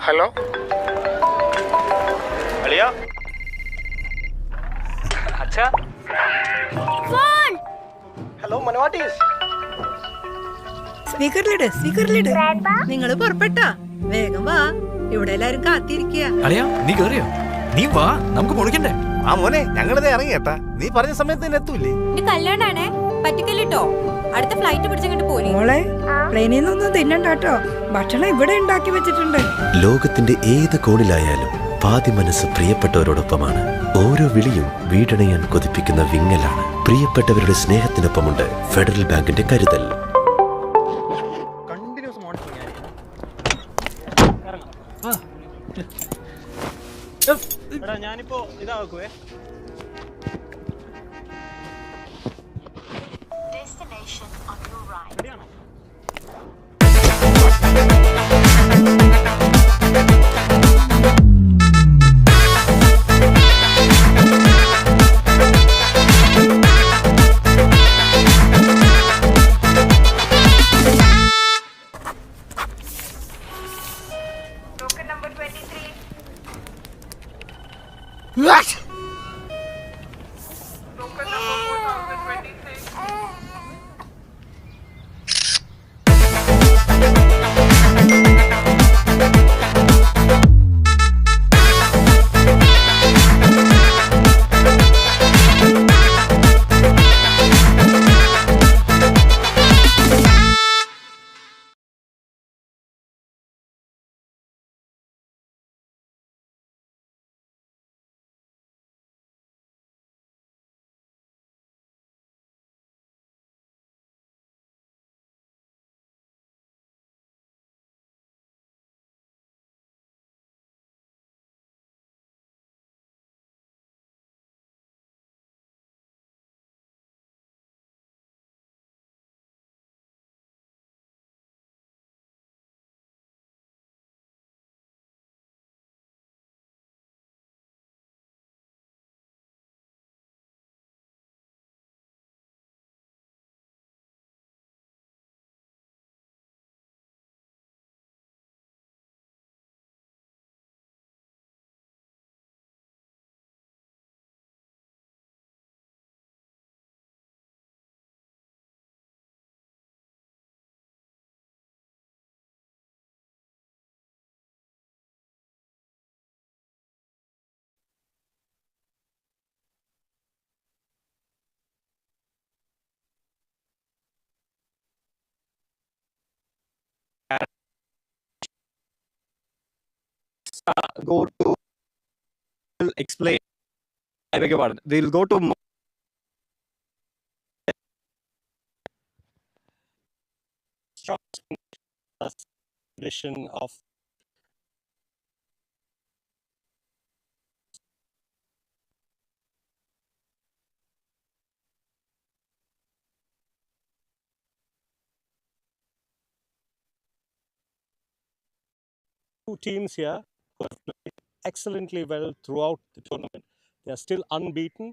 Hello അളിയ അച്ഛാ phone hello മനവാട്ടീസ് സ്പീക്കറിലിട് നിങ്ങൾ പുറപ്പെട്ടാ വേഗം വാ ഇവിടെ എല്ലാരും കാത്തിരിക്കുക. അളിയാ നീ കേറിയോ? നീ വാ, നമുക്ക് പൊളിക്കണ്ടേ? ആ മോനെ ഞങ്ങളിതേ ഇറങ്ങി കേട്ടാ. നീ പറഞ്ഞ സമയത്ത് തന്നെ എത്തൂല്ലേ? കല്യാണാണേ, പറ്റിക്കല്ലോ. അടുത്ത ഫ്ലൈറ്റ് പിടിച്ചങ്ങോട്ട് പോരി. മോളെ പ്ലെയിനിൽ നിന്നൊന്നും തിന്നണ്ടാട്ടോ, ഭക്ഷണം ഇവിടെ ഉണ്ടാക്കി വെച്ചിട്ടുണ്ട്. ലോകത്തിന്റെ ഏത് കോണിലായാലും പാതി മനസ്സ് പ്രിയപ്പെട്ടവരോടൊപ്പമാണ്. ഓരോ വിളിയും വീടണയാൻ കൊതിപ്പിക്കുന്ന വിങ്ങലാണ്. പ്രിയപ്പെട്ടവരുടെ സ്നേഹത്തിനൊപ്പമുണ്ട് ഫെഡറൽ ബാങ്കിന്റെ കരുതൽ. ഞാനിപ്പോ ഇതാക്കുവേ. റെഡിയാണോ? Go to explain. I beg your pardon. They'll go to edition of two teams here who have played excellently well throughout the tournament. They are still unbeaten.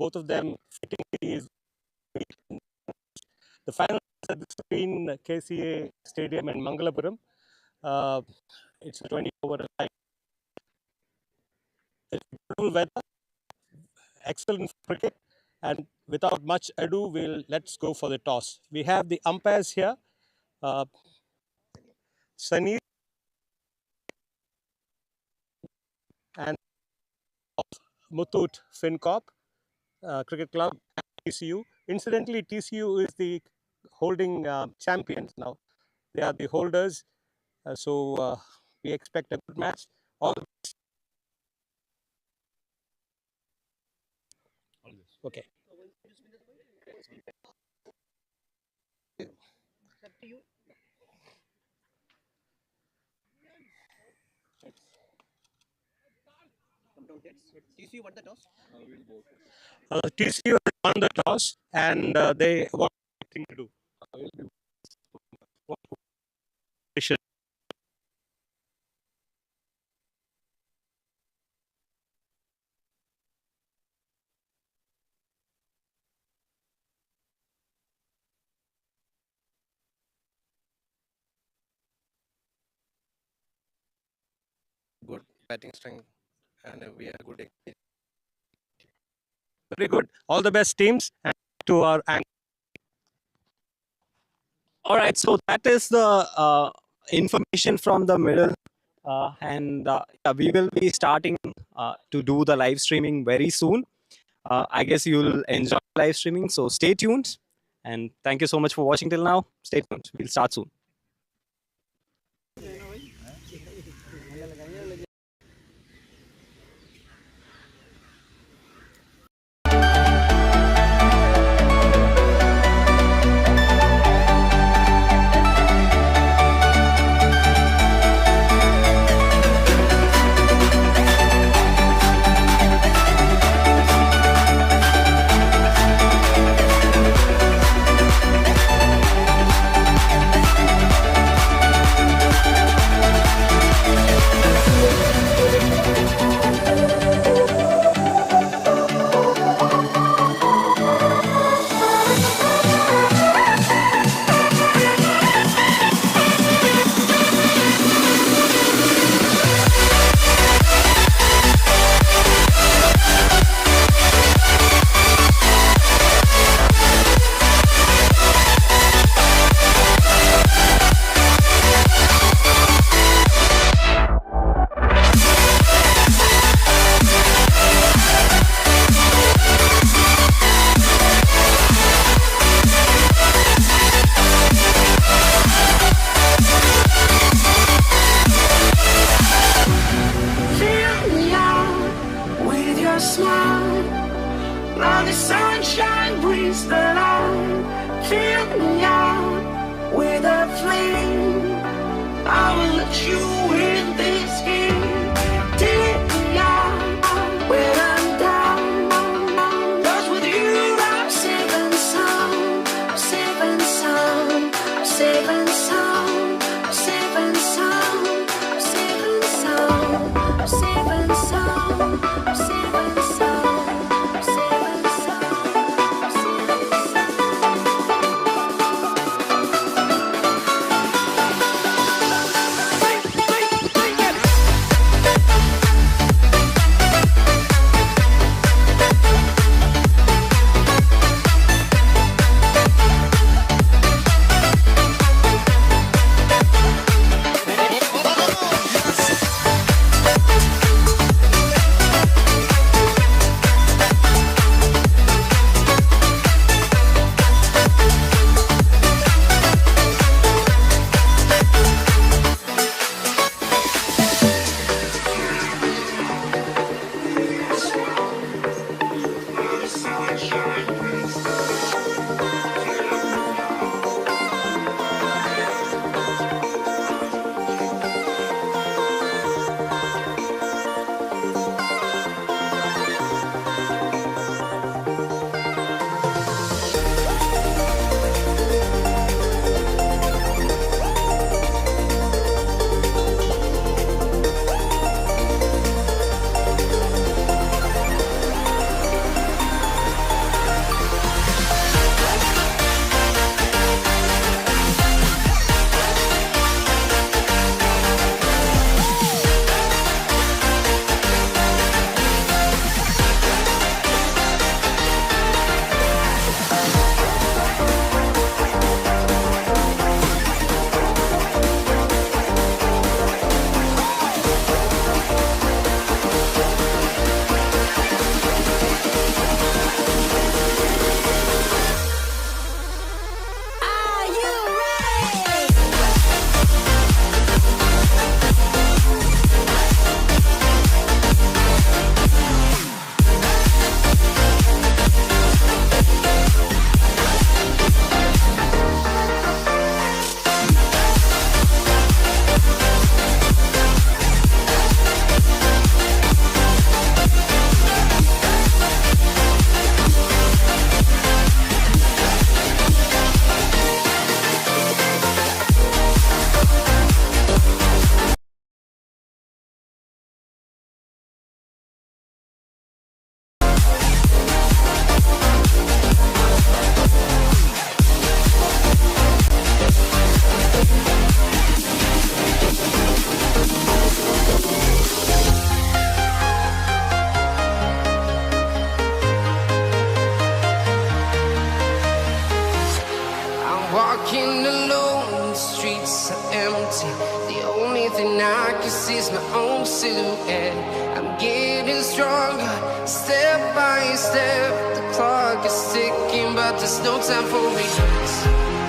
Both of them is the final is between KCA Stadium and Mangalapuram. It's a 20 over time. It's beautiful weather, excellent cricket, and without much ado, let's go for the toss. We have the umpires here, Sunny and Muthoot FinCorp Cricket Club, TCU. Incidentally, TCU is the holding champions now. They are the holders, so we expect a good match. All okay. TCU won the toss. TCU won the toss, and they what thing to do? batting strength, and we are good. Very good. All the best, teams, and to our All right, so that is the information from the middle, and yeah, we will be starting to do the live streaming very soon. I guess you'll enjoy live streaming, so stay tuned. And thank you so much for watching till now. Stay tuned. We'll start soon. thing I can see is my own silhouette. I'm getting stronger, step by step. The clock is ticking, but there's no time for me.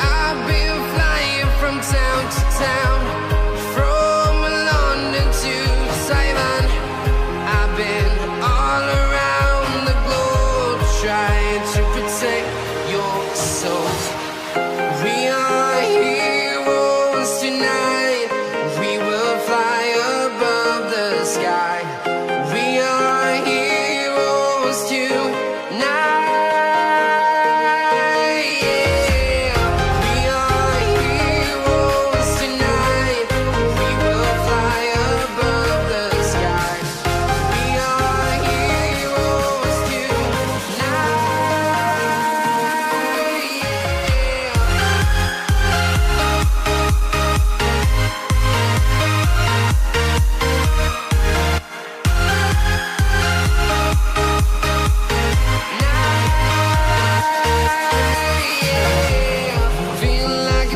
I've been flying from town to town, from London to Taiwan. I've been all around the globe trying to protect your soul. We are heroes tonight. We will fly above the sky. We are heroes tonight. Yeah. We are heroes tonight. We will fly above the sky. We are heroes tonight. Feel like a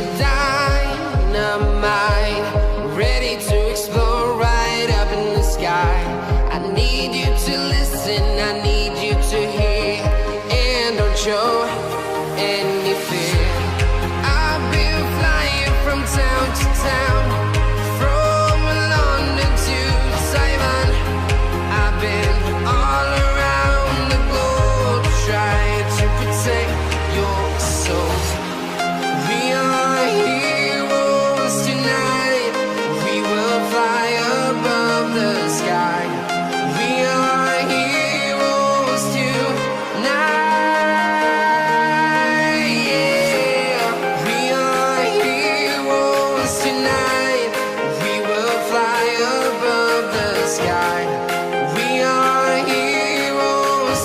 dynamite, ready to explode right up in the sky. I need you to listen, I need you to hear, and don't show any fear. I've been flying from town to town, from London to Taiwan. I've been all around the globe trying to protect your soul. We are heroes tonight. We will fly above the sky. We are heroes tonight. Yeah. We are heroes tonight. We will fly above the sky. We are heroes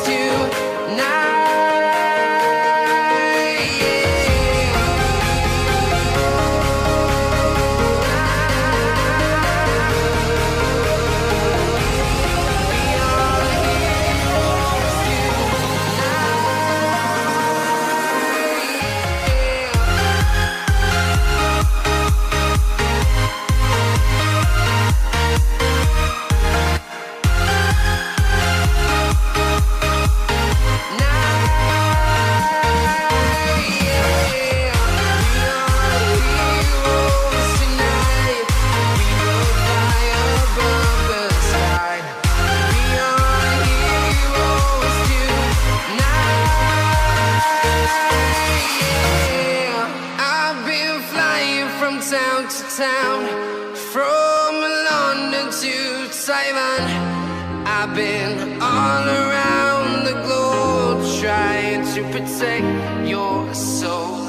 I've been flying from town to town, from London to Taiwan. I've been all around the globe trying to protect your soul.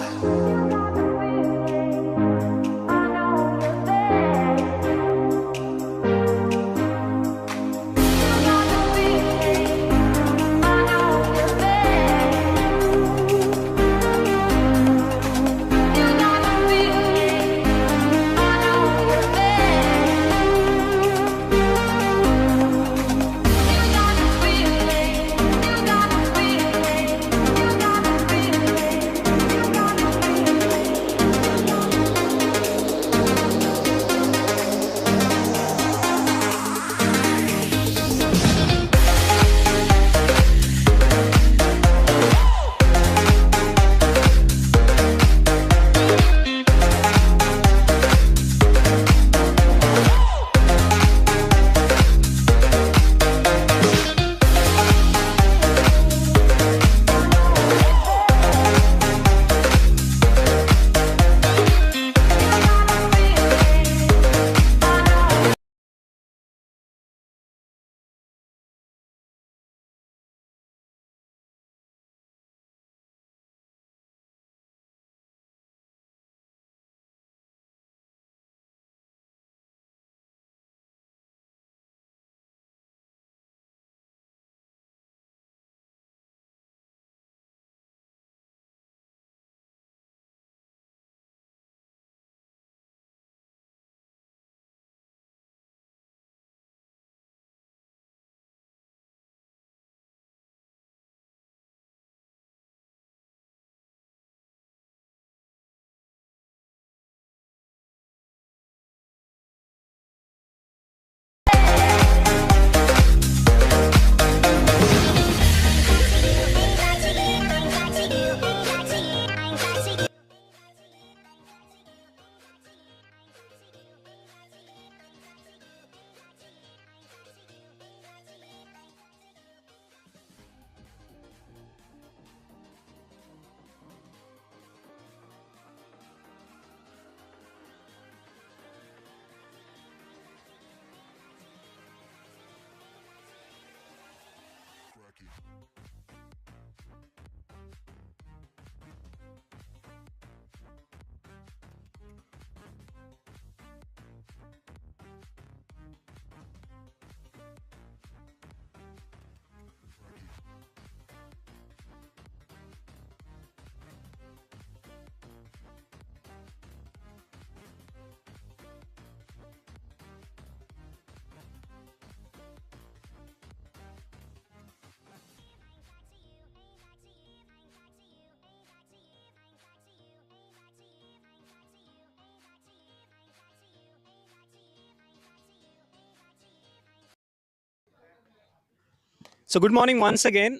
So good morning once again.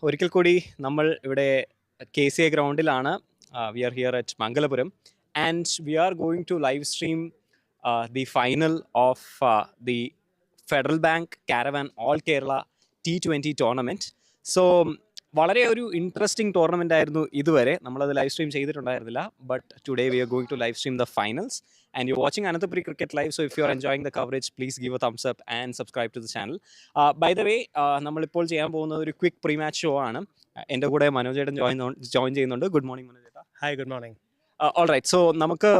ഒരിക്കൽ കൂടി നമ്മൾ ഇവിടെ KCA ഗ്രൗണ്ടിലാണ്. We are here at Mangalapuram and we are going to live stream the final of the federal bank caravan all Kerala T20 tournament. So വളരെ ഒരു interesting tournament ആയിരുന്നു ഇതുവരെ. നമ്മളത് ലൈവ് സ്ട്രീം ചെയ്തിട്ടുണ്ടായിരുന്നില്ല. But today we are going to live stream the finals and you're watching AnanthapuriCricketLive. So if you're enjoying the coverage, please give a thumbs up and subscribe to the channel. By the way, നമ്മളിപ്പോൾ ചെയ്യാൻ പോകുന്നത് ഒരു quick pre match show ആണ്. എൻ്റെ കൂടെ മനോജ് ചേട്ടൻ join ചെയ്യുന്നുണ്ട്. Good morning Manoj ചേട്ടാ. Hi, good morning. All right, so നമുക്ക്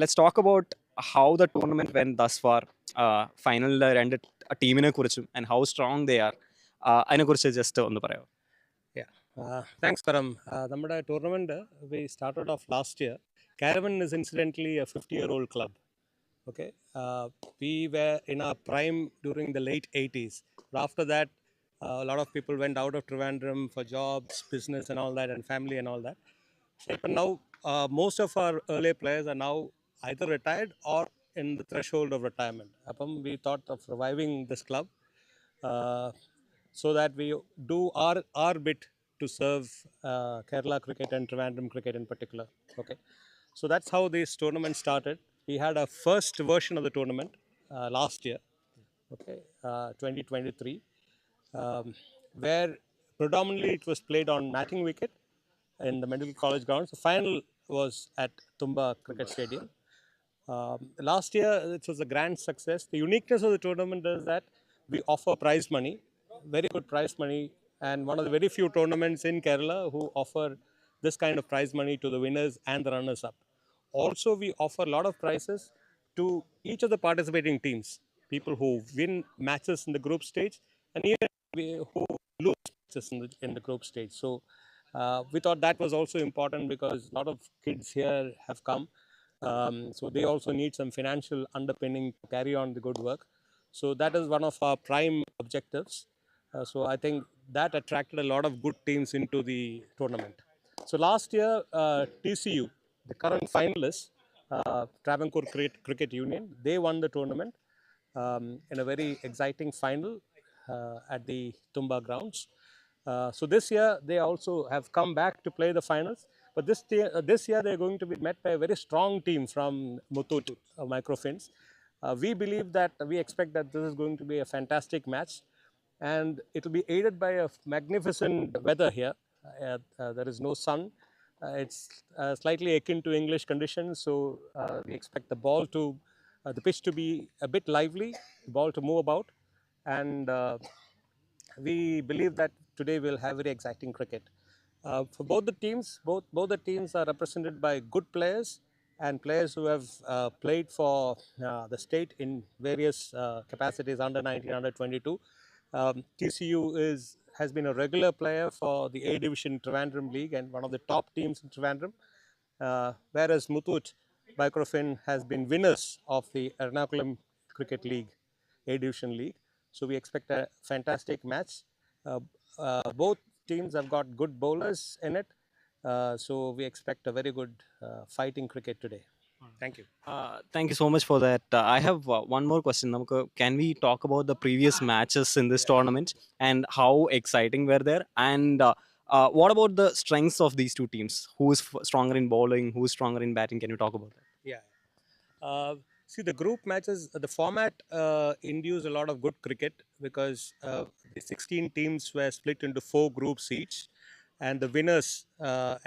let's talk about how the tournament went thus far. ഫൈനലിൽ രണ്ട് ടീമിനെ കുറിച്ചും and how strong they are. അതിനെക്കുറിച്ച് ജസ്റ്റ് ഒന്ന് പറയാമോ? Thanks, Param. നമ്മുടെ tournament we started off last year. Caravan is incidentally a 50-year-old club. Okay, we were in our prime during the late 80s. But after that, a lot of people went out of Trivandrum for jobs, business and all that, and family and all that. But now, most of our earlier players are now either retired or in the threshold of retirement. We thought of reviving this club so that we do our bit to serve Kerala cricket and Trivandrum cricket in particular. Okay. So that's how this tournament started. We had our first version of the tournament last year, okay, 2023, where predominantly it was played on matting wicket in the medical college grounds. The final was at Tumba Cricket Stadium. Last year, it was a grand success. The uniqueness of the tournament is that we offer prize money, very good prize money, and one of the very few tournaments in Kerala who offer this kind of prize money to the winners and the runners-up. Also, we offer a lot of prizes to each of the participating teams, people who win matches in the group stage and even who lose matches in the group stage. So, we thought that was also important because a lot of kids here have come. So, they also need some financial underpinning to carry on the good work. So, that is one of our prime objectives. So, I think that attracted a lot of good teams into the tournament. So, last year, TCU, the current finalists, Travancore Cricket Union, they won the tournament in a very exciting final at the Tumba grounds. So this year they also have come back to play the finals, but this year they are going to be met by a very strong team from Muthoot Microfins. We expect that this is going to be a fantastic match, and it will be aided by a magnificent weather here. There is no sun. It's slightly akin to English conditions, so we expect the pitch to be a bit lively, the ball to move about, and we believe that today we'll have very exciting cricket. For both the teams are represented by good players and players who have played for the state in various capacities, under 19, under 22. TCU has been a regular player for the A Division Trivandrum League and one of the top teams in Trivandrum, whereas Muthoot Microfin has been winners of the Ernakulam Cricket League, A Division League. So we expect a fantastic match. Both teams have got good bowlers in it, so we expect a very good fighting cricket today. Thank you. Thank you so much for that. I have one more question. Can we talk about the previous matches in this tournament and how exciting were there? And what about the strengths of these two teams? Who is stronger in bowling? Who is stronger in batting? Can you talk about that? Yeah. See, the group matches, the format induced a lot of good cricket because the 16 teams were split into 4 groups each, and the winners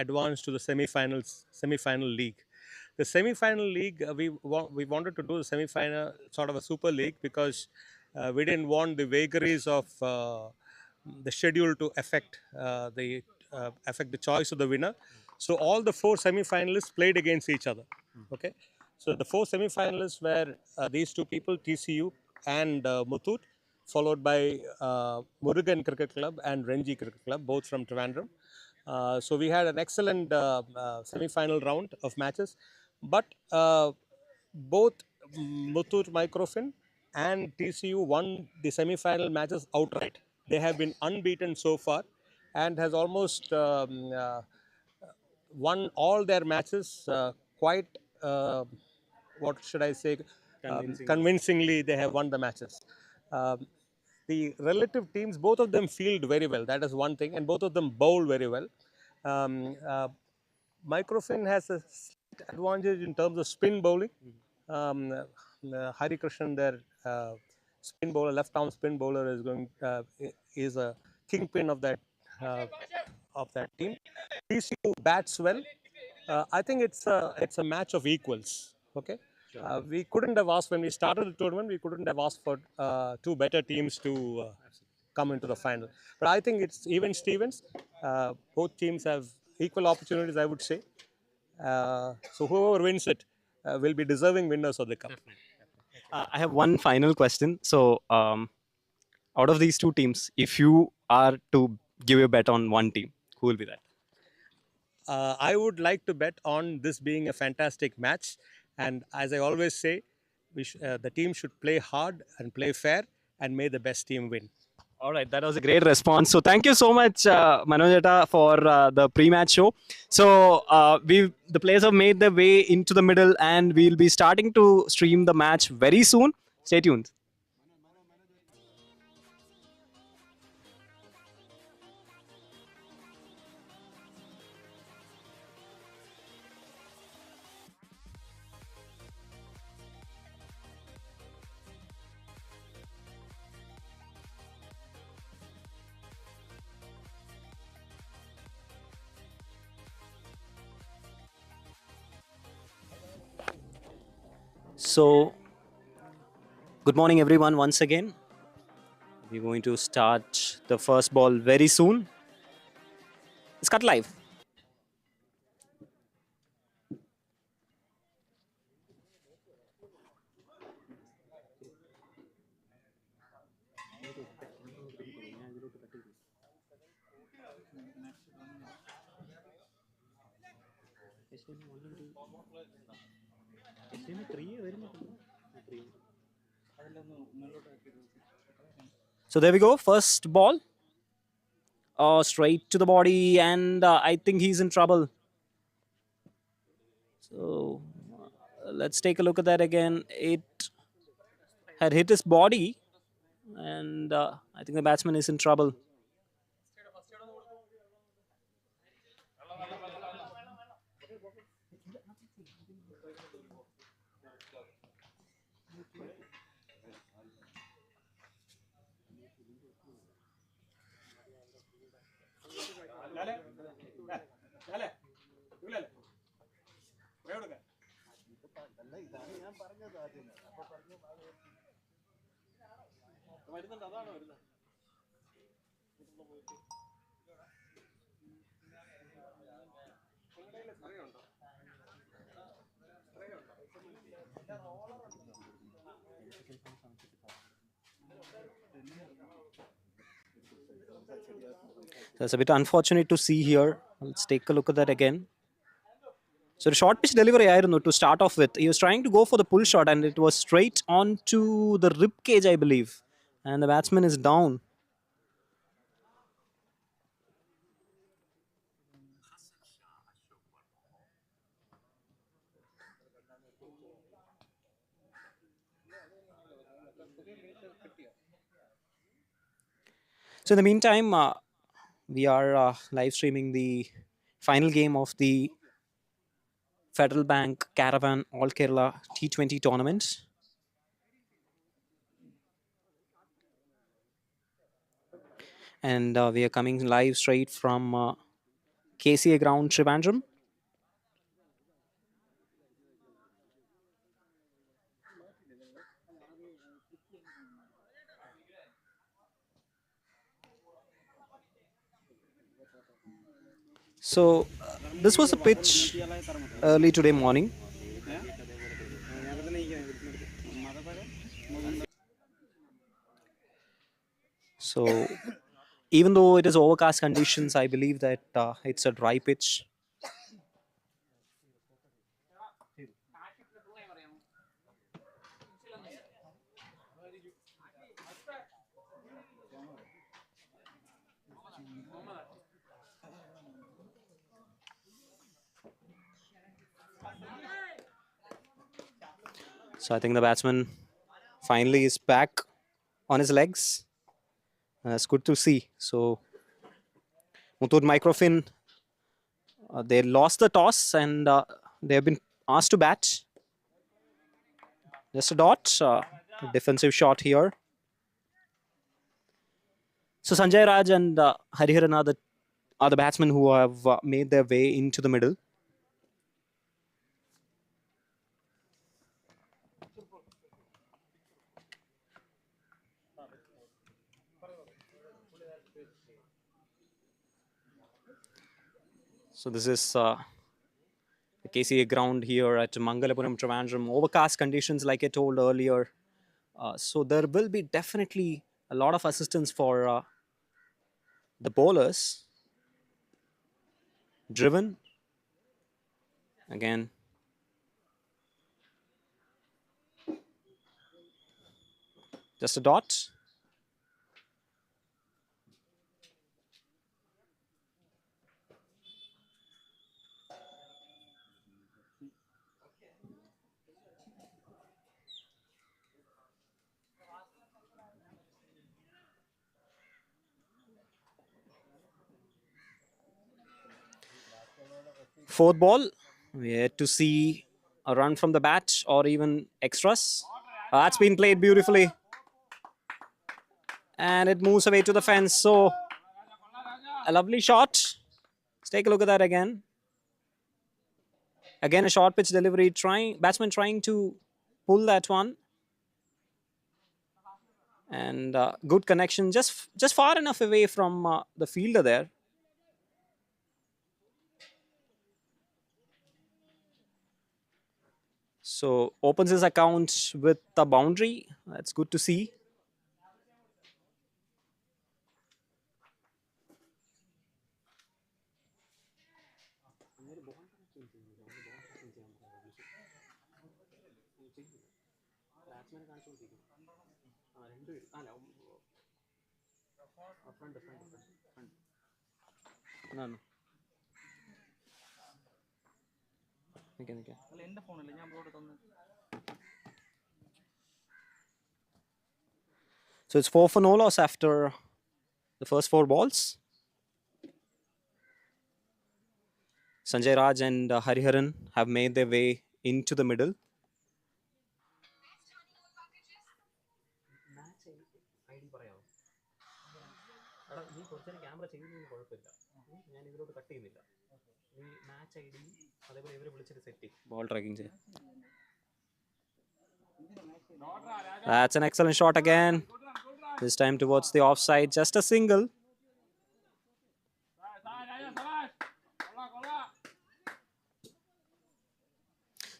advanced to the semi-final league. The semi-final league, we wanted to do the semi-final sort of a super league because we didn't want the vagaries of the schedule to affect the choice of the winner. So all the 4 semi-finalists played against each other. Okay, so the 4 semi-finalists were these 2 people, TCU and Muthoot, followed by Murugan Cricket Club and Renji Cricket Club, both from Trivandrum. So we had an excellent semi-final round of matches, but both Muthoot Microfin and TCU won the semi-final matches outright. They have been unbeaten so far and has almost won all their matches quite, what should I say, convincingly. They have won the matches. The relative teams, both of them field very well. That is one thing, and both of them bowl very well. Microfin has a slight advantage in terms of spin bowling. Hari Krishnan, their spin bowler, left-arm spin bowler, is a kingpin of that team. TCU bats well. I think it's a match of equals. Okay, we couldn't have asked when we started the tournament. We couldn't have asked for 2 better teams to come into the final. But I think it's even Stevens. Both teams have equal opportunities, I would say. So whoever wins it will be deserving winners of the cup. I have one final question. So, out of these 2 teams, if you are to give a bet on one team, who will be that? I would like to bet on this being a fantastic match. And as I always say, the team should play hard and play fair, and may the best team win. All right, that was a great response. So thank you so much, Manojata, for the pre-match show. So the players have made their way into the middle, and we'll be starting to stream the match very soon. Stay tuned. So, good morning, everyone, once again. We're going to start the first ball very soon. It's cut live. So there we go. First ball. Straight to the body, and I think he's in trouble. So let's take a look at that again. It had hit his body, and I think the batsman is in trouble. That's a bit unfortunate to see here. Let's take a look at that again. So the short pitch delivery to start off with. He was trying to go for the pull shot, and it was straight onto the rib cage, I believe. And the batsman is down. So in the meantime, we are live streaming the final game of the Federal Bank Caravan All Kerala T20 tournament. And we are coming live straight from KCA ground, Trivandrum. So this was a pitch early today morning. So even though it is overcast conditions, I believe that it's a dry pitch. So I think the batsman finally is back on his legs. It's good to see. So Muthoot Microfin, they lost the toss and they have been asked to bat. Just a dot. Defensive shot here. So Sanjay Raj and Hariharan are the batsmen who have made their way into the middle. So this is the KCA ground here at Mangalapuram, Trivandrum. Overcast conditions, like I told earlier. So there will be definitely a lot of assistance for the bowlers. Driven. Again. Just a dot. Fourth ball. We had to see a run from the bat or even extras. That's been played beautifully. And it moves away to the fence. So a lovely shot. Let's take a look at that again. Again, a short pitch delivery. Batsman trying to pull that one. And good connection. Just far enough away from the fielder there. So opens his account with the boundary. That's good to see. No. Okay. So it's 4 for no loss after the first 4 balls. Sanjay Raj and Hariharan have made their way into the middle. Ball tracking. That's an excellent shot again. This time towards the offside. Just a single.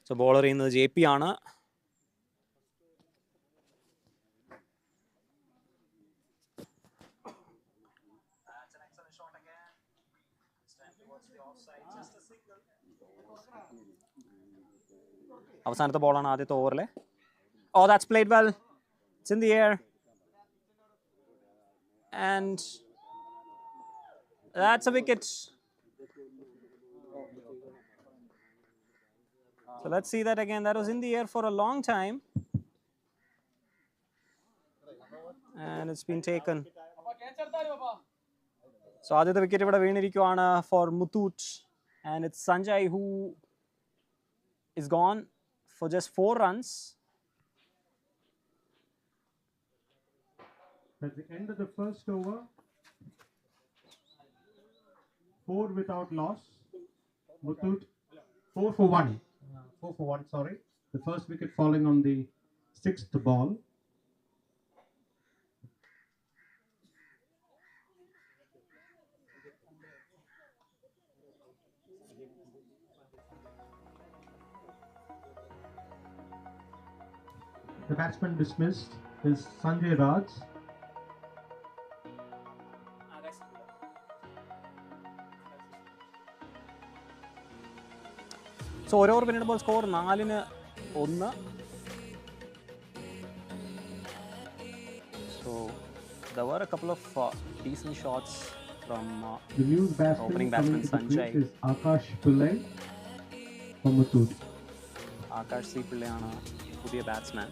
So bowler in the JP ആണ്. അവസാനത്തെ ബോളാണ് ആദ്യത്തെ ഓവറിലെ. Oh, that's played well. It's in the air. And that's a wicket. So let's see that again. That was in the air for a long time. And it's been taken. So ആദ്യത്തെ wicket ഇവിടെ വീണിരിക്കുകയാണ് for Muthoot. And it's Sanjay who is gone for just 4 runs. At the end of the first over, 4 without loss. Muthoot 4 for 1. 4 for 1, sorry. The first wicket falling on the 6th ball. batsman dismissed is Sanjay Raj. So ഒരു over പിന്നിടുമ്പോൾ score 4-1. So there were a couple of decent shots from The new opening batsman batsman coming to the Sanjay. crease is Akash Pillai from Muthoot. Akash C പിള്ളയാണ് പുതിയ batsman.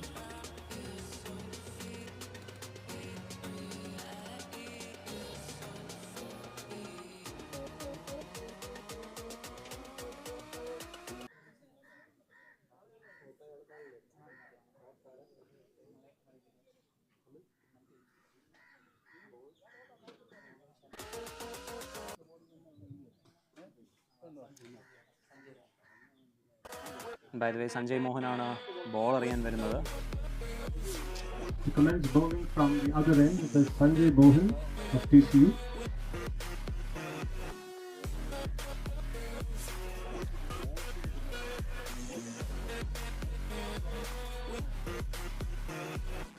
By the way, Sanjay മോഹനാണ് ball എറിയാൻ വരുന്നത്. To commence bowling from the other end is Sanjay Mohan of TCU.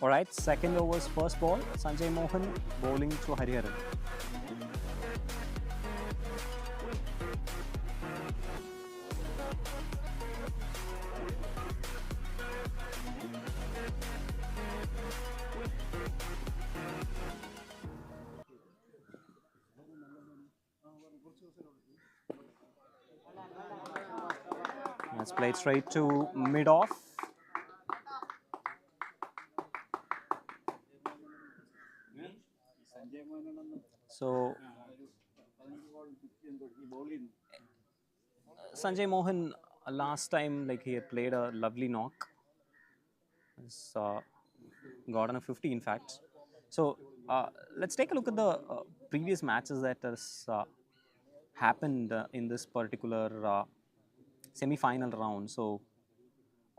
Alright, second over's first ball, Sanjay Mohan bowling to Hariharan. That's played straight to mid-off. So Sanjay Mohan last time, like, he had played a lovely knock. He's gotten a 50 in fact. So let's take a look at the previous matches that has happened in this particular semi-final round. So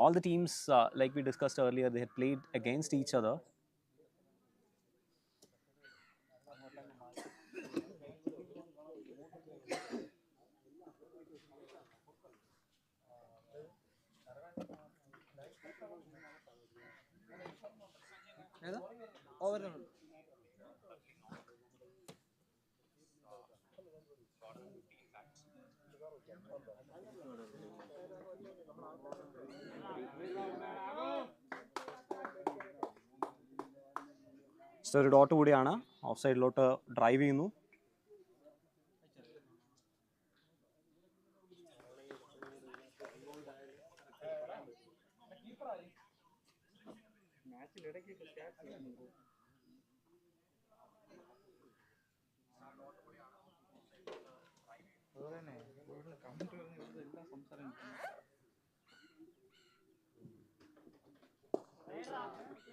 all the teams, like we discussed earlier, they had played against each other. So ഒരു dot കൂടിയാണ്, of സൈഡിലോട്ട് drive ചെയ്യുന്നു.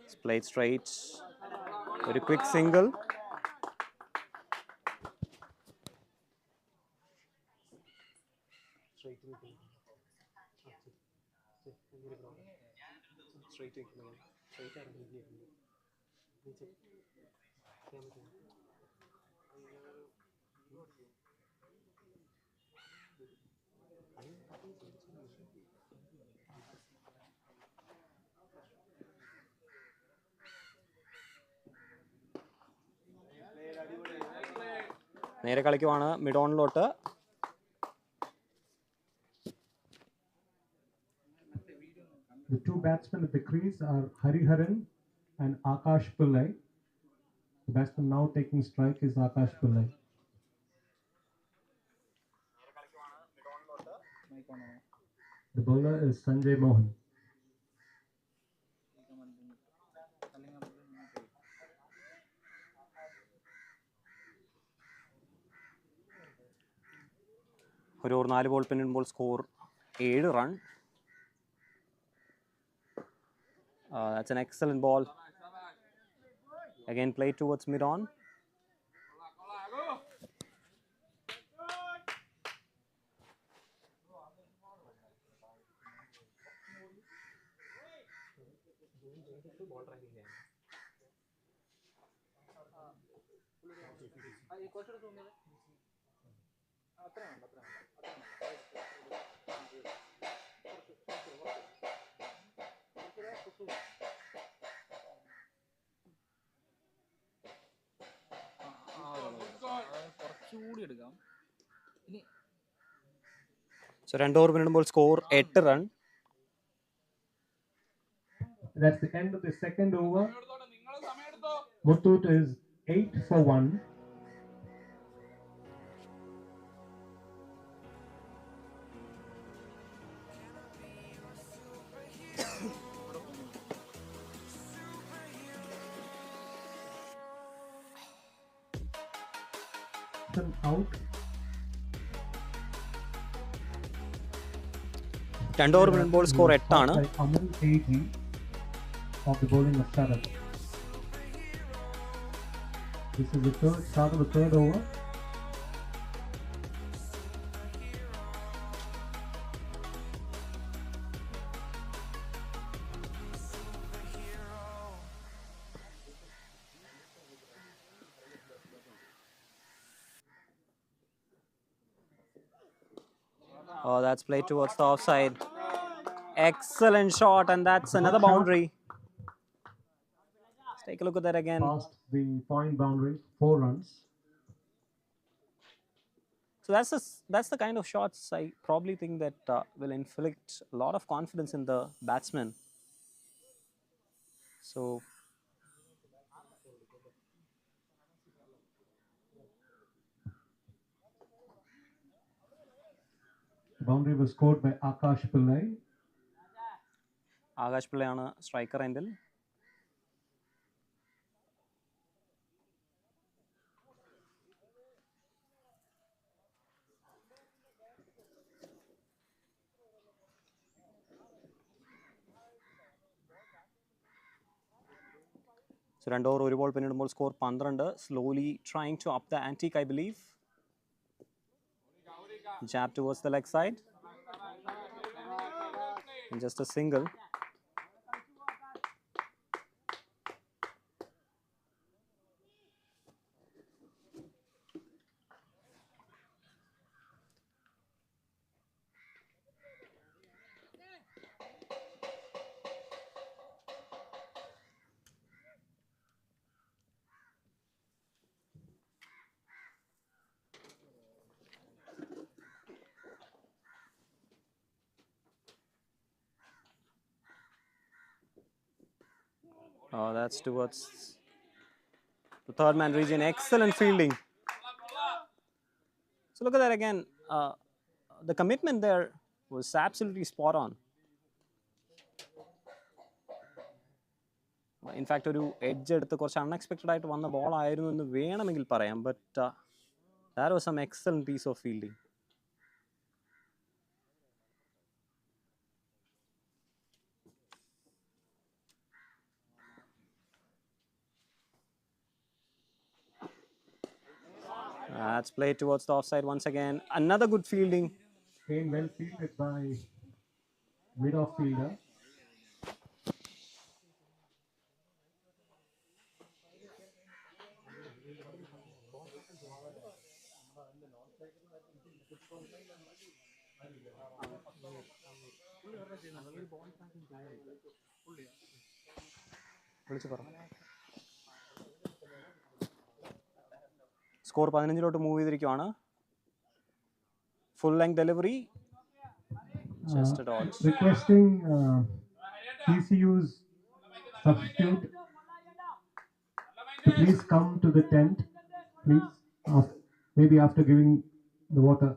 It's played straight. Very quick single. നേരെ കളിക്കുവാണ് mid ഓണിലോട്ട്. The two batsmen at the crease are Hariharan and Akash Pillai. The batsman now taking strike is Akash Pillai. The bowler is Sanjay Mohan. ഒരു over 4 ball പിന്നിടുമ്പോൾ score 7 run. That's an excellent ball. Again played towards mid-on. So 2 over പിന്നിടുമ്പോൾ score 8 run. That's the end of the second over. Muthoot is 8 for 1. Out. 2 over പിന്നിടുമ്പോൾ score 8 ആണ്. Of the bowling of Caravan. This is the start of the third over. Oh, that's played towards the offside. Excellent shot, and that's another boundary. Let's take a look at that again. Past the point boundary, 4 runs. So that's the kind of shots I probably think that will inflict a lot of confidence in the batsman. So The boundary was scored by Akash Pillai. Akash Pillai ആണ് striker എൻഡിൽ. So 2 over 1 ball പിന്നിടുമ്പോൾ score 12. Slowly trying to up the ante, I believe. Jab towards the leg side. And just a single. Oh, that's towards the third man region. Excellent fielding. So look at that again. The commitment there was absolutely spot on. In fact, ഒരു edge എടുത്ത് കുറച്ച് unexpected ആയിട്ട് വന്ന ball ആയിരുന്നു എന്ന് വേണമെങ്കിൽ പറയാം. But that was some excellent piece of fielding. That's played towards the offside once again. Another good fielding. Again, well fielded by mid-off fielder. Score 15 move ചെയ്തിരിക്കുകയാണ്. Full length delivery. Just a dodge. Requesting TCU's substitute to please come to the tent, please. Maybe after giving the water.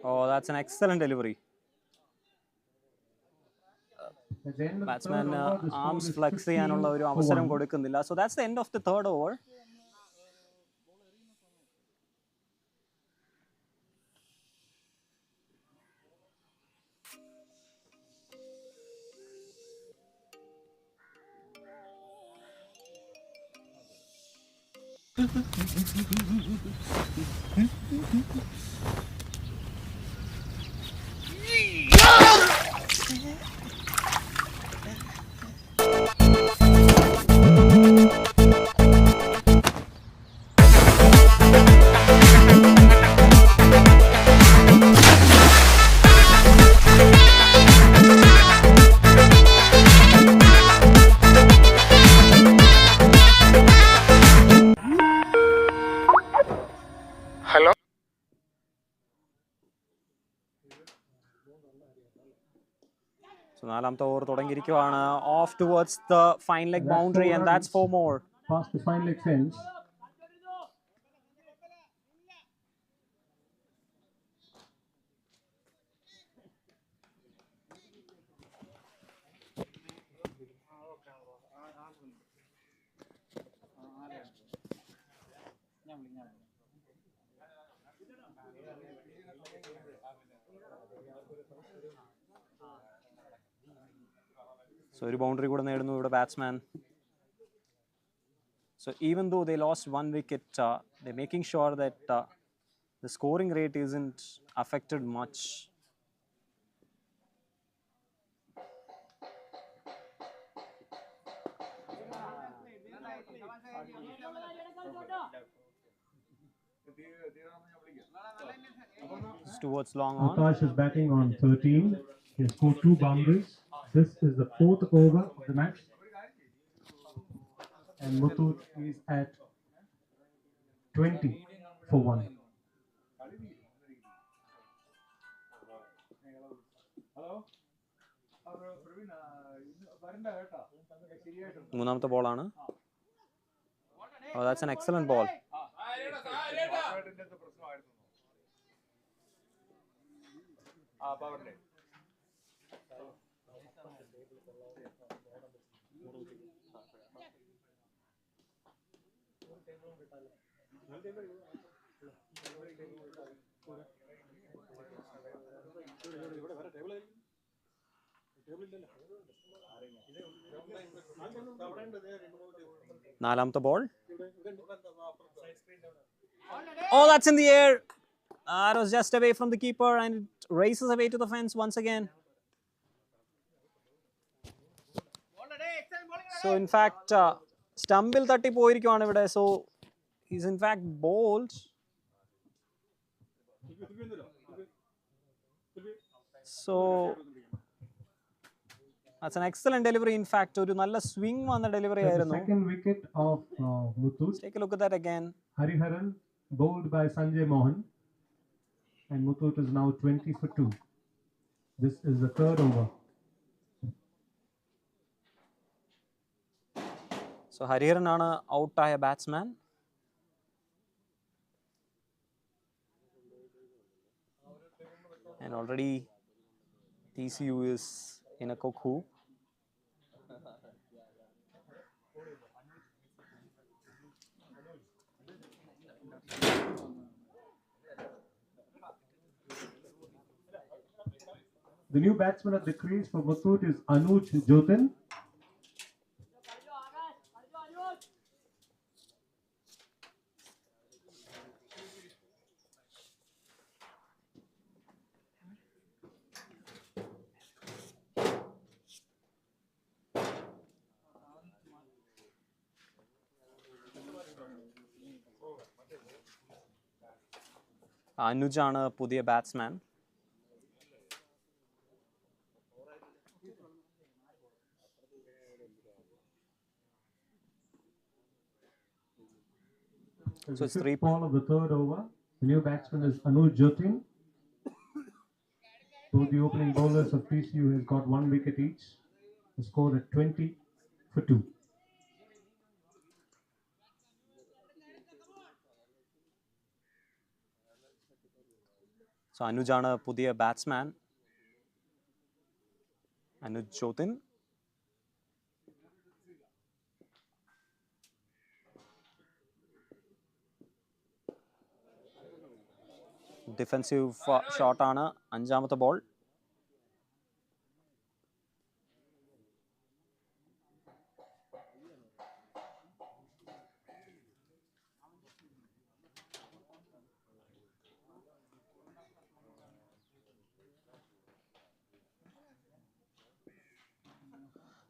Oh, that's an excellent delivery. Batsman arms flex ചെയ്യാനുള്ള ഒരു അവസരം കൊടുക്കുന്നില്ല. So that's the end of the third over. നാലാമത്തെ over തുടങ്ങിയിരിക്കുകയാണ്. Off towards the fine leg boundary and that's 4 more. Past the fine leg fence. So ഒരു boundary കൂടെ നേടുന്നു ഇവിടെ batsman. So even though they lost 1 wicket, they're making sure that the scoring rate isn't affected much. Towards long on. Akash is batting on 13. He has scored 2 boundaries. This is the 4th over of the match. And Muthoot is at 20 for 1. മൂന്നാമത്തെ ബോളാണ്. Oh, that's an excellent ball. നാലാമത്തെ ball. Oh, that's in the air. That was just away from the keeper and it races away to the fence once again. So in fact, stumpil തട്ടി പോയിരിക്കുകയാണ് ഇവിടെ. So he's in fact bowled. So that's an excellent delivery. In fact, ഒരു നല്ല swing വന്ന delivery ആയിരുന്നു. Second wicket of Muthoot. Take a look at that again. Hariharan bowled by Sanjay Mohan. And Muthoot is now 20 for 2. This is the 3rd over. So Hariharan ആണ് ഔട്ടായ batsman. And already TCU is in a cook hoop. The new batsman at the crease for Muthoot is Anuj Jotin. അനുജാണ് പുതിയ batsman. So it's 3 ball of the 3rd over. The new batsman is Anuj Jotin. Both the opening bowlers of TCU has got 1 wicket each. They scored at 20 for 2. So അനുജാണ് പുതിയ batsman. Anuj Jothin. Defensive ഷോട്ടാണ്. അഞ്ചാമത്തെ ball.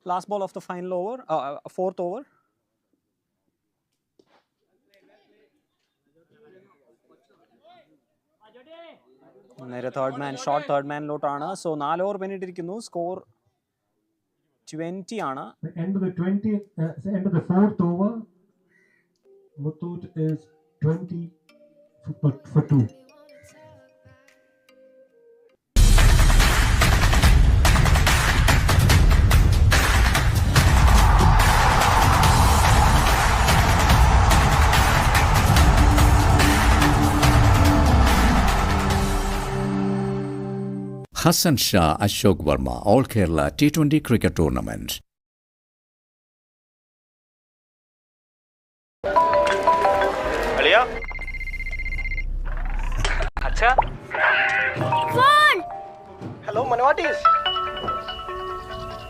Last ball of the final over, 4th over. നേരെ third man, short third മാനിലോട്ടാണ്. So 4 over പിന്നിട്ടിരിക്കുന്നു. Score 20 ആണ്. End of the 4th over, Muthoot is 20 for 2. Hassan Shah Ashok Verma All Kerala T20 Cricket Tournament. Hello, Manavatis.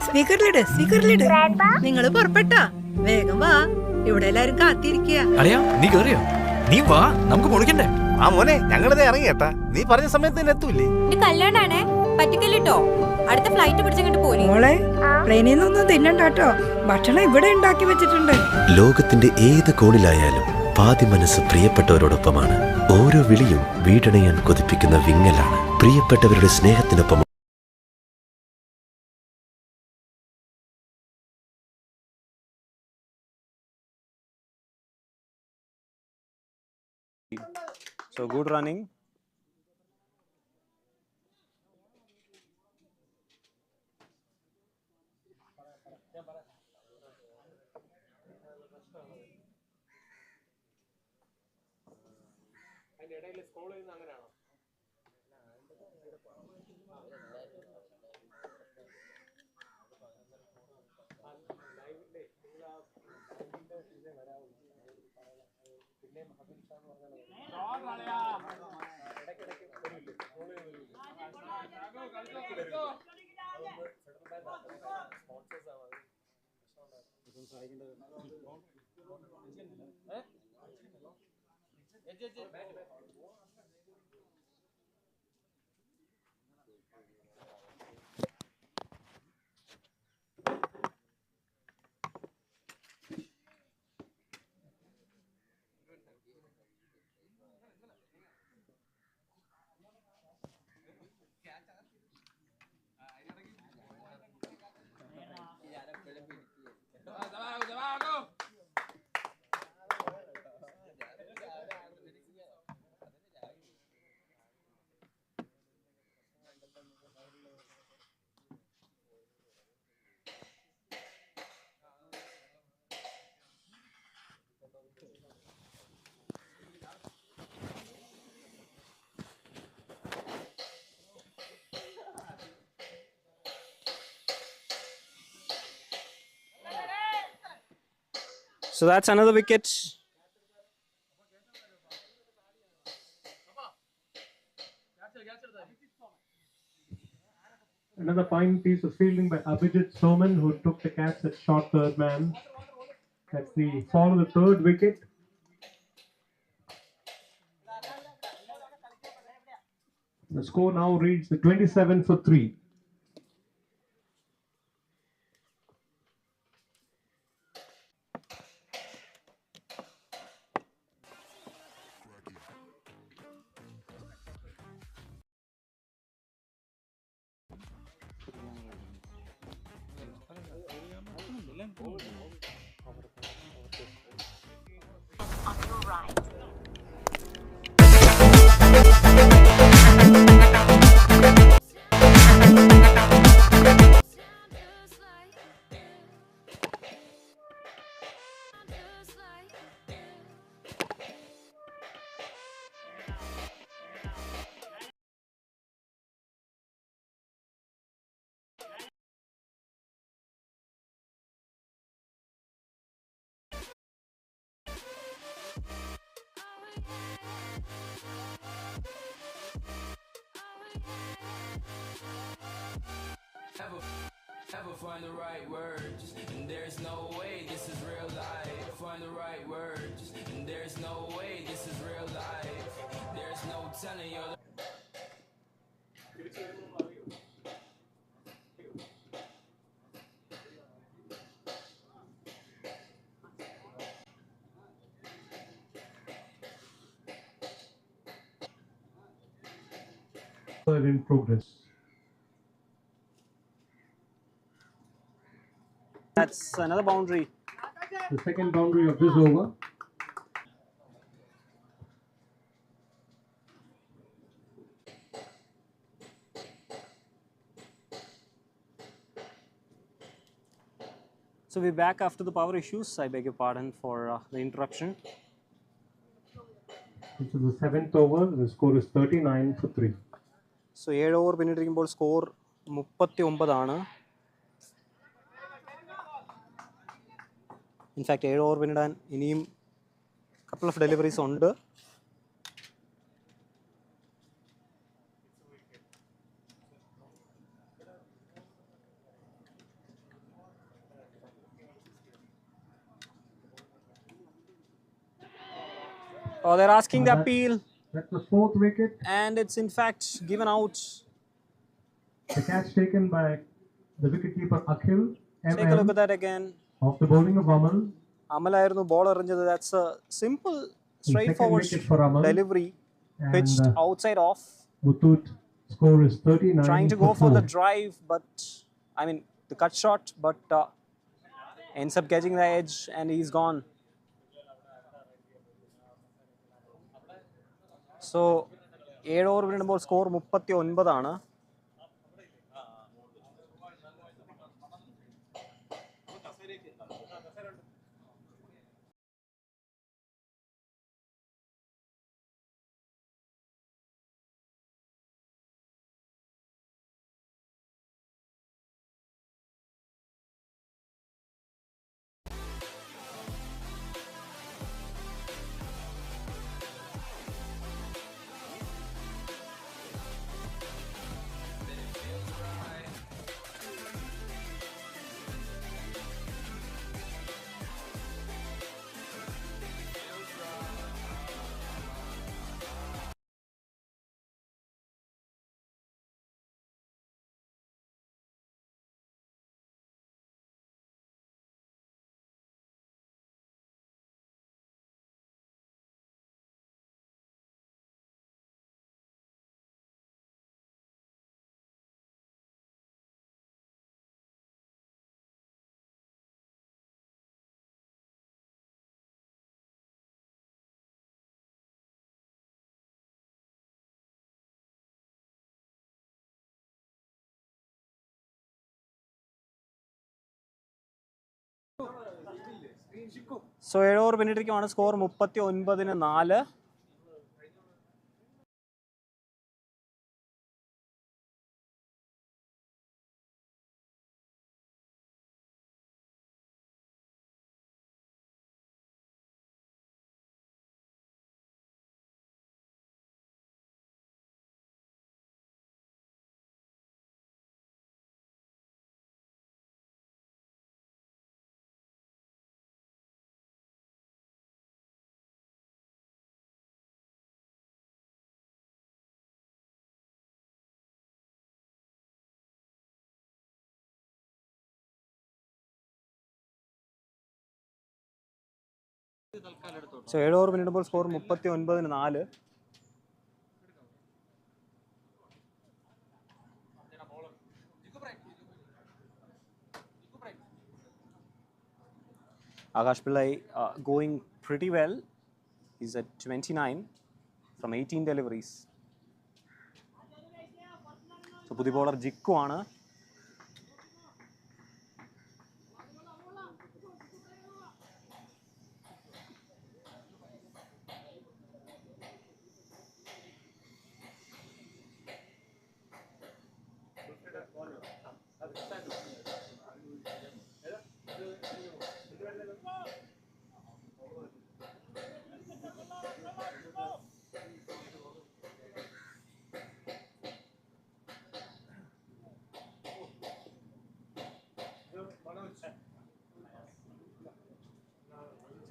സ്പീക്കറിലിട് നിങ്ങൾ പുറപ്പെട്ടാ വേഗം വാ ഇവിടെ എല്ലാരും കാത്തിരിക്കുക. അളിയാ നീ കേറിയോ? നീ വാ, നമുക്ക് പൊളിക്കണ്ടേ? ആ മോനെ, ഞങ്ങളിതേ ഇറങ്ങിയേട്ടാ. നീ പറഞ്ഞ സമയത്ത് തന്നെ എത്തൂലേ? കല്യാണാണേ, പറ്റിക്കല്ലോ. അടുത്ത ഫ്ലൈറ്റ് പിടിച്ചിട്ട് പോരി. മോളെ, പ്ലെയിനിൽ നിന്നൊന്നും തിന്നണ്ടാട്ടോ, ഭക്ഷണം ഇവിടെ ഉണ്ടാക്കി വെച്ചിട്ടുണ്ട്. ലോകത്തിന്റെ ഏത് കോണിലായാലും പാതി മനസ്സ് പ്രിയപ്പെട്ടവരോടൊപ്പമാണ്. ഓരോ വിളിയും വീടണയാൻ കൊതിപ്പിക്കുന്ന വിങ്ങലാണ്. പ്രിയപ്പെട്ടവരുടെ സ്നേഹത്തിനൊപ്പം. So good running. So that's another wicket. Another fine piece of fielding by Abhijit Soman, who took the catch at short third man. That's the fall of the third wicket. The score now reads the 27 for 3. Never find the right words, and there's no way this is real life. Find the right words, and there's no way this is real life. There's no telling you. In progress. That's another boundary. The second boundary of this over. So we're back after the power issues. I beg your pardon for the interruption. This is the seventh over. The score is 39 for 3. So 7 over പിന്നിട്ടിരിക്കുമ്പോൾ score 39. In fact 7 over പിന്നിടാൻ ഇനിയും couple of deliveries ഉണ്ട്. Oh, they're asking the appeal. That's the 4th wicket. And it's in fact given out. The catch taken by the wicketkeeper Akhil. Take a look at that again. Of the bowling of Amal. Amal ayirunnu ball eranjathu. That's a simple, straightforward delivery pitched outside off. Muthoot score is 39. Trying to go for the drive, but I mean the cut shot, but ends up catching the edge and he's gone. So 7 over പിന്നിടുമ്പോൾ score 39. So 7 over പിന്നിട്ടിരിക്കുകയാണ്. Score 39-4. So 7 over പിന്നിടുമ്പോൾ score 39-4. Akash Pillai going pretty well. He's at 29 from 18 deliveries. So പുതിയ bowler Jikku ആണ്.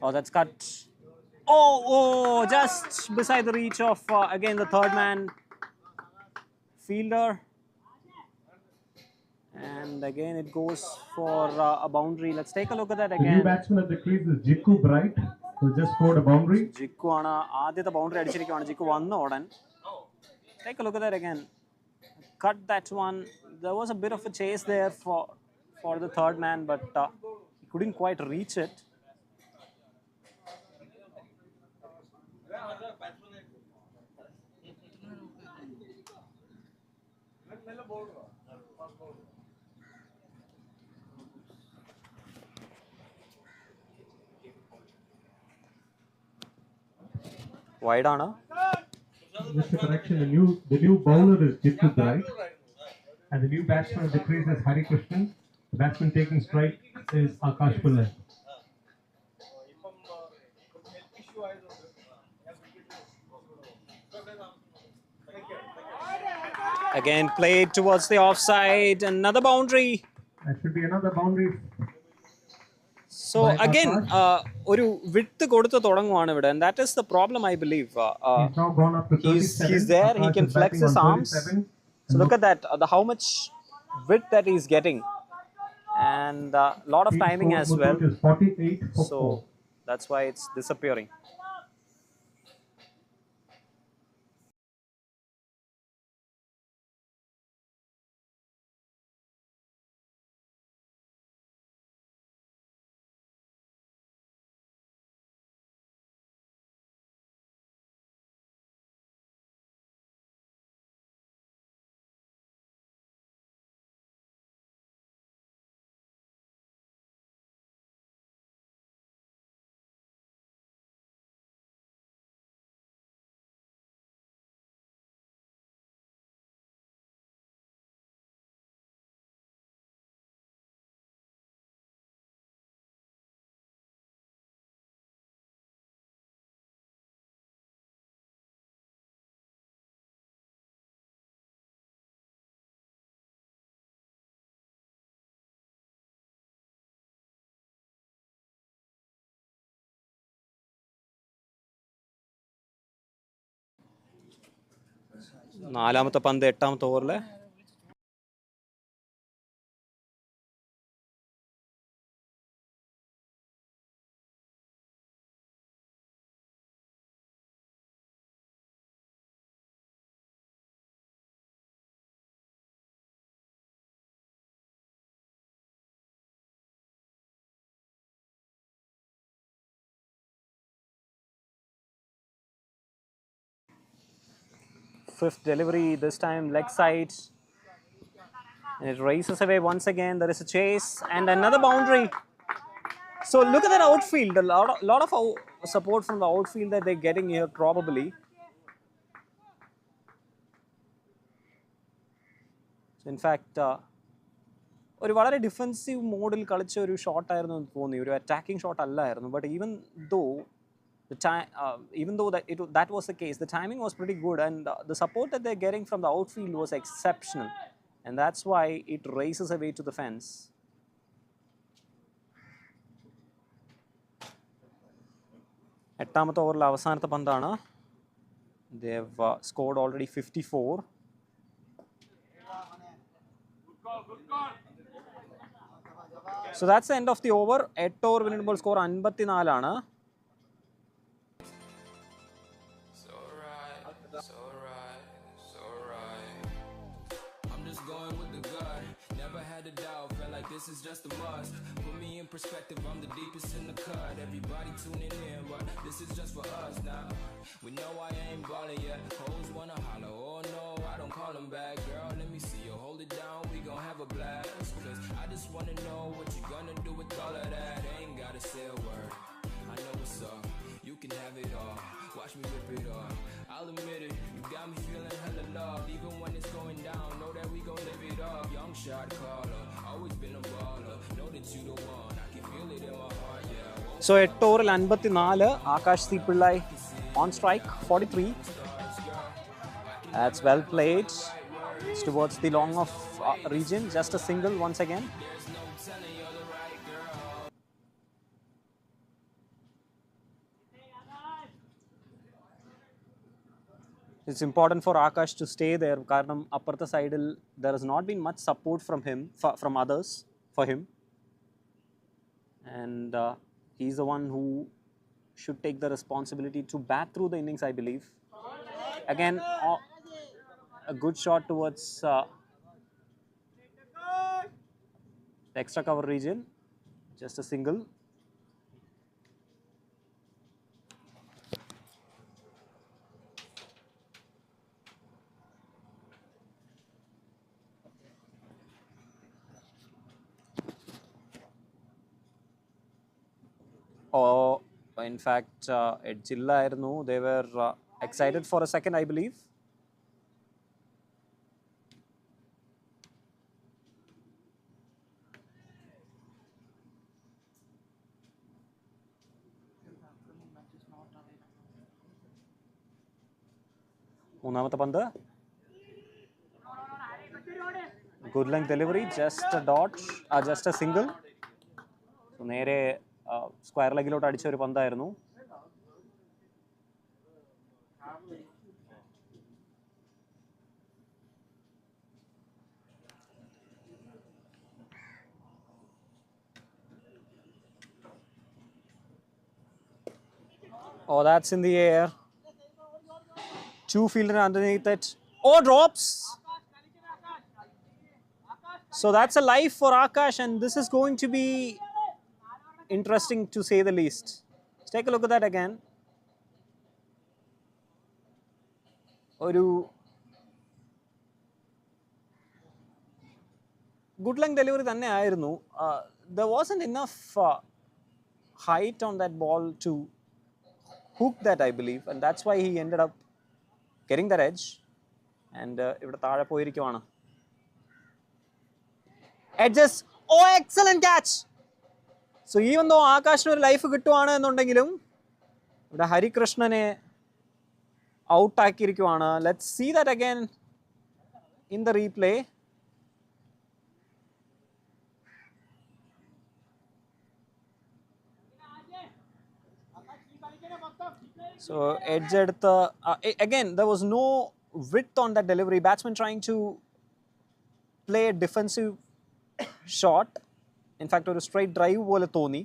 Oh, that's cut. Oh, just beside the reach of, again, the third man fielder. And again, it goes for a boundary. Let's take a look at that again. The new batsman at the crease is Jikku Bright, who just scored a boundary. Jikku ആണ് ആദ്യത്തെ boundary അടിച്ചിരിക്കുകയാണ്. Jikku വന്ന ഉടൻ. Take a look at that again. Cut that one. There was a bit of a chase there for the third man, but he couldn't quite reach it. Wide ആണ്. just a correction. The new bowler is Jittu Bright, and the new batsman at the crease is Hari Krishnan. The batsman taking strike is Akash Pillai. Again played towards the offside. Another boundary. That should be another boundary. So again, ഒരു വിട്ട് കൊടുത്ത് തുടങ്ങുവാണ് ഇവിടെ, and that is the problem, I believe. He's now gone up to 37. He's there. He Akash can is flex batting his on arms. 37. So look at that, how much width that he's getting, and a lot of timing as well. Is 48 for So 4. that's why it's disappearing. നാലാമത്തെ പന്ത് എട്ടാമത്തെ ഓവറിൽ fifth delivery, this time leg side, and it races away once again. There is a chase and another boundary. So look at that outfield, a lot of support from the outfield that they're getting here probably. So in fact, ഒരു വളരെ defensive മോഡിൽ കളിച്ച ഒരു ഷോട്ടായിരുന്നു എന്ന് തോന്നി, ഒരു attacking shot അല്ലായിരുന്നു. But even though that was the case, the timing was pretty good, and the support that they're getting from the outfield was exceptional, and that's why it races away to the fence. എട്ടാമത്തെ ഓവറിൽ അവസാനത്തെ പന്താണ്. They have scored already 54. So that's the end of the over. 8 over winnable score 54 ആണ്. This is just a must. Put me in perspective, I'm the deepest in the cut. Everybody tuning in, but this is just for us now. We know I ain't ballin' yet. Hoes wanna holler, oh no, I don't call them back. Girl, let me see you hold it down, we gon' have a blast. Cause I just wanna know what you gonna do with all of that. Ain't gotta say a word, I know what's up. You can have it all, watch me rip it off. I'll admit it, you got me feeling hella love. Even when it's going down, know that we gon' live it up. Young shot caller, always been a baller. Know that you the one, I can feel it in my heart, yeah. So 8 ഓവറിൽ 54, Akash C Pillai on strike, 43. That's well played. It's towards the long off region, just a single once again. It's important for Akash to stay there കാരണം അപ്പുറത്തെ സൈഡിൽ there has not been much support from him, from others for him, and he's the one who should take the responsibility to bat through the innings, I believe. Again, a good shot towards the extra cover region, just a single. In fact, edge illaayirunnu. They were excited for a second, I believe. മൂന്നാമത്തെ പന്ത്. Good length delivery, just a dot, just a single. So നേരെ square ലെഗിലോട്ട് അടിച്ച ഒരു പന്തായിരുന്നു. Oh, that's in the air. Two fielder underneath it. Oh, drops. So that's a life for Akash, and this is going to be interesting to say the least. Let's take a look at that again. Oru good length delivery thanne aayirunnu. There wasn't enough height on that ball to hook that, I believe, and that's why he ended up getting that edge. And ഇവിടെ താഴെ പോയിരിക്കുവാണ്. Edges. Oh, excellent catch. So even though ആകാശിന് ഒരു life കിട്ടുവാണ് എന്നുണ്ടെങ്കിലും ഇവിടെ ഹരികൃഷ്ണനെ out ആക്കിയിരിക്കുവാണ്. Let's see that again in the replay. So edge എടുത്ത് again there was no width on that delivery. Batsman trying to play a defensive shot. In fact, a straight drive പോലെ തോന്നി.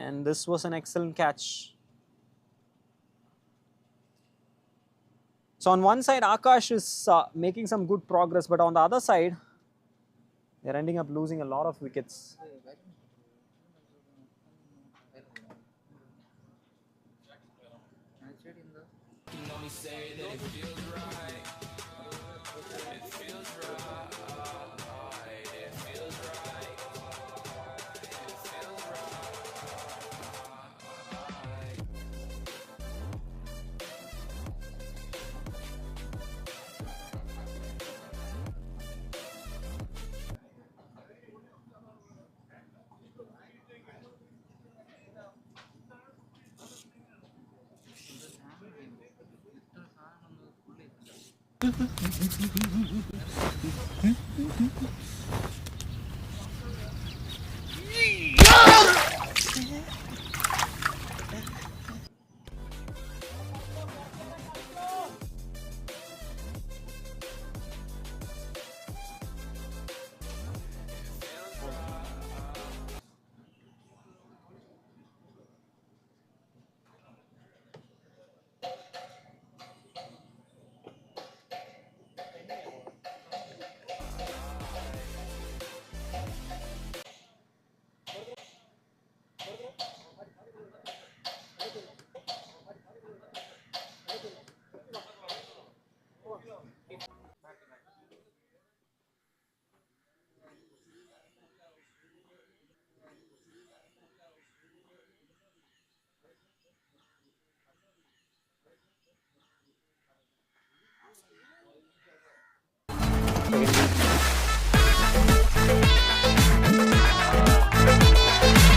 And this was an excellent catch. So on one side, Akash is making some good progress, but on the other side, they're ending up losing a lot of wickets.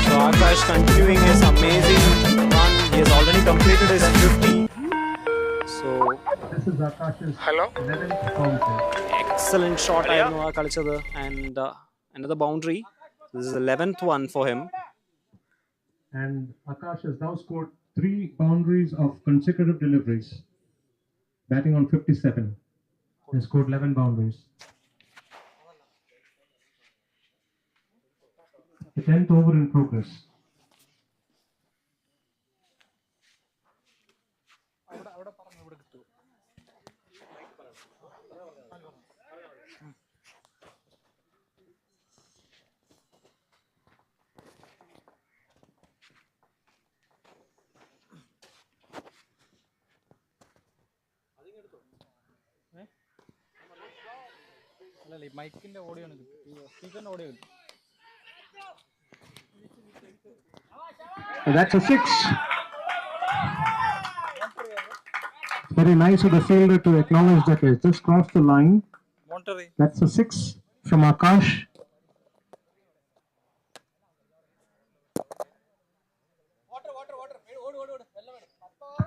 So Akash continuing his amazing run. He has already completed his 50. So this is Akash's 11th performance. Excellent shot ആയിരുന്നു ആ കളിച്ചത്. And another boundary. This is the 11th one for him. And Akash has now scored 3 boundaries of consecutive deliveries. Batting on 57. He scored 11 boundaries. The 10th over in progress. മൈക്കിന്റെ audio ആണ് സ്പീക്കറിന്റെ audio കിട്ടും. That's a 6. Very nice of the fielder to acknowledge that it just crossed the line. That's a 6 from Akash.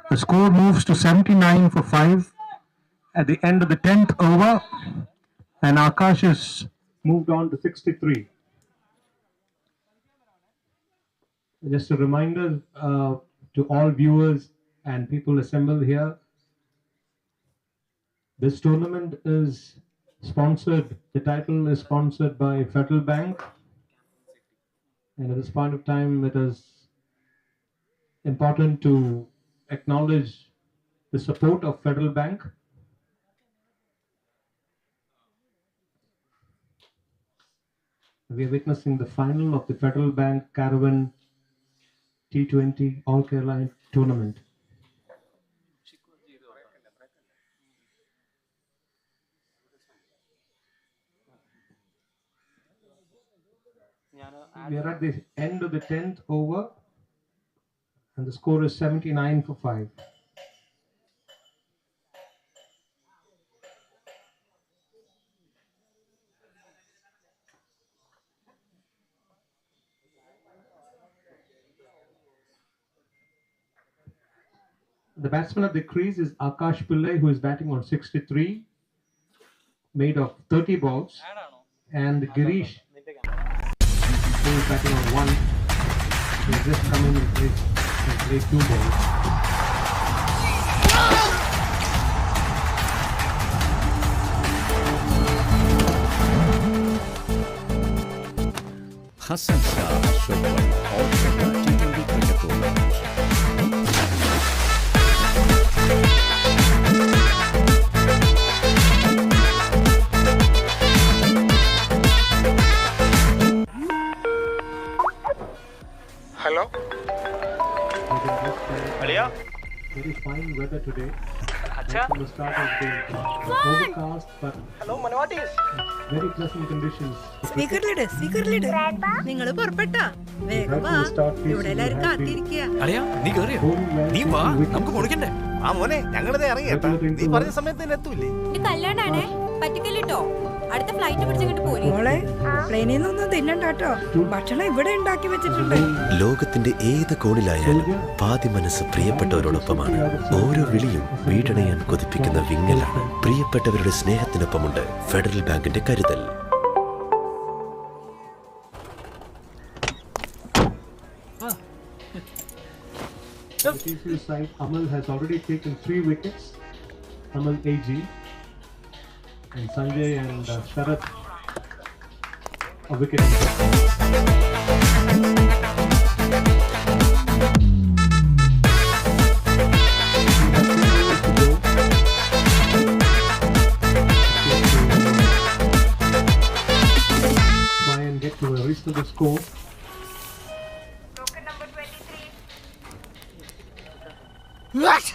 The score moves to 79 for 5 at the end of the 10th over, and Akash has moved on to 63. Just a reminder to all viewers and people assembled here, this tournament is sponsored, the title is sponsored by Federal Bank, and at this point of time it is important to acknowledge the support of Federal Bank. We are witnessing the final of the Federal Bank Caravan T20 All Kerala tournament. We are at the end of the 10th over, and the score is 79 for 5. The batsman at the crease is Akash Pillai, who is batting on 63, made of 30 balls, and Girish, who is batting on 1, who has just come in and played 2 balls. Hassan Shah Ashok Verma, All Kerala T20 Cricket Tournament. Hello Very fine weather today. From the start of the overcast, but very pleasant conditions. സ്പീക്കറിലിട് നിങ്ങൾ പുറപ്പെട്ടാ വേഗം വാ ഇവിടെ എല്ലാരും കാത്തിരിക്കുക. അളിയാ നീ കേറിയോ? നീ വാ നമുക്ക് പൊളിക്കണ്ടേ? ആ മോനെ ഞങ്ങളിതേ ഇറങ്ങി കേട്ടാ. നീ പറഞ്ഞ സമയത്ത് തന്നെ എത്തൂലേ? ഇത് കല്യാണാണേ, പറ്റിക്കല്ലോ. അടുത്ത ഫ്ലൈറ്റ് പിടിച്ചിട്ട് പോരി. മോളെ പ്ലെയിനിൽ നിന്നൊന്നും തിന്നണ്ടാട്ടോ, ഭക്ഷണം ഇവിടെ ഉണ്ടാക്കി വെച്ചിട്ടുണ്ട്. ലോകത്തിന്റെ ഏത് കോണിലായാലും പാതി മനസ്സ് പ്രിയപ്പെട്ടവരോടൊപ്പമാണ്. ഓരോ വിളിയും വീടണയാൻ കൊതിപ്പിക്കുന്ന വിങ്ങലാണ്. പ്രിയപ്പെട്ടവരുടെ സ്നേഹത്തിനൊപ്പമുണ്ട് ഫെഡറൽ ബാങ്കിന്റെ കരുതൽ. The TCU side, Amal has already taken 3 wickets. Amal AG and Sanjay and Sharath a wicket. Try and get to a reasonable score. What?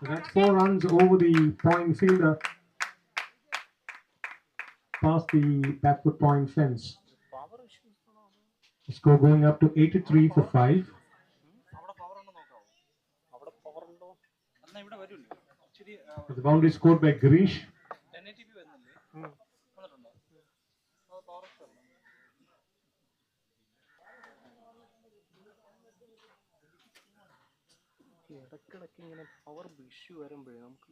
That's 4 runs over the point fielder, past the backward point fence. The score going up to 83 for 5. The boundary scored by Girish. ഇടയ്ക്കിടയ്ക്ക് ഇങ്ങനെ power issue വരുമ്പോഴേ നമുക്ക്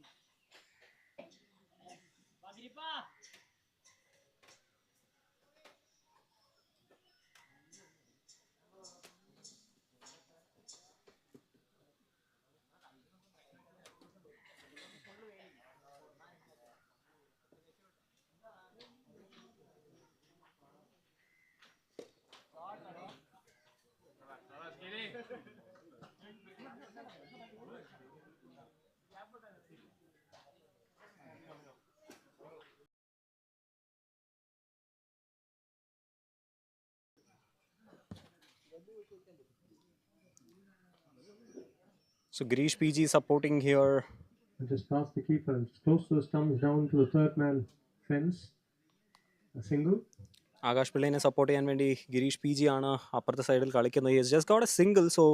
So Girish PG supporting here. And just past the keeper and close to the stumps down to the third man fence. A single. Akash Pillai support ചെയ്യാൻ വേണ്ടി Girish PG ആണ് അപ്പുറത്തെ സൈഡിൽ കളിക്കുന്നത്. He has just got a single, so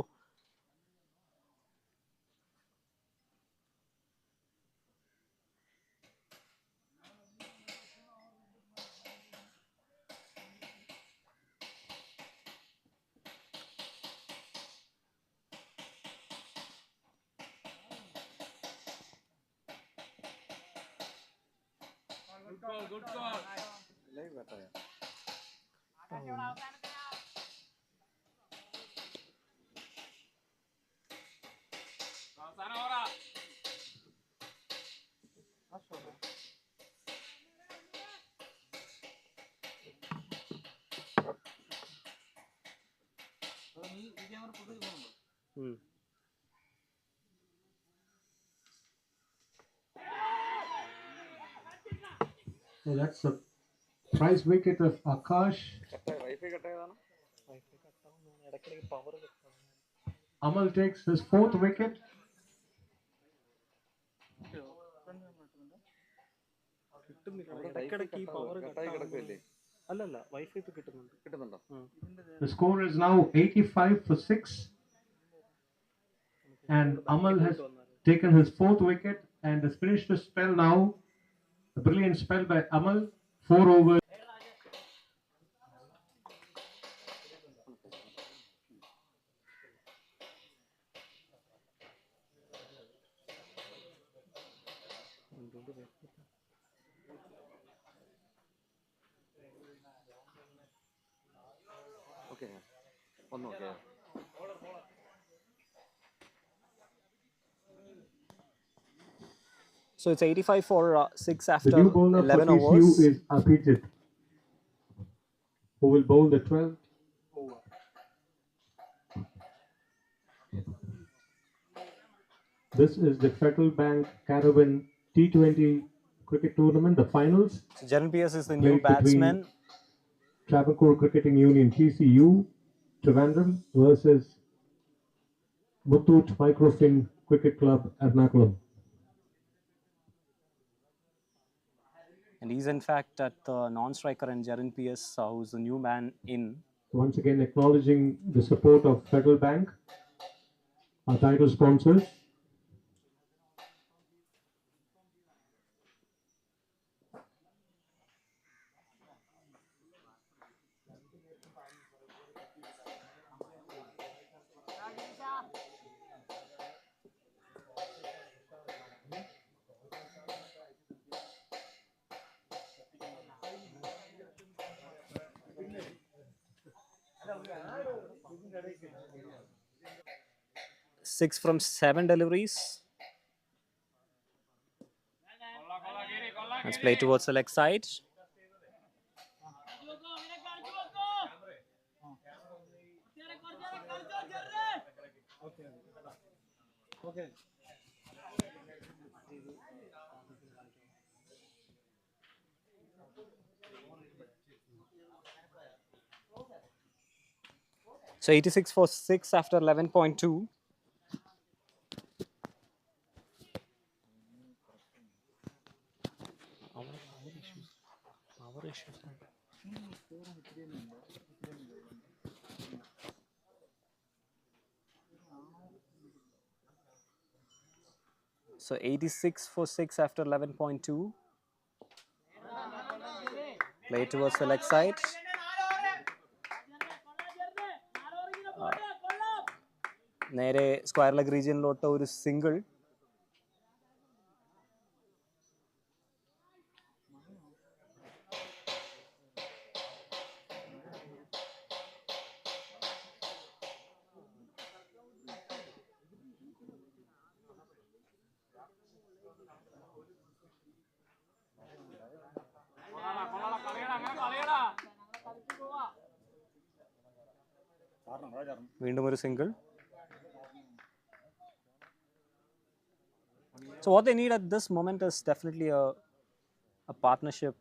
Good call. So that's the prize wicket of Akash. Amal takes his 4th wicket. The score is now 85 for 6. And Amal has taken his 4th wicket and has finished the spell now. A brilliant spell by Amal. 4 overs. Okay. One more. Okay. So it's 85 for 6 after The new bowler 11 for TCU overs. is Abhijit, who will bowl the 12th over. This is the Federal Bank Caravan T-20 cricket tournament, the finals. So Jaran PS is the new played between batsman. Caravan Cricketing Union TCU, Trivandrum versus Muthoot Microfin Cricket Club, Ernakulam. And he's in fact at the non-striker and Jaran PS, who's the new man in. Once again acknowledging the support of Federal Bank, our title sponsors. Six from 7 deliveries. Let's play towards the leg side. Okay. So 86 for 6 after 11.2. So 86 for 6 after 11.2. Play towards the leg side. നേരെ square leg റീജിയനിലോട്ട് ഒരു single. വീണ്ടും ഒരു single. So what they need at this moment is definitely a partnership.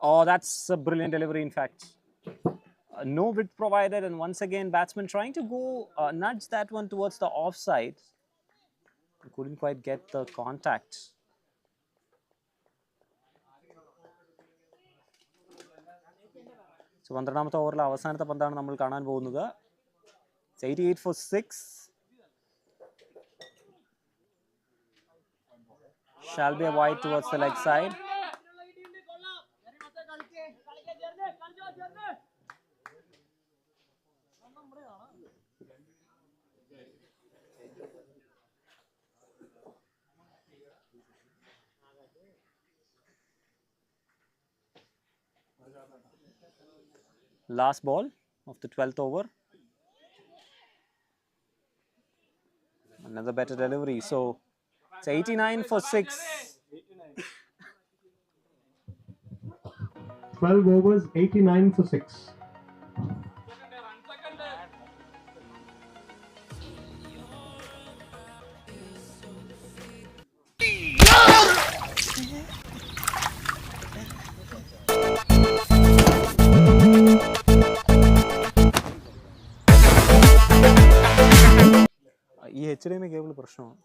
Oh, that's a brilliant delivery, in fact. No width provided, and once again, batsman trying to go nudge that one towards the offside. Couldn't quite get the contact. So, 12th ഓവറിലെ അവസാനത്തെ പന്താണ് നമ്മൾ കാണാൻ പോകുന്നത്. It's 88 for 6. Shall be a wide towards the leg side. Last ball of the 12th over. Another better delivery. So it's 89 for 6. 12 overs, 89 for 6. ഈ HDMI cable പ്രശ്നമാണ്.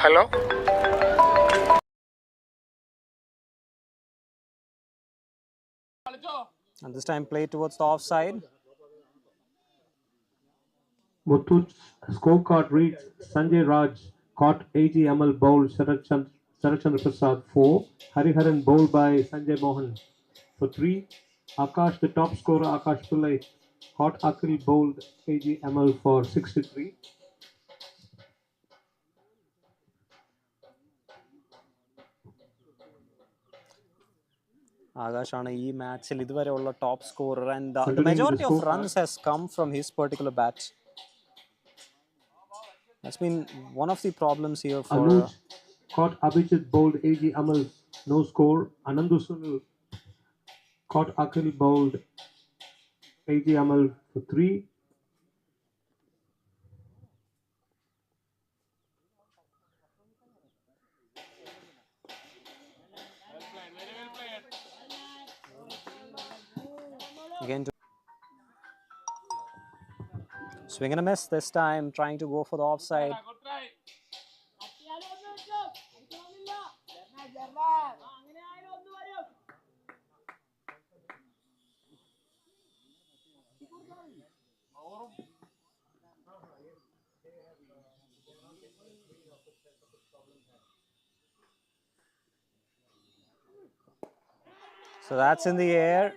Hello? And this time play towards the offside. Muthu's scorecard reads Sanjay Raj caught A.G. Amal bowled Sarachandra Prasad 4, Hariharan bowled by Sanjay Mohan for 3, Akash, the top scorer Akash Pillai, caught Akhil bowled A.G. Amal for 63. ആകാശാണ് ഈ മാച്ചിൽ ഇതുവരെയുള്ള top scorer and the majority of runs has come from his particular bat. That's been one of the problems here for Anuj caught Abhijit bowled A.G. Amal, no score. Anandu Sunil caught Akhil bowled A.G. Amal for 3. Again, swing and a miss this time, trying to go for the offside. So that's in the air.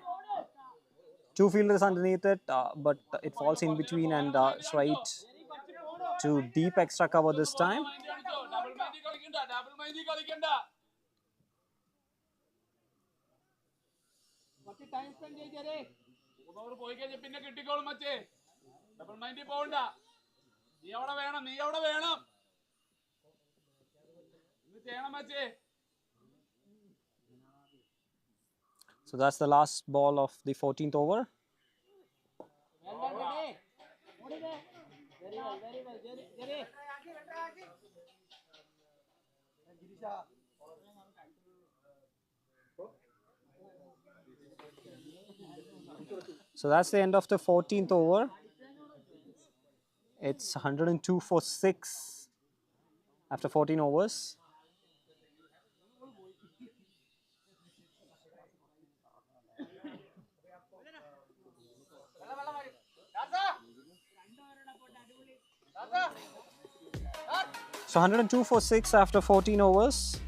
2 fielders underneath it, but it falls in between and straight to deep extra cover this time. So that's the last ball of the 14th over. So that's the end of the 14th over. It's 102 for 6 after 14 overs. So 102 for 6 after 14 overs.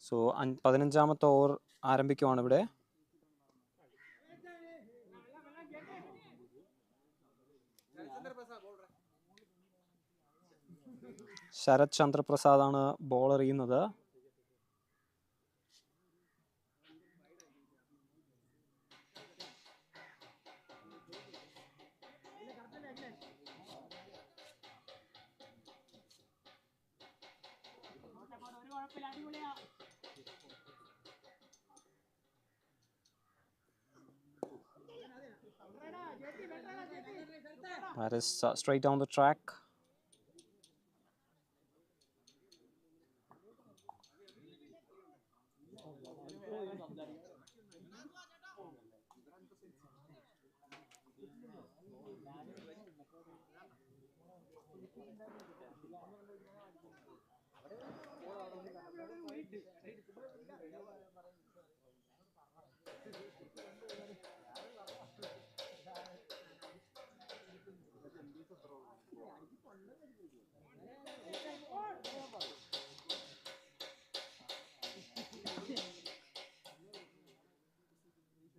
So 15ാമത്തെ over ആരംഭിക്കുവാണ് ഇവിടെ. ശരത് ചന്ദ്രപ്രസാദാണ് ball എറിയുന്നത്. That is straight down the track.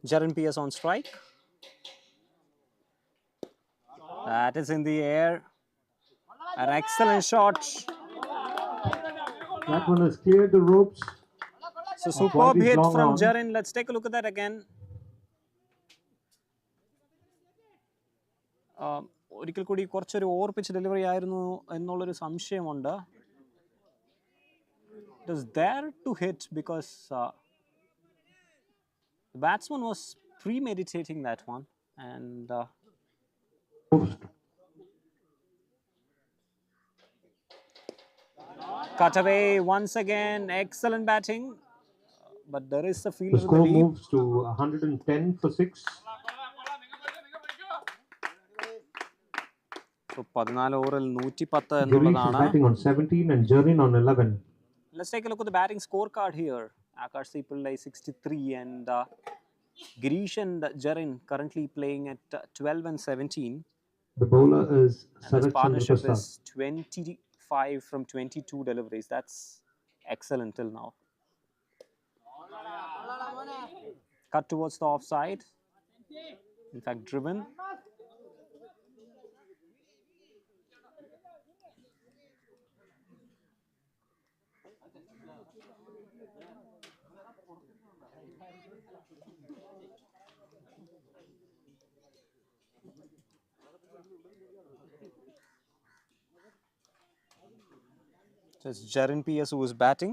Jaran PS on strike. That is in the air. An excellent shot. That one has cleared the ropes. So superb hit from Jarin. Let's take a look at that again. ഒരിക്കൽ കൂടി കുറച്ചൊരു over pitch delivery ആയിരുന്നു എന്നുള്ളൊരു സംശയമുണ്ട്. It was there to hit because the batsman was premeditating that one and cut away once again. Excellent batting, but there is a fielder The in the score lead. moves to 110 for 6. So 14 ഓവറിൽ 110 Girish is എന്നുള്ളതാണ്. batting on 17 and Jarin on 11. Let's take a look at the batting scorecard here. Akash Pillai 63 and Girish and Jarin currently playing at 12 and 17. The bowler is And this partnership Prasad. is 25 from 22 deliveries. That's excellent till now. Cut towards the offside. In fact, driven. So it's Jarin PS who is batting.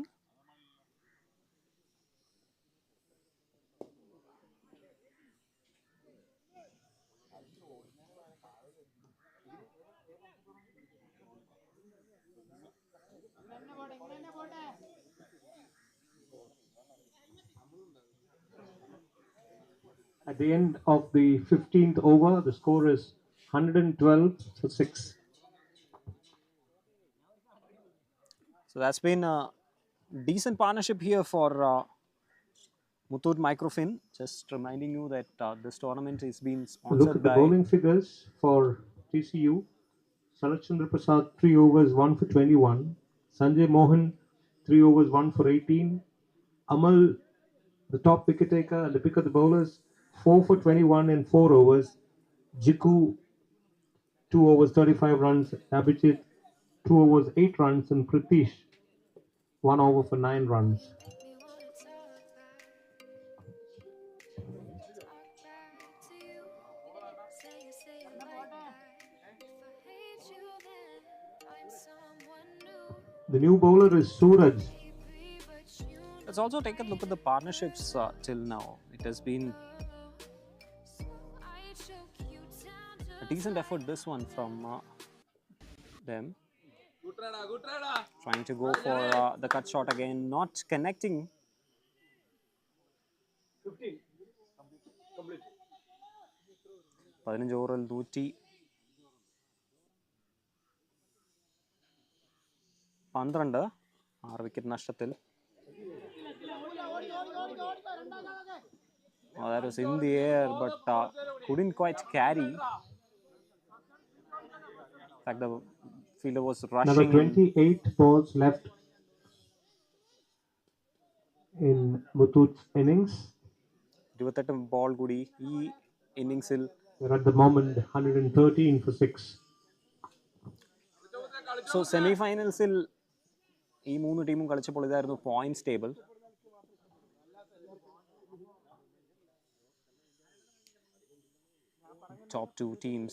At the end of the 15th over, the score is 112 for 6. So that's been a decent partnership here for Muthoot Microfin. Just reminding you that this tournament is being Look sponsored at the by bowling figures for TCU. Sarat Prasad 3 overs 1 for 21. Sanjay Mohan 3 overs 1 for 18. Amal, the top wicket taker and the pick of the bowlers, 4 for 21 in 4 overs. Jiku 2 overs 35 runs. Abhijit 2 overs 8 runs, and Pritish 1 over for 9 runs. The new bowler is Suraj. Let's also take a look at the partnerships till now. It has been a decent effort, this one from them. Trying to go for the cut shot again, not connecting. 15 ഓവറിൽ 112, 6 wicket നഷ്ടത്തിൽ. That was in the air, but couldn't quite carry. In fact, the fielder was rushing. Another 28 balls left in Muthoot's innings. 28 ball കൂടി ഈ ഇന്നിംഗ്സിൽ. We're at the moment 113 for 6. So semi-finalsil ഈ മൂന്ന് ടീമും കളിച്ചപ്പോൾ ഇതായിരുന്നു points table. Top two teams,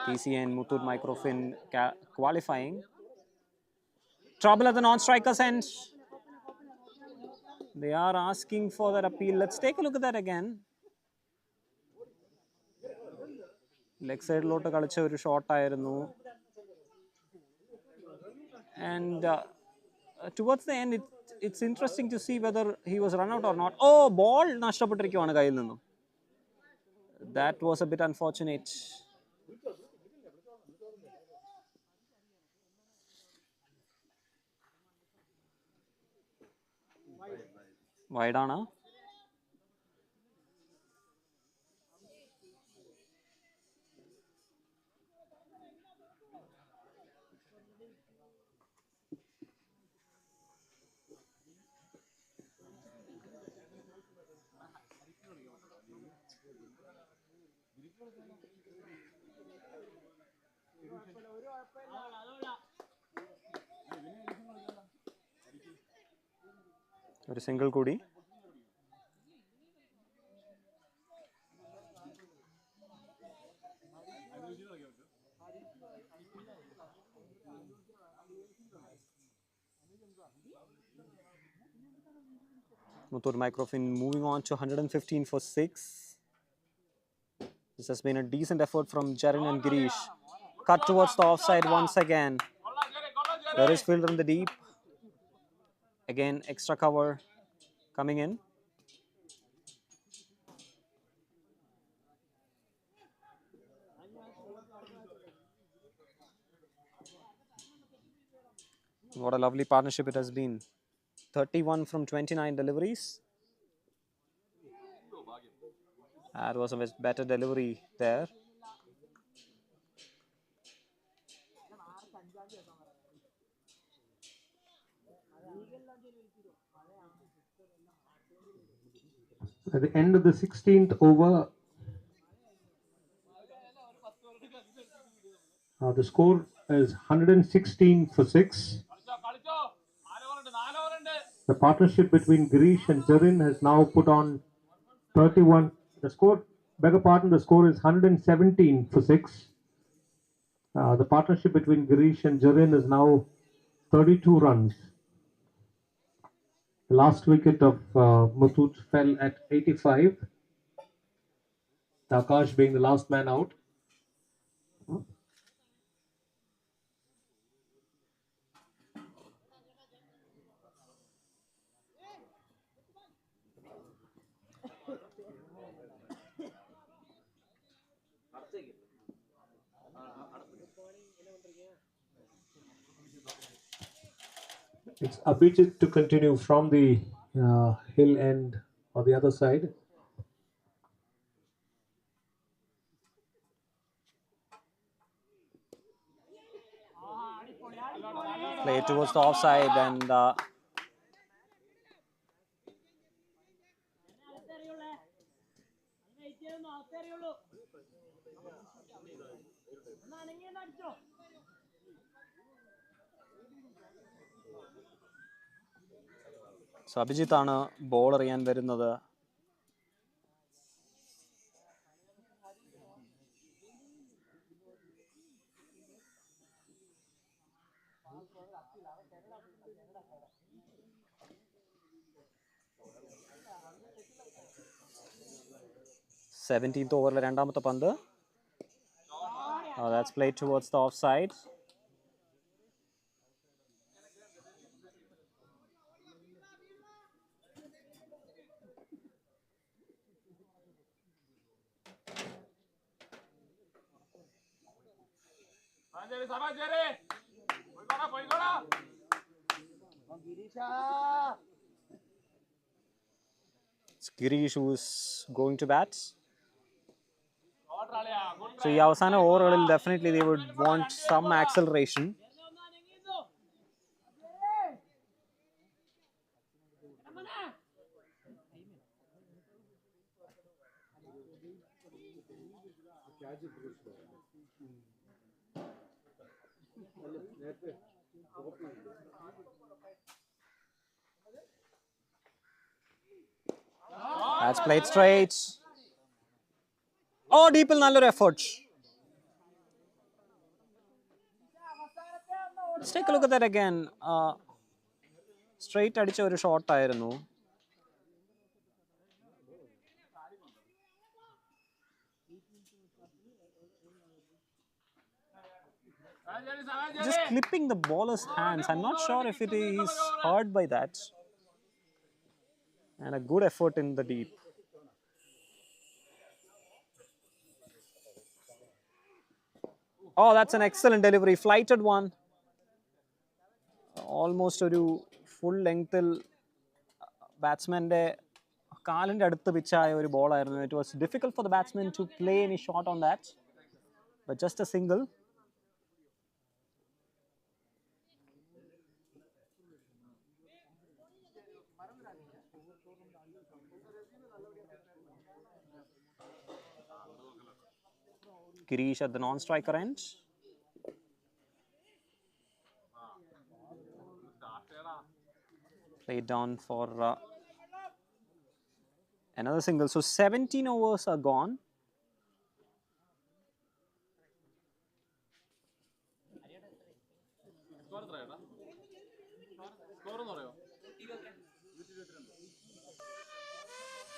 KCA and Muthoot Microfin qualifying. Trouble at the non-strikers end. They are asking for that appeal. Let's take a look at that again. Leg side ലോട്ട് കളിച്ച ഒരു shot ആയിരുന്നു. And towards the end, it's interesting to see whether he was run out or not. Oh, ball നഷ്ടപ്പെട്ടിരിക്കുകയാണ് കയ്യിൽ നിന്നും. That was a bit unfortunate. Wide ആണ്. ഒരു single കൂടി. Muthoot Microfin moving on to 115 for 6. This has been a decent effort from Jarin and Girish. Cut towards the offside once again. There is fielder in the deep. Again, extra cover coming in. What a lovely partnership it has been. 31 from 29 deliveries. That was a better delivery there. At the end of the 16th over, the score is 116 for 6. The partnership between Girish and Jarin has now put on 31. The score, beg your pardon, the score is 117 for 6. The partnership between Girish and Jarin is now 32 runs. The last wicket of Muthoot fell at 85. Akash being the last man out. It's Abhijit to continue from the hill end or the other side. Play towards the offside and so Abhijit ആണ് ball എറിയാൻ വരുന്നത്. ഓവറിലെ രണ്ടാമത്തെ പന്ത്. That's played towards the offside. It's Girish who is going to bat. So ഈ അവസാന ഓവറുകളിൽ definitely they would want some acceleration. That's played straight. Oh, deep nallൊരു effort. Let's take a look at that again. Straight അടിച്ച ഒരു shot ആയിരുന്നു. Just clipping the baller's hands. I'm not sure if it is hurt by that. And a good effort in the deep. Oh, that's an excellent delivery. Flighted one. Almost ഒരു full lengthil batsmanന്റെ കാലിന്റെ അടുത്ത് പിച്ചായ ഒരു ball ആയിരുന്നു. It was difficult for the batsman to play any shot on that. But just a single. Girish at the non-striker end. Played down for another single. So 17 overs are gone.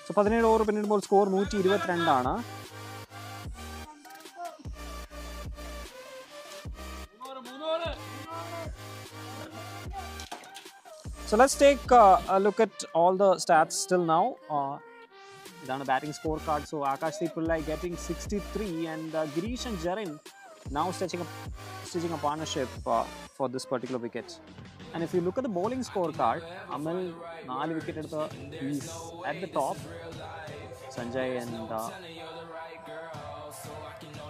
So 17 over പിന്നിടുമ്പോൾ score 122 ആണ്. So let's take a look at all the stats still now. Done a batting scorecard. So Akashdeep Pillai getting 63 and Girish and Jarin now stitching a partnership for this particular wicket. And if you look at the bowling scorecard, Amal 4 wicket he's at the top. Sanjay and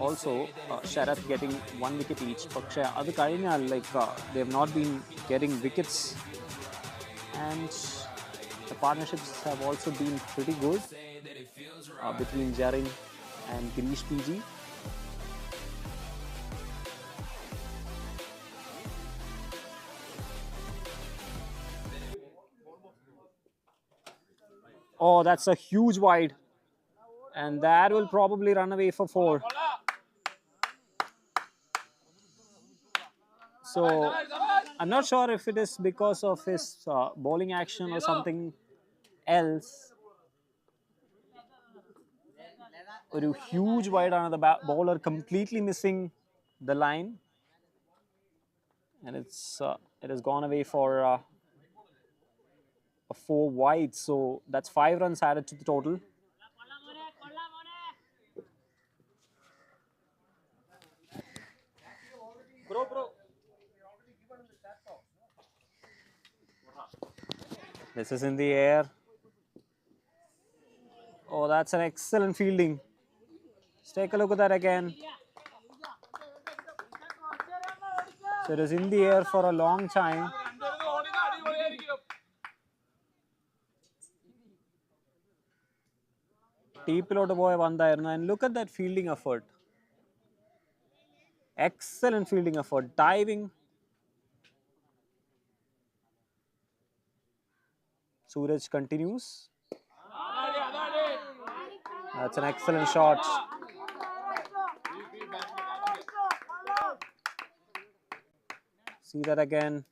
also Sharath getting 1 wicket each. Paksha adu kazhinjal like they have not been getting wickets. And the partnerships have also been pretty good between Jarin and Girish PG. Oh, that's a huge wide. And that will probably run away for 4. So I'm not sure if it is because of his bowling action or something else. A huge wide on the bowler, completely missing the line, and it has gone away for a 4 wide. So that's 5 runs added to the total. This is in the air. Oh, that's an excellent fielding. Let's take a look at that again. So it is in the air for a long time. Deepilotu poya vandaayirunnu, and look at that fielding effort. Excellent fielding effort, diving. Suraj continues. That's an excellent shot. See that again.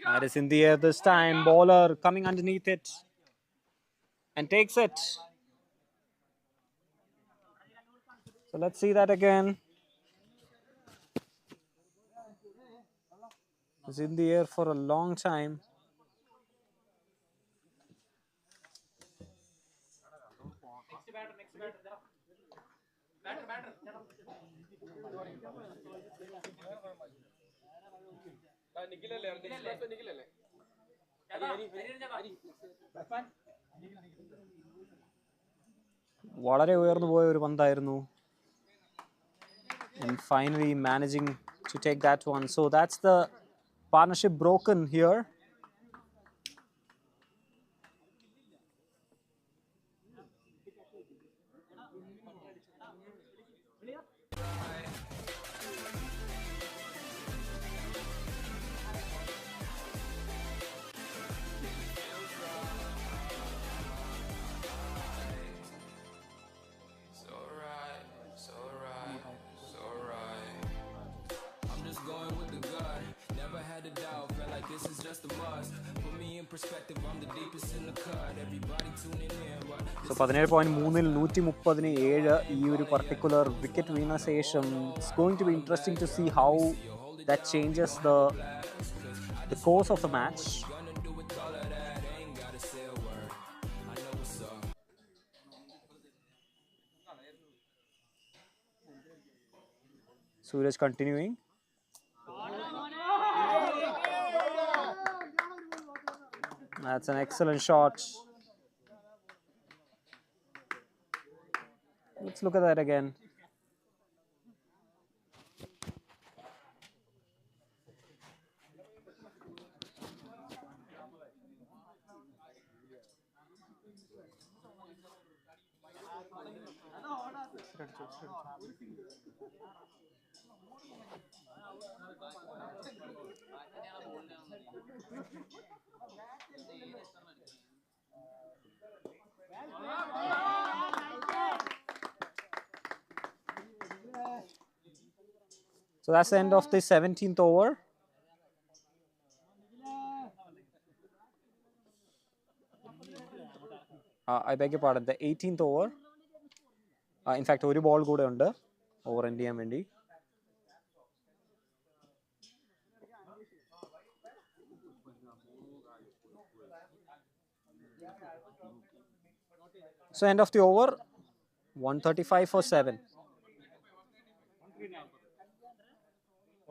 That is in the air this time. Bowler coming underneath it and takes it. So let's see that again. It's in the air for a long time. വളരെ ഉയർന്നു പോയ ഒരു പന്തായിരുന്നു. And finally managing to take that one. So that's the partnership broken here. So 17.3-ൽ 137 ഈ ഒരു particular wicket വീണ ശേഷം it's going to be interesting to see how that changes the course of the match. Suraj continuing. That's an excellent shot. Let's look at that again. So that's the end of the 17th over. I beg your pardon, the 18th over. In fact, ഒരു ball കൂടെ ഉണ്ട് over end ചെയ്യാൻ വേണ്ടി. So end of the over, 135 for 7.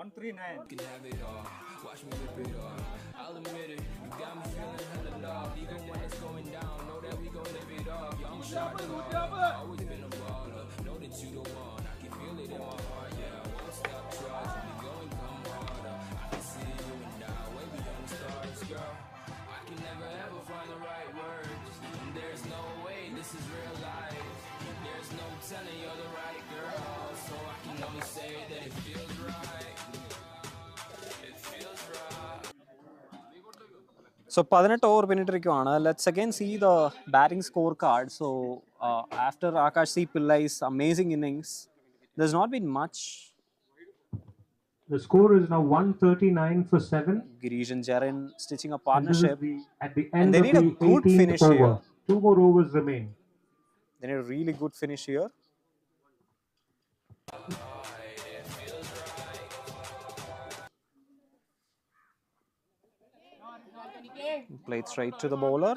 139. Can have it all. Watch me rip it off. I'll admit it. You got me feeling hella love. Even when it's going down, know that we gon' live it up. Young shot caller. Always been a baller. Know that you the one. I can feel it in my heart. Yeah, I won't stop trusting. We going come harder. I can see you and I way beyond the stars, girl. I can never ever find the right words. And there's no way this is real life. There's no telling you're the right girl. So I can only say that it feels right. So 18 over പിന്നിട്ടിരിക്കുകയാണ്. Let's again see the batting scorecard. So after Akash C. Pillai's amazing innings, there's not been much. The score is now 139 for 7. Girish and Jarin stitching a partnership. At the end and they of need the a good 18th finish over. here. 2 more overs remain. They need a really good finish here. Played straight to the bowler.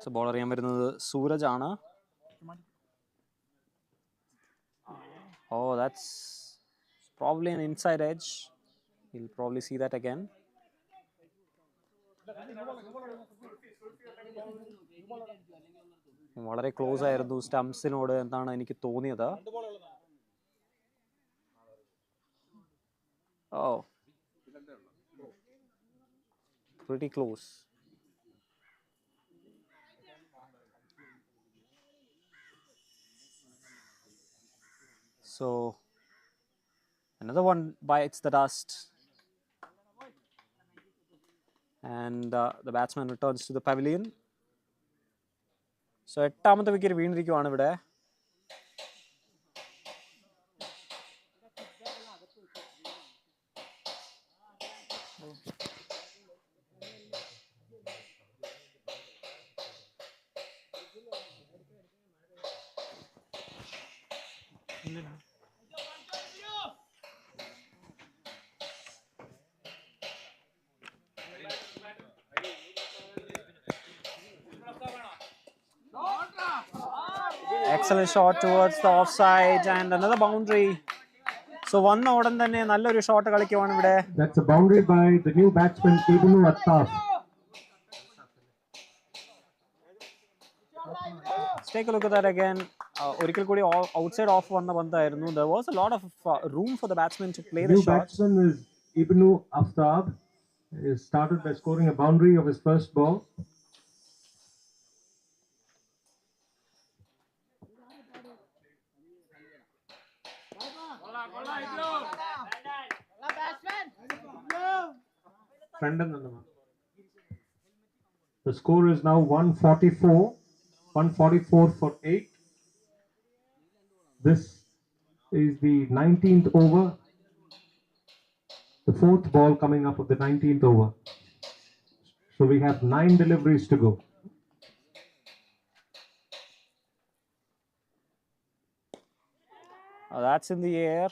So bowler ചെയ്യാൻ വരുന്നത് സൂരജ് ആണ്. Oh, that's probably an inside edge. He'll probably see that again. വളരെ close ആയിരുന്നു സ്റ്റംപ്സിനോട് എന്നാണ് എനിക്ക് തോന്നിയത്. Oh, pretty close. So another one bites the dust, and the batsman returns to the pavilion. So എട്ടാമത്തെ wicket വീണിരിക്കുകയാണ് ഇവിടെ. Excellent shot towards the offside and another boundary. So one ഉടൻ തന്നെ നല്ലൊരു ഷോട്ട് കളിക്കുവാണ് ഇവിടെ. That's a boundary by the new batsman Ibnu Attaf. Let's take a look at that again. ഒരിക്കൽ കൂടി outside off വന്ന പന്തായിരുന്നു. There was a lot of room for the batsman to play the New shot. batsman is Ibnu Attaf. He started by scoring a boundary of his first ball. The score is now 144 for 8. This is the 19th over, the 4th ball coming up of the 19th over. So we have 9 deliveries to go. That's in the air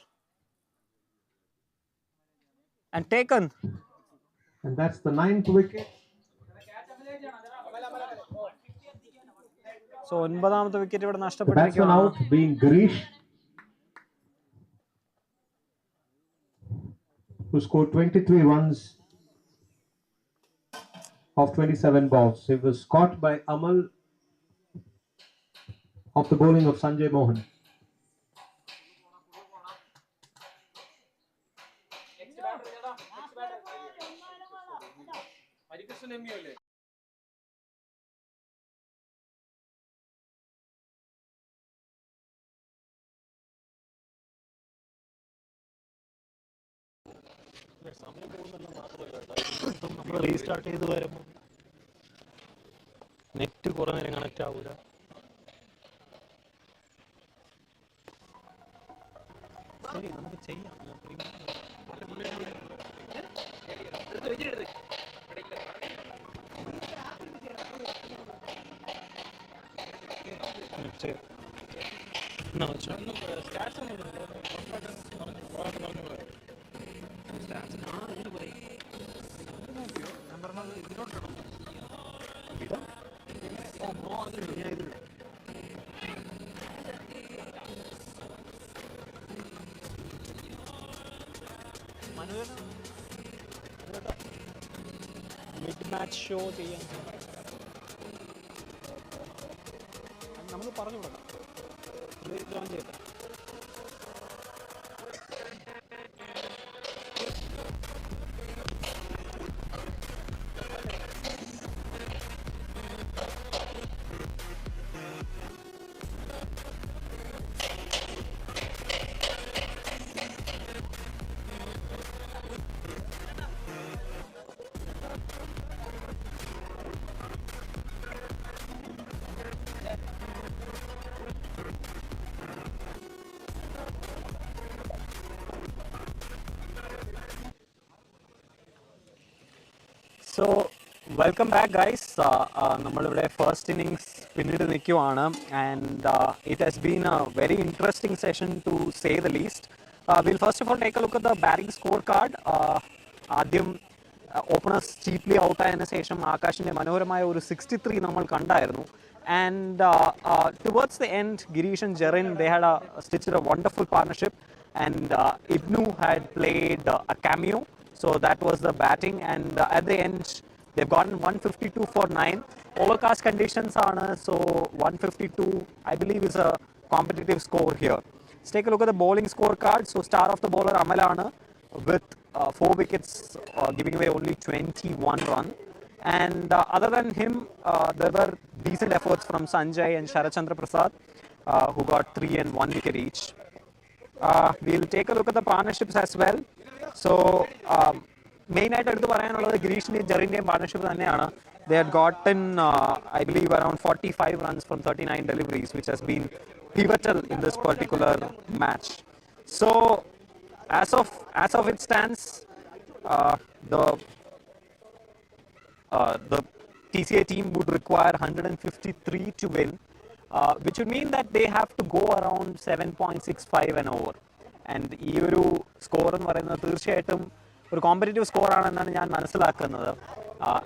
and taken. And that's the 9th wicket. So 9th wicket ഇവിടെ The batsman നഷ്ടപ്പെട്ടിരിക്കുകയാണ്. out being Girish, who scored 23 runs of 27 balls. He was caught by Amal of the bowling of Sanjay Mohan. നമ്മൾ restart ചെയ്ത് വരുമ്പോൾ net കുറേ നേരം connect ആവില്ല. ശരി, നമുക്ക് ചെയ്യാം. മിഡ് മാച്ച് ഷോ ചെയ്യാൻ നമ്മൾ പറഞ്ഞു കൊടുക്കാം. ജോയിൻ ചെയ്യട്ടെ. So, welcome back guys. നമ്മളിവിടെ ഫസ്റ്റ് ഇന്നിങ്സ് പിന്നീട് നിൽക്കുവാണ് and it has been a very interesting session to say the least. Will first of all take a look at the batting score card. ആദ്യം openers cheaply ഔട്ടായതിനു ശേഷം ആകാശിൻ്റെ മനോഹരമായ ഒരു 63 നമ്മൾ കണ്ടായിരുന്നു. And towards the end Girish and Jerin they had stitched a wonderful partnership and Ibnu had played a cameo. So that was the batting, and at the end they've gotten 152 for 9. Overcast conditions are so 152 I believe is a competitive score here. Let's take a look at the bowling scorecard. So star of the bowler Amalana with 4 wickets, giving away only 21 runs. And other than him, there were decent efforts from Sanjay and Sharachandra Prasad, who got 3 and 1 wicket each. We'll take a look at the partnerships as well. So, main ആയിട്ട് എടുത്ത് പറയാനുള്ളത് ഗിരീഷിൻ്റെയും ജെറിൻ്റെയും partnership തന്നെയാണ്. They had gotten, I believe, around 45 runs from 39 deliveries, which has been pivotal in this particular match. So, as of it stands, the TCA team would require 153 to win, which would mean that they have to go around 7.65 and over. And ഈ ഒരു score എന്ന് പറയുന്നത് തീർച്ചയായിട്ടും ഒരു competitive സ്കോറാണെന്നാണ് ഞാൻ മനസ്സിലാക്കുന്നത്.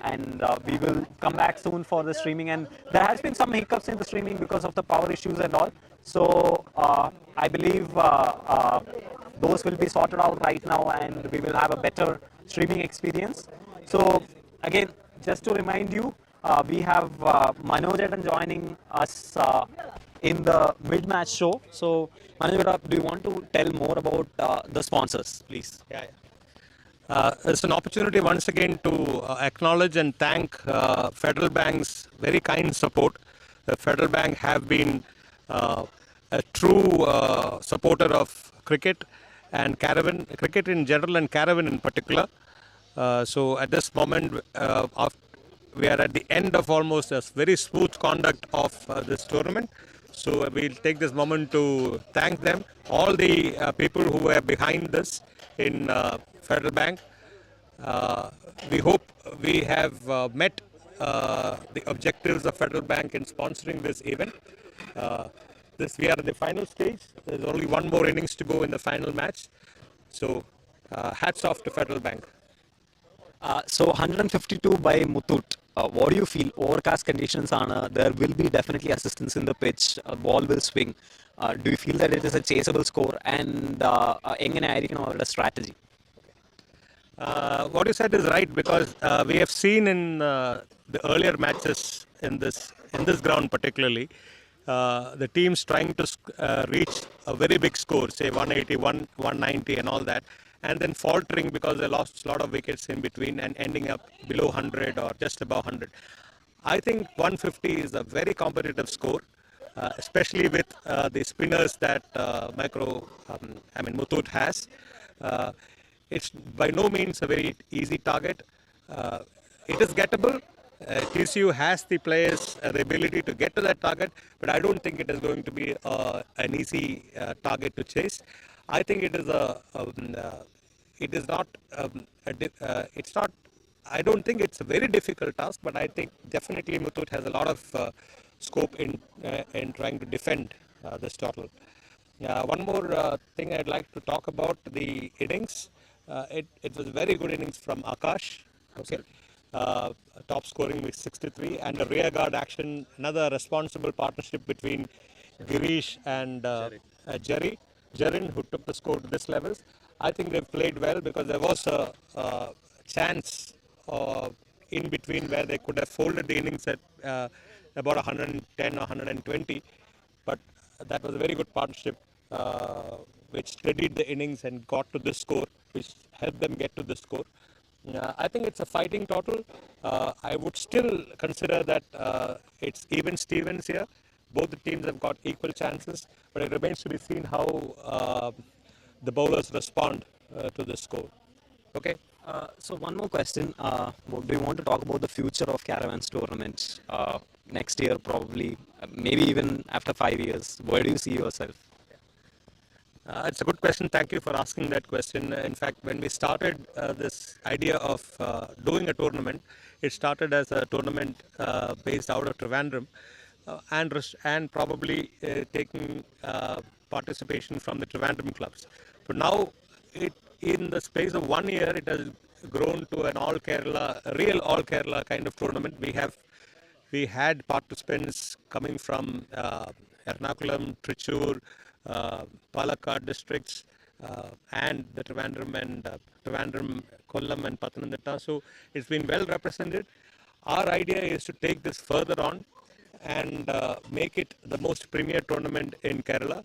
And we will come back soon for the streaming and there has been some hiccups in the streaming because of the power issues and all. So I believe those will be sorted out right now and we will have a better streaming experience. So again, just to remind you, we have Manoj joining us in the mid-match show. So Manoj, do you want to tell more about the sponsors, please? It's an opportunity once again to acknowledge and thank Federal Bank's very kind support. The Federal Bank have been a true supporter of cricket and Caravan, cricket in general and Caravan in particular. So at this moment, we are at the end of almost a very smooth conduct of this tournament. So we'll take this moment to thank them, all the people who were behind this in Federal Bank. We hope we have met the objectives of Federal Bank in sponsoring this event. We are at the final stage. There's only one more innings to go in the final match. So hats off to Federal Bank. So 152 by Muthoot. What do you feel? Overcast conditions are there will be definitely assistance in the pitch. Ball will swing. Do you feel that it is a chaseable score? And engane aayirikkanam avarude strategy? What you said is right, because we have seen in the earlier matches in this ground particularly, the teams trying to reach a very big score, say 180, 190 and all that, and then faltering because they lost a lot of wickets in between and ending up below 100 or just above 100. I think 150 is a very competitive score, especially with the spinners that Muthoot has. It's by no means a very easy target. It is gettable. TCU has the players, the ability to get to that target, but I don't think it is going to be an easy target to chase. I think it is it is not, it's not, I don't think it's a very difficult task, but I think definitely Muthoot has a lot of scope in trying to defend this total. One more thing I'd like to talk about the innings. It was a very good innings from Akash. Okay. Top scoring with 63, and the rear guard action, another responsible partnership between Girish and Jarin, who took the score to this level. I think they've played well because there was a chance in between where they could have folded the innings at about 110 or 120, but that was a very good partnership which steadied the innings and got to this score, which helped them get to this score. I think it's a fighting total. I would still consider that it's even Stevens here. Both the teams have got equal chances, but it remains to be seen how the bowlers respond to this score. Okay. So one more question. Do you want to talk about the future of Caravan's tournament next year, probably, maybe even after 5 years? Where do you see yourself? It's a good question. Thank you for asking that question. In fact, when we started this idea of doing a tournament, it started as a tournament based out of Trivandrum and probably taking participation from the Trivandrum clubs. But now, in the space of 1 year, it has grown to an all Kerala, a real all Kerala kind of tournament. We had participants coming from Ernakulam, Trichur, Palakkad districts, and the Trivandrum, Kollam and Pathanamthitta. So it's been well represented. Our idea is to take this further on and make it the most premier tournament in Kerala.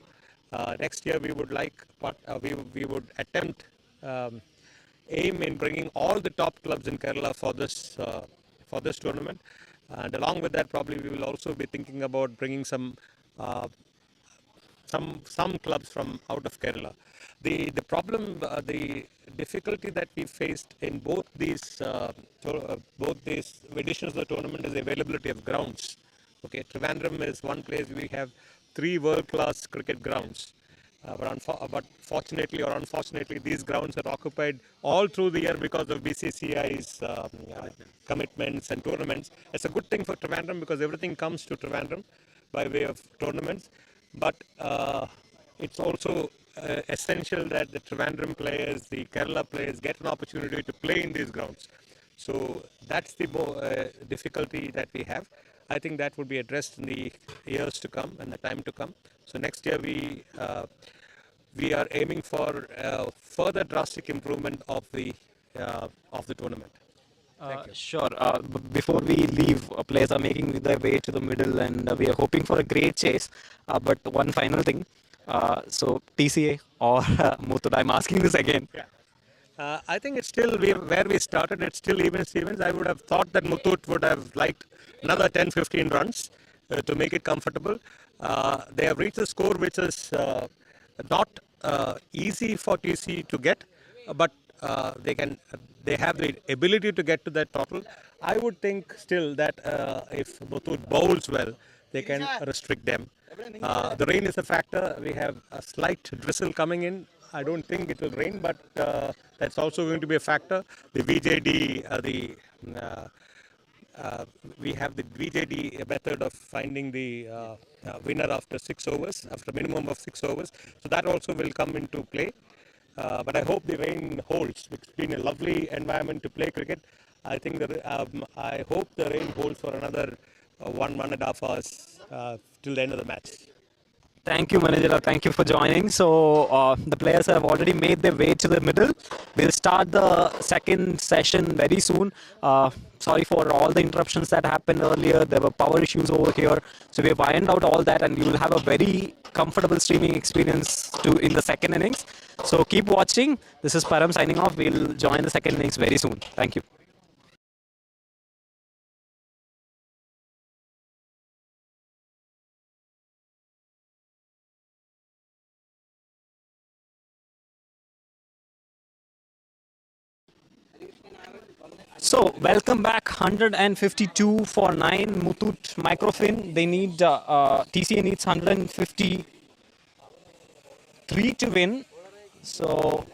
Next year we would we would attempt aim in bringing all the top clubs in Kerala for this tournament. And along with that, probably we will also be thinking about bringing some clubs from out of Kerala. The problem, the difficulty that we faced in both these editions of the tournament is the availability of grounds. Okay, Trivandrum is one place we have 3 world-class cricket grounds. But fortunately or unfortunately, these grounds are occupied all through the year because of BCCI's commitments and tournaments. It's a good thing for Trivandrum because everything comes to Trivandrum by way of tournaments. But it's also essential that the Trivandrum players, the Kerala players, get an opportunity to play in these grounds. So that's the difficulty that we have. I think that would be addressed in the years to come and the time to come. So next year we are aiming for further drastic improvement of the tournament. Thank you. Sure. Before we leave, players are making their way to the middle, and we are hoping for a great chase. But one final thing. So TCA or Muthoot, I'm asking this again. Yeah. I think it's still where we started. It's still even Stevens. I would have thought that Muthoot would have liked another 10-15 runs to make it comfortable. They have reached a score which is not easy for TC to get, but they have the ability to get to that total. I would think still that if Muthoot bowls well, they can restrict them. The rain is a factor. We have a slight drizzle coming in. I don't think it will rain, but that's also going to be a factor. The VJD, we have the VJD method of finding the winner after 6 overs, after a minimum of 6 overs. So that also will come into play. But I hope the rain holds. It's been a lovely environment to play cricket. I think I hope the rain holds for another 1.5 hours till the end of the match. Thank you, Manager. Thank you for joining. So the players have already made their way to the middle. We'll start the second session very soon. Sorry for all the interruptions that happened earlier. There were power issues over here. So we've ironed out all that, and you will have a very comfortable streaming experience in the second innings. So keep watching. This is Param signing off. We'll join the second innings very soon. Thank you. So, welcome back. 152 for 9. Muthoot Microfin. They need TCA needs 153 to win. So,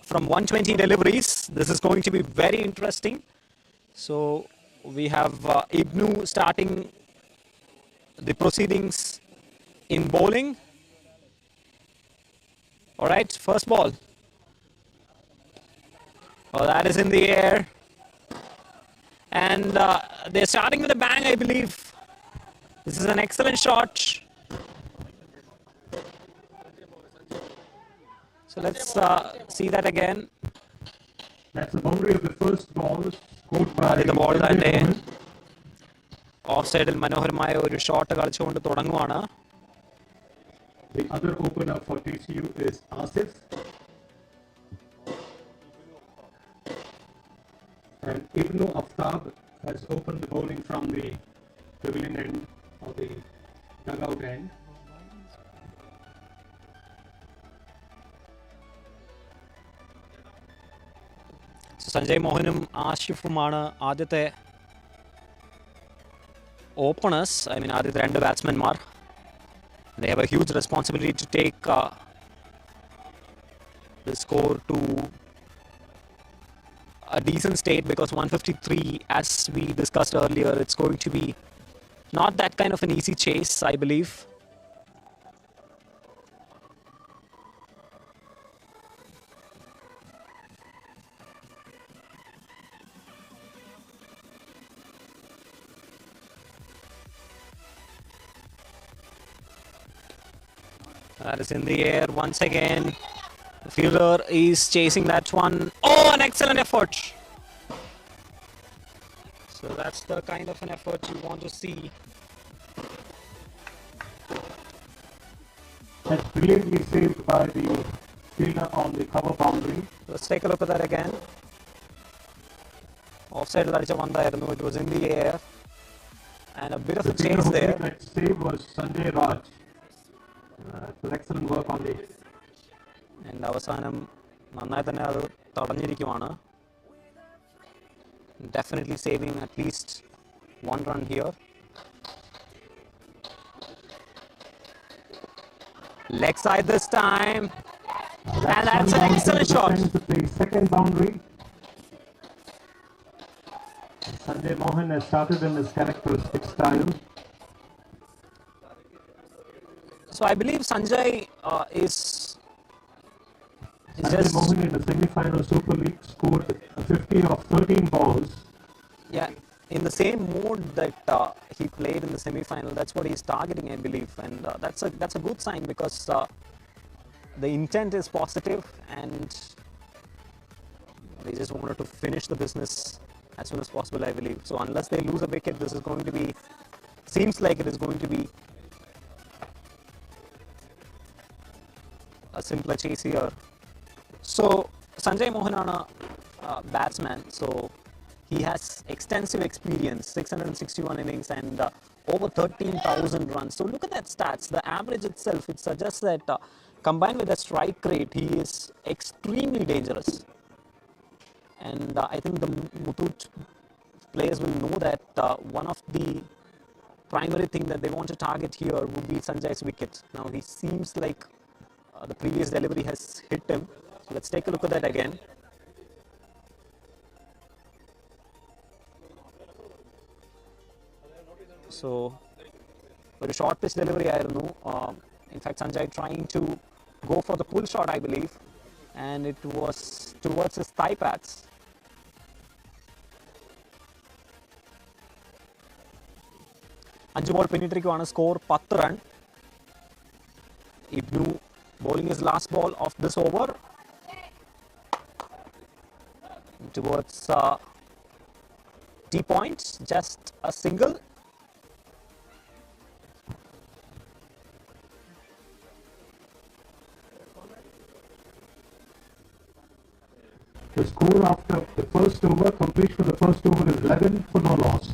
from 120 deliveries, this is going to be very interesting. So, we have Ibnu starting the proceedings in bowling. All right, first ball. Oh, that is in the air. And they're starting with a bang, I believe. This is an excellent shot. So let's see that again. That's the boundary of the first ball scored by the ball that day. Mohan. Offside മനോഹരമായ ഒരു shot കളിച്ചുകൊണ്ട് തുടങ്ങുവാണ്. The other opener for TCU is Asif. And Ibnu Aftab has opened the bowling from the pavilion end or the dugout end. Sanjay മോഹനും ആഷിഫുമാണ് ആദ്യത്തെ openers. ആദ്യത്തെ രണ്ട് ബാറ്റ്സ്മാൻമാർ. They have a huge responsibility to take the score to a decent state, because 153, as we discussed earlier, it's going to be not that kind of an easy chase, I believe. That is in the air once again. The fielder is chasing that one. Oh, an excellent effort. So that's the kind of an effort you want to see. That's brilliantly saved by the fielder on the cover boundary. Let's take a look at that again. Offside ladcha vandayirunnu. It was in the air. And a bit of a chase there. That save was Sanjay Raj. Excellent work on the. And അവസാനം നന്നായി തന്നെ അത് തടഞ്ഞിരിക്കുവാണ്. Definitely saving at least one run here. Leg side this time. And that's an excellent shot. The second boundary. Sanjay Mohan has started in his characteristic style. So I believe Sanjay is Sanjay Mohan in the semi-final Super League scored 50 of 13 balls. Yeah, in the same mode that he played in the semi-final. That's what he's targeting, I believe, and that's a good sign, because the intent is positive and they just wanted to finish the business as soon as possible, I believe. So unless they lose a wicket, this is going to be, seems like it is going to be a simpler chase here. So Sanjay Mohan on a batsman, so he has extensive experience, 661 innings and over 13,000 runs. So look at that stats. The average itself, it suggests that combined with the strike rate, he is extremely dangerous. And I think the Muthoot players will know that one of the primary thing that they want to target here would be Sanjay's wicket. Now he seems like the previous delivery has hit him. So let's take a look at that again. So, a short pitch delivery ആയിരുന്നു. In fact, Sanjay trying to go for the pull shot, I believe, and it was towards his thigh pads. അഞ്ച് ball പിന്നിട്ടിരിക്കുകയാണ്. Score 10 run. Ibnu bowling his last ball of this over towards T points, just a single. The score after the first over, completion of the first over is 11 for no loss.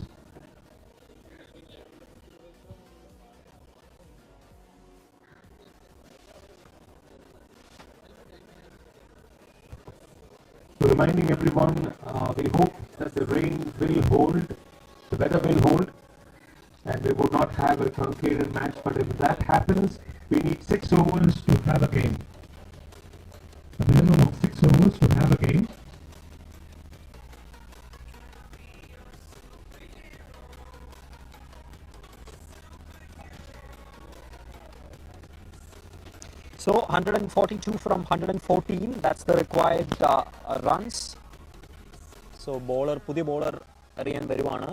Reminding everyone, we hope that that the rain will hold, the weather will hold, and we would not have a truncated match. But if that happens, we need 6 overs to have a game. A minimum of 6 overs to have a game. So 142 from 114, that's the required runs. So bowler, pudhiya bowler അറിയാൻ വരുവാണ്.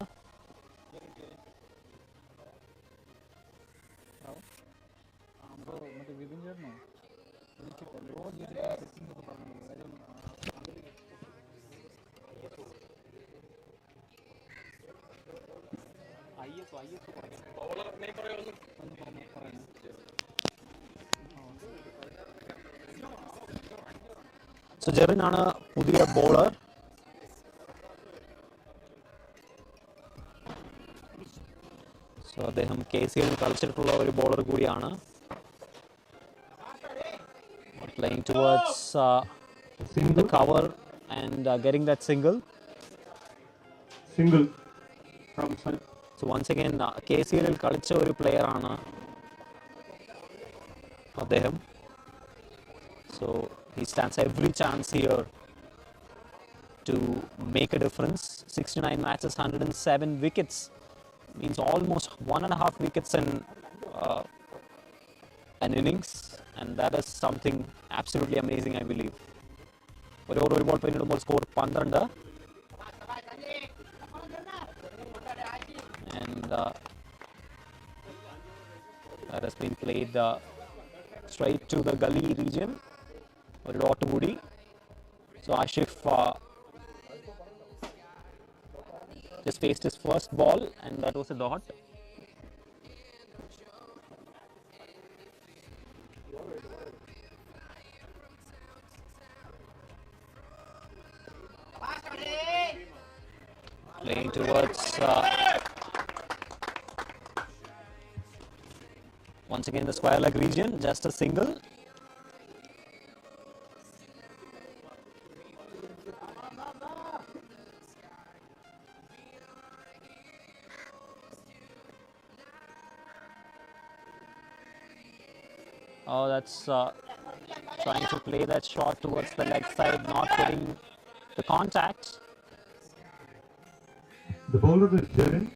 So Jerin ആണ് പുതിയ bowler. So അദ്ദേഹം KCA കളിച്ചിട്ടുള്ള ഒരു bowler കൂടിയാണ്. Playing towards the cover and getting that single. Single from So once again KCA ൽ കളിച്ച ഒരു പ്ലെയർ ആണ് അദ്ദേഹം. So he stands every chance here to make a difference. 69 matches, 107 wickets, means almost 1.5 wickets in an innings, and that is something absolutely amazing, I believe. ഒരു over ഒരു ball പിന്നിടുമ്പോൾ score 12. And that has been played straight to the gully region. ഒരു dot കൂടി. So Ashif just faced his first ball and that was a dot. Playing towards once again the square leg region, just a single. Oh, that's trying to play that shot towards the leg side, not getting the contact. the bowler is Jerin.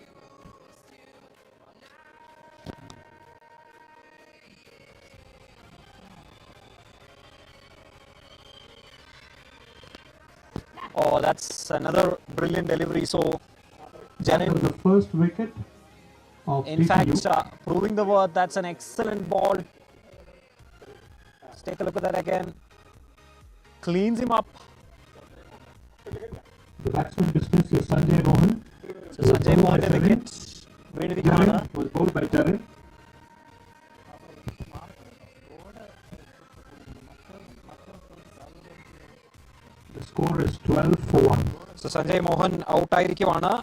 Oh, that's another brilliant delivery. So Jerin, The first wicket of in TCU. fact, proving the worth. That's an excellent ball. Let's take a look at that again. Cleans him up. The batsman dismissed is Sanjay Mohan. So Sanjay Mohan wicket. Jerin was bowled by Jerin. The score is 12 for 1. So Sanjay Mohan out ആയിരിക്കുവാണ്.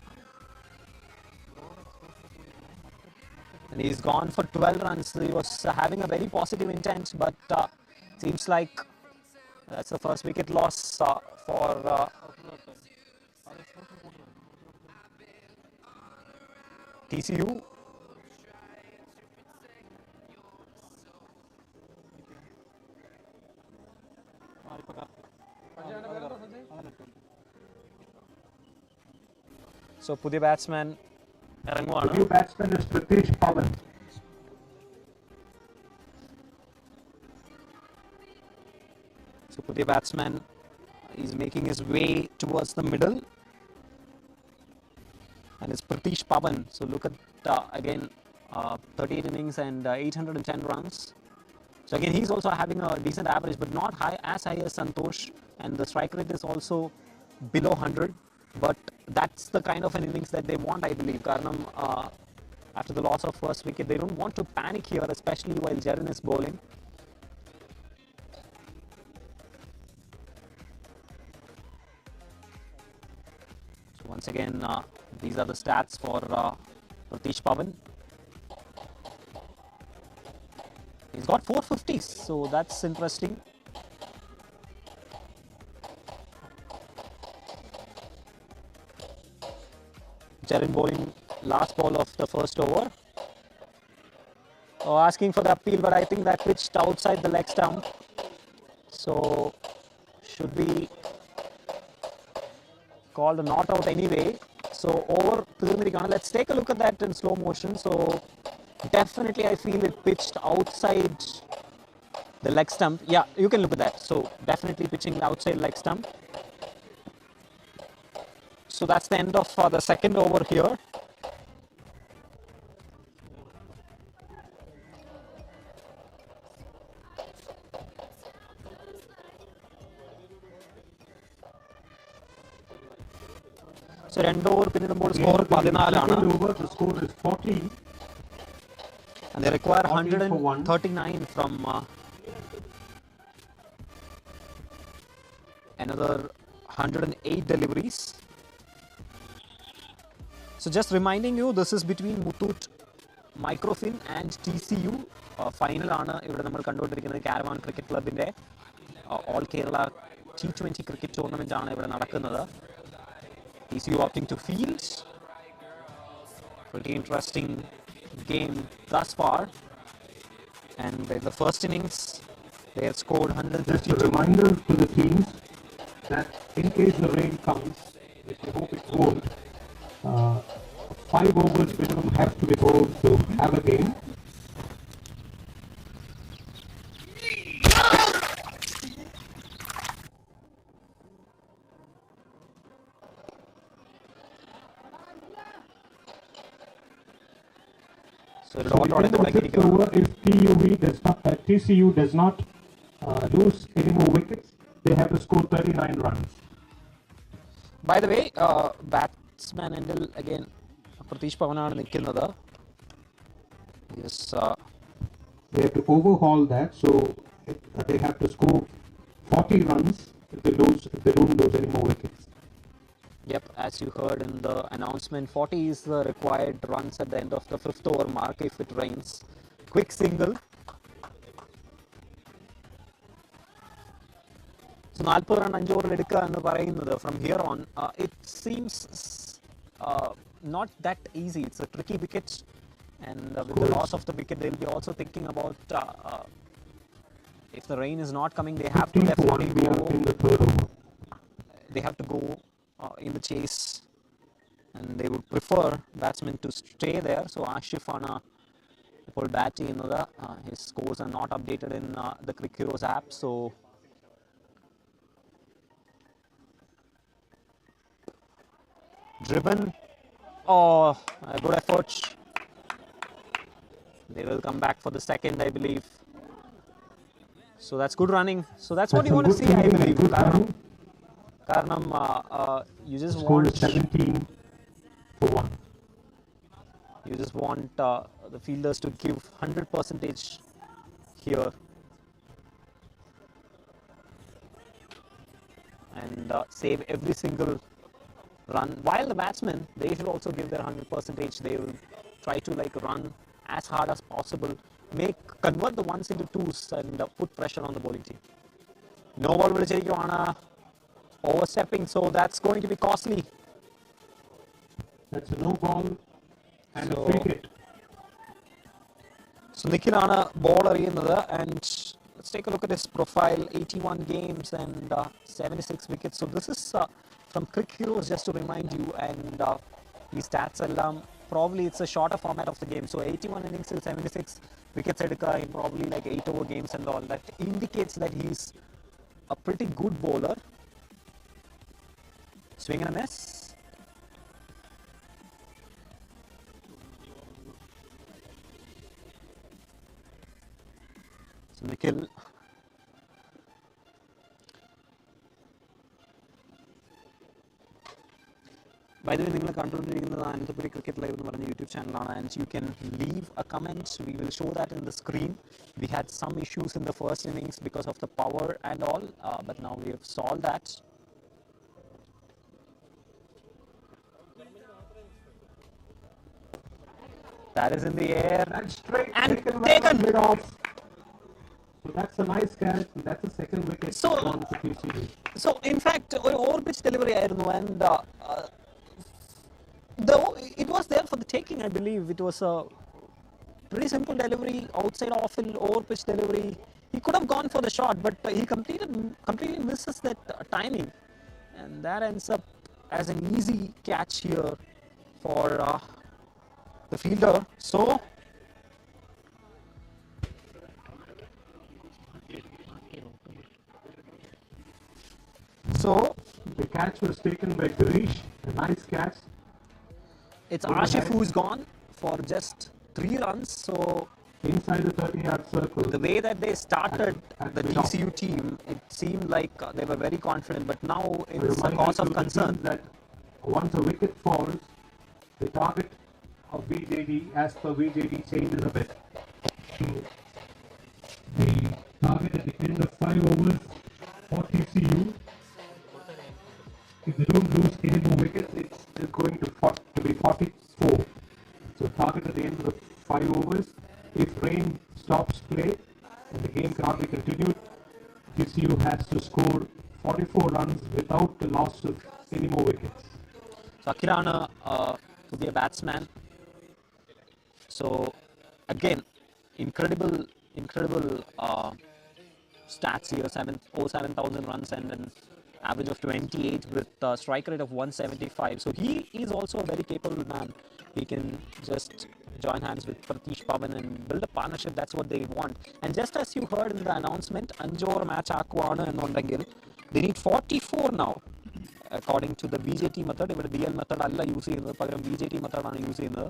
And he's gone for 12 runs. He was having a very positive intent, but seems like that's the first wicket loss for TCU. So പുതിയ batsman ഇറങ്ങുവാണ്. The new batsman is Pritesh Pawan. So പുതിയ batsman is making his way towards the middle, and it's Pritesh Pawan. So look at again 38 innings and 810 runs. So again he's also having a decent average, but not as high as Santosh, and the strike rate is also below 100. But that's the kind of an innings that they want, I believe. Karanam, after the loss of first wicket, they don't want to panic here, especially while Jerin is bowling. So once again, these are the stats for Pritesh Pawan. He's got 450s, so that's interesting. Terran bowling last ball of the first over. Asking for the appeal, but I think that pitched outside the leg stump. So should be called a not out anyway. So over Tirumirikkana. Let's take a look at that in slow motion. So definitely I feel it pitched outside the leg stump. Yeah, you can look at that. So definitely pitching outside leg stump. So that's the end of the second over here. So 2 over പിന്നിടുമ്പോൾ score 14 ആണ്. The score is 40. And they require 139 from another 108 deliveries. So just reminding you, this is between Muthoot Microfin and TCU. Final ആണ് ഇവിടെ നമ്മൾ കണ്ടുകൊണ്ടിരിക്കുന്നത് Caravan Cricket Clubന്റെ All Kerala T-20 cricket tournament ആണ് ഇവിടെ നടക്കുന്നത്. TCU opting to field. Pretty interesting game thus far. And in the first innings, they have scored 152. Just a reminder to the teams that in case the rain comes, which we hope it won't, 5 overs minimum have to be bowled to have a game. So if TCU does not lose any more wickets, they have to score 39 runs. By the way, batsman endil again Pratish Pavanana nikkunathu. Yes, they have to overhaul that, so they have to score 40 runs if they don't lose any more wickets. Yep, as you heard in the announcement, 40 is the required runs at the end of the 5th over mark if it rains. Quick single. So 40 run 5 over edukka ennu parayunnathu from here on, it seems not that easy. It's a tricky wicket, and with the loss of the wicket, they'll be also thinking about if the rain is not coming, they have to definitely go. They have to go in the chase, and they would prefer batsmen to stay there. So Ashif Ana ഇപ്പോൾ bat ചെയ്യുന്നത്, his scores are not updated in the Crick Heroes app. So driven, a good effort. They will come back for the second, I believe. So that's good running. So that's what you want to see, I believe. Karanam, you just want 17 for 1. You just want the fielders to give 100% here, and save every single run. While the batsmen, they should also give their 100%. They will try to run as hard as possible, convert the ones into twos, and put pressure on the bowling team. No ball vichirikkuvaana, overstepping, so that's going to be costly. That's a no ball and a free hit. So Nikhilana ball ariyunnathu, and let's take a look at his profile. 81 games and 76 wickets. So this is from Crick Heroes, just to remind you, and these stats allam probably it's a shorter format of the game. So 81 innings till 76 wickets edukka in probably 8 over games and all. That indicates that he's a pretty good bowler. Swing and a miss. So Nikhil, by the way, നിങ്ങൾ കണ്ടുകൊണ്ടിരിക്കുന്നത് Ananthapuri cricket live എന്ന് പറഞ്ഞ YouTube ചാനലാണ്, and you can leave a comment. We will show that in the screen. We had some issues in the first innings because of the power and all, but now we have solved that. That is in the air and straight and taken it off. So that's a nice catch. That's a second wicket. So in fact, ഒരു over pitch delivery ആയിരുന്നു, and was there for the taking, I believe. It was a pretty simple delivery, outside off in over pitch delivery. He could have gone for the shot, but he completely misses that timing, and that ends up as an easy catch here for the fielder. So the catch was taken by Girish, a nice catch. It's Ashif who's gone for just 3 runs. So inside the 30-yard circle, the way that they started the TCU team, it seemed like they were very confident, but now it's a cause of concern that once a wicket falls, the target of VJD, as per VJD, changes a bit. So the target at the end of 5 overs for TCU, if they don't lose any more wickets, it's going to be 44. So target at the end of the 5 overs. If rain stops play and the game cannot be continued, TCU has to score 44 runs without the loss of any more wickets. So Akirana to be a batsman. So again, incredible stats here. 7,000 runs and an average of 28 with a strike rate of 175. So he is also a very capable man. He can just join hands with Pratish Pavan and build a partnership. That's what they want. And just as you heard in the announcement, 5 over match ആക്കുവാണ് എന്നുണ്ടെങ്കിൽ they need 44 now. According to the BJT method, ഇവിടെ BL method അല്ല use ചെയ്യുന്നത്, പകരം BJT method ആണ് use ചെയ്യുന്നത്.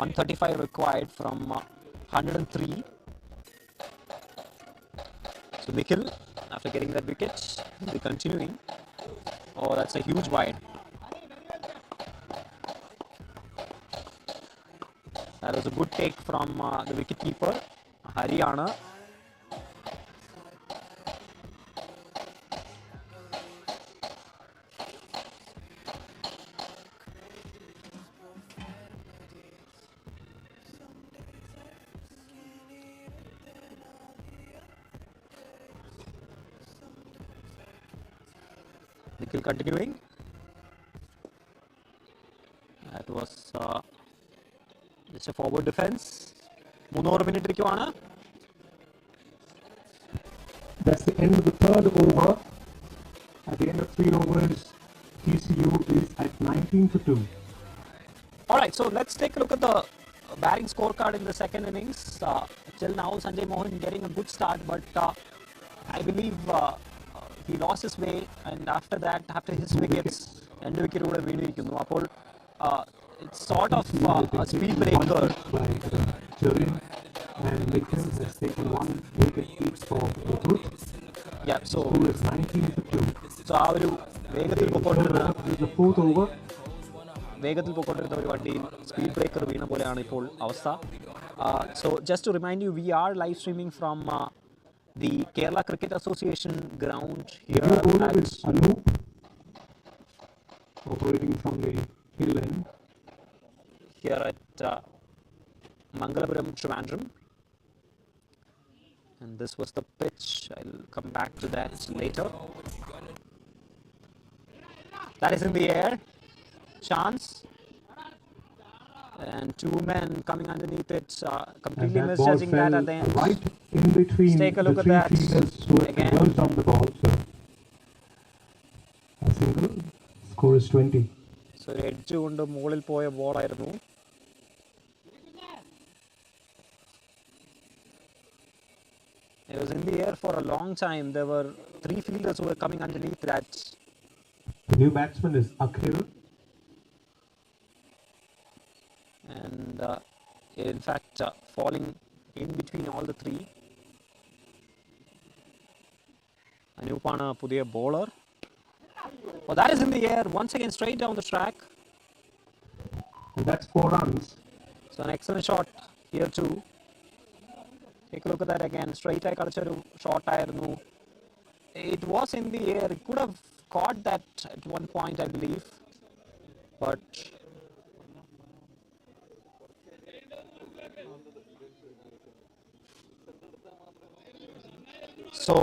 135 required from 103. So Nikhil, after getting that wicket, will be continuing. Oh, that's a huge wide. That was a good take from the wicketkeeper, Haryana. Nikhil continuing. That was just a forward defense. 3 minute ഇരിക്കുവാണ്. That's the end of the 3rd over. At the end of 3 overs, TCU is at 19 for 2. Alright, so let's take a look at the batting scorecard in the second innings. Till now, Sanjay Mohan getting a good start, but I believe he lost his way, and after that, after his wickets, and the wicket would have been it's sort of a speed breaker. And Nikhil has taken 1 wicket each for Muthoot. Yeah, so who is 19 for 2. So ആ ഒരു വേഗത്തിൽ പോയിക്കൊണ്ടിരുന്ന the 4th over. വേഗത്തിൽ പോയിക്കൊണ്ടിരുന്ന ഒരു വണ്ടിയിൽ speed breaker വീണ പോലെയാണ് ഇപ്പോൾ അവസ്ഥ. So just to remind you, we are live streaming from the Kerala Cricket Association ground here at Anup, operating from the hill end. Here at Mangalapuram, Trivandrum. And this was the pitch. I'll come back to that later. That is in the air. Chance. And 2 men coming underneath it, completely misjudging that at the end. Right in between. Let's take a look at that again. On the ball, so a single. Score is 20. So edge കൊണ്ട് മുകളിൽ പോയ ball ആയിരുന്നു. It was in the air for a long time. There were 3 fielders who were coming underneath that. The new batsman is Akhil. And in fact, falling in between all the 3. Anupana Pudhiya bowler. Oh, that is in the air. Once again, straight down the track. And that's 4 runs. So an excellent shot here too. Take a look at that again. Straight eye kadichoru shot ആയിരുന്നു. It was in the air. It could have caught that at one point, I believe. But so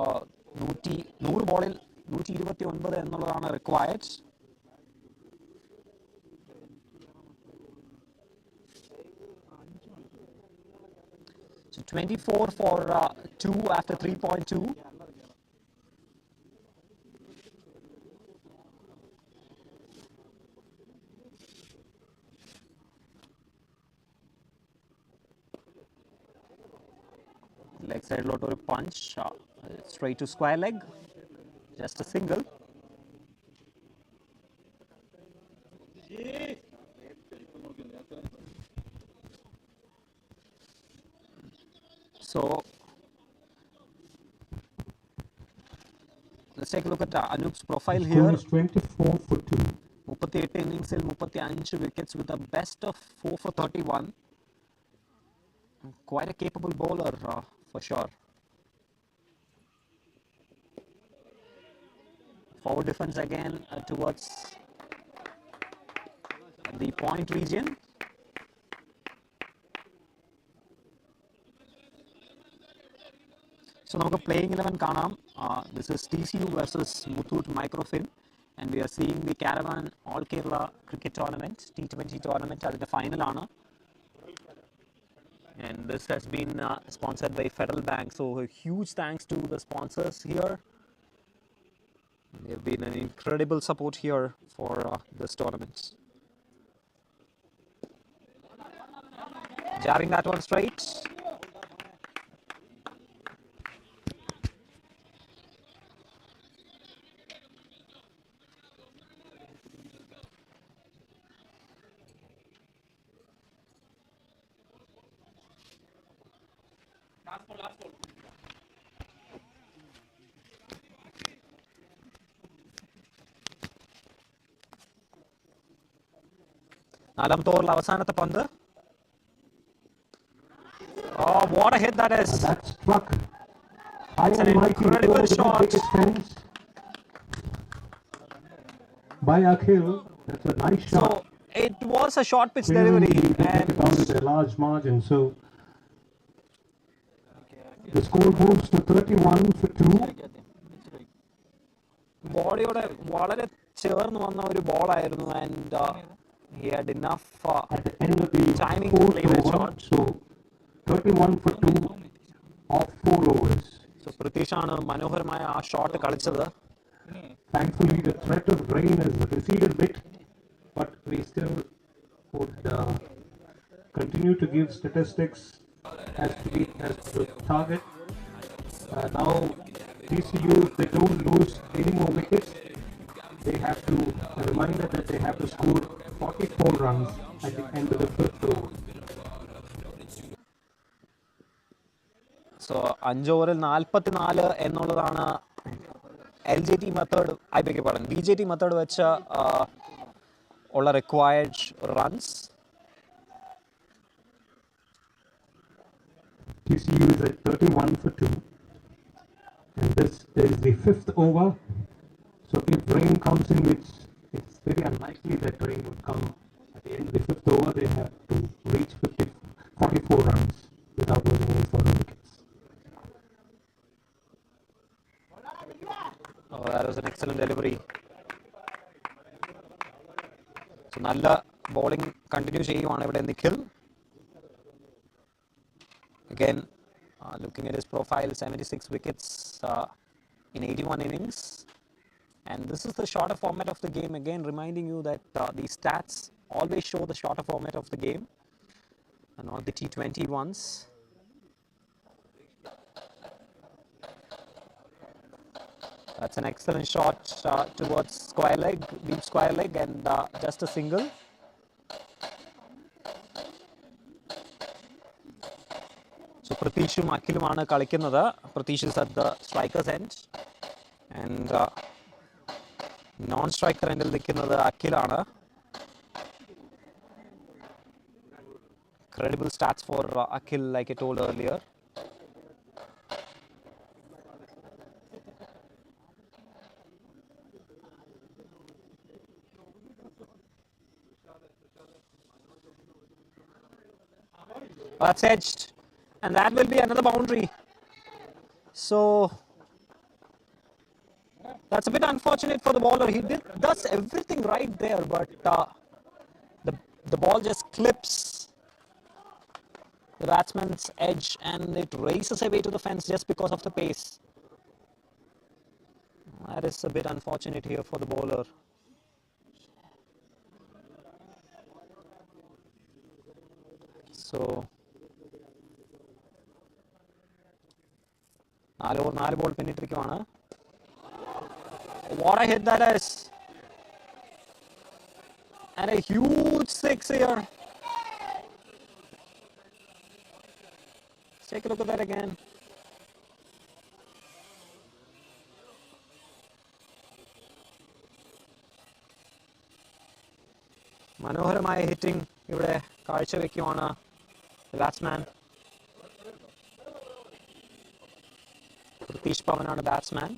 100 ബോളിൽ 129 എന്നുള്ളതാണ് required. 24 for 2 after 3.2. Leg side lot or punch, straight to square leg, just a single. So let's take a look at Anoop's profile here. Score is 24 for 2. 38 innings, 35 wickets with a best of 4 for 31. Quite a capable bowler for sure. Forward defense again towards the point region. So now playing 11 Kanam. This is TCU versus Muthoot Microfin, and we are seeing the Caravan All Kerala Cricket Tournament, T20 tournament at the final honor. And this has been sponsored by Federal Bank. So a huge thanks to the sponsors here. They have been an incredible support here for this tournament. Jarring that one straight. നാലാമത്തെ ഓവറിൽ അവസാനത്തെ പന്ത്. Oh, what a hit that is! That struck. It's an incredible shot. By Akhil, that's a nice shot. So it was a short pitch delivery, and with a large margin. So the score moves to 31 for 2. ബോഡിയോടെ വളരെ ചേർന്ന് വന്ന ഒരു ബോളായിരുന്നു, and he had enough timing to play the shot. So 31 for 2 of 4 overs. So Pritish ആണ് മനോഹരമായ ആ shot കളിച്ചത്. Thankfully, the threat of rain has receded a bit, but we still would continue to give statistics as the target. Now, TCU, if they don't lose any more wickets, they have to, a reminder that they have to score 44 runs at the end of the 5th over. So 5 ഓവറിൽ 44 എന്നുള്ളതാണ് LJT method, BJT method വെച്ച് ഉള്ള required runs. TCU is at 31 for 2. And this is the 5th over. So if rain comes in, which it's very unlikely that rain would come at the end of the 5th over, they have to reach 44 runs without losing any further wickets. Oh, that was an excellent delivery. So നല്ല bowling continue ചെയ്യുവാണ് ഇവിടെ Nikhil. Again, looking at his profile, 76 wickets in 81 innings. And this is the shorter format of the game. Again, reminding you that the stats always show the shorter format of the game and not the T20 ones. That's an excellent shot towards square leg, deep square leg, and just a single. So Pratishum Akhilumana കളിക്കുന്നത്. Pratish is at the striker's end, and non-striker endil നിൽക്കുന്നത് അഖിലാണ്. Incredible stats for Akhil, like I told earlier. That's edged, and that will be another boundary. So that's a bit unfortunate for the bowler. He does everything right there, but the ball just clips the batsman's edge and it races away to the fence just because of the pace. That is a bit unfortunate here for the bowler. So 4 ball പിന്നിട്ടിരിക്കുകയാണ്. What a hit that is. And a huge 6 here. Let's take a look at that again. മനോഹരമായ hitting ഇവിടെ കാഴ്ചവെക്കുകയാണ് the batsman. Pratish Pawanana batsman.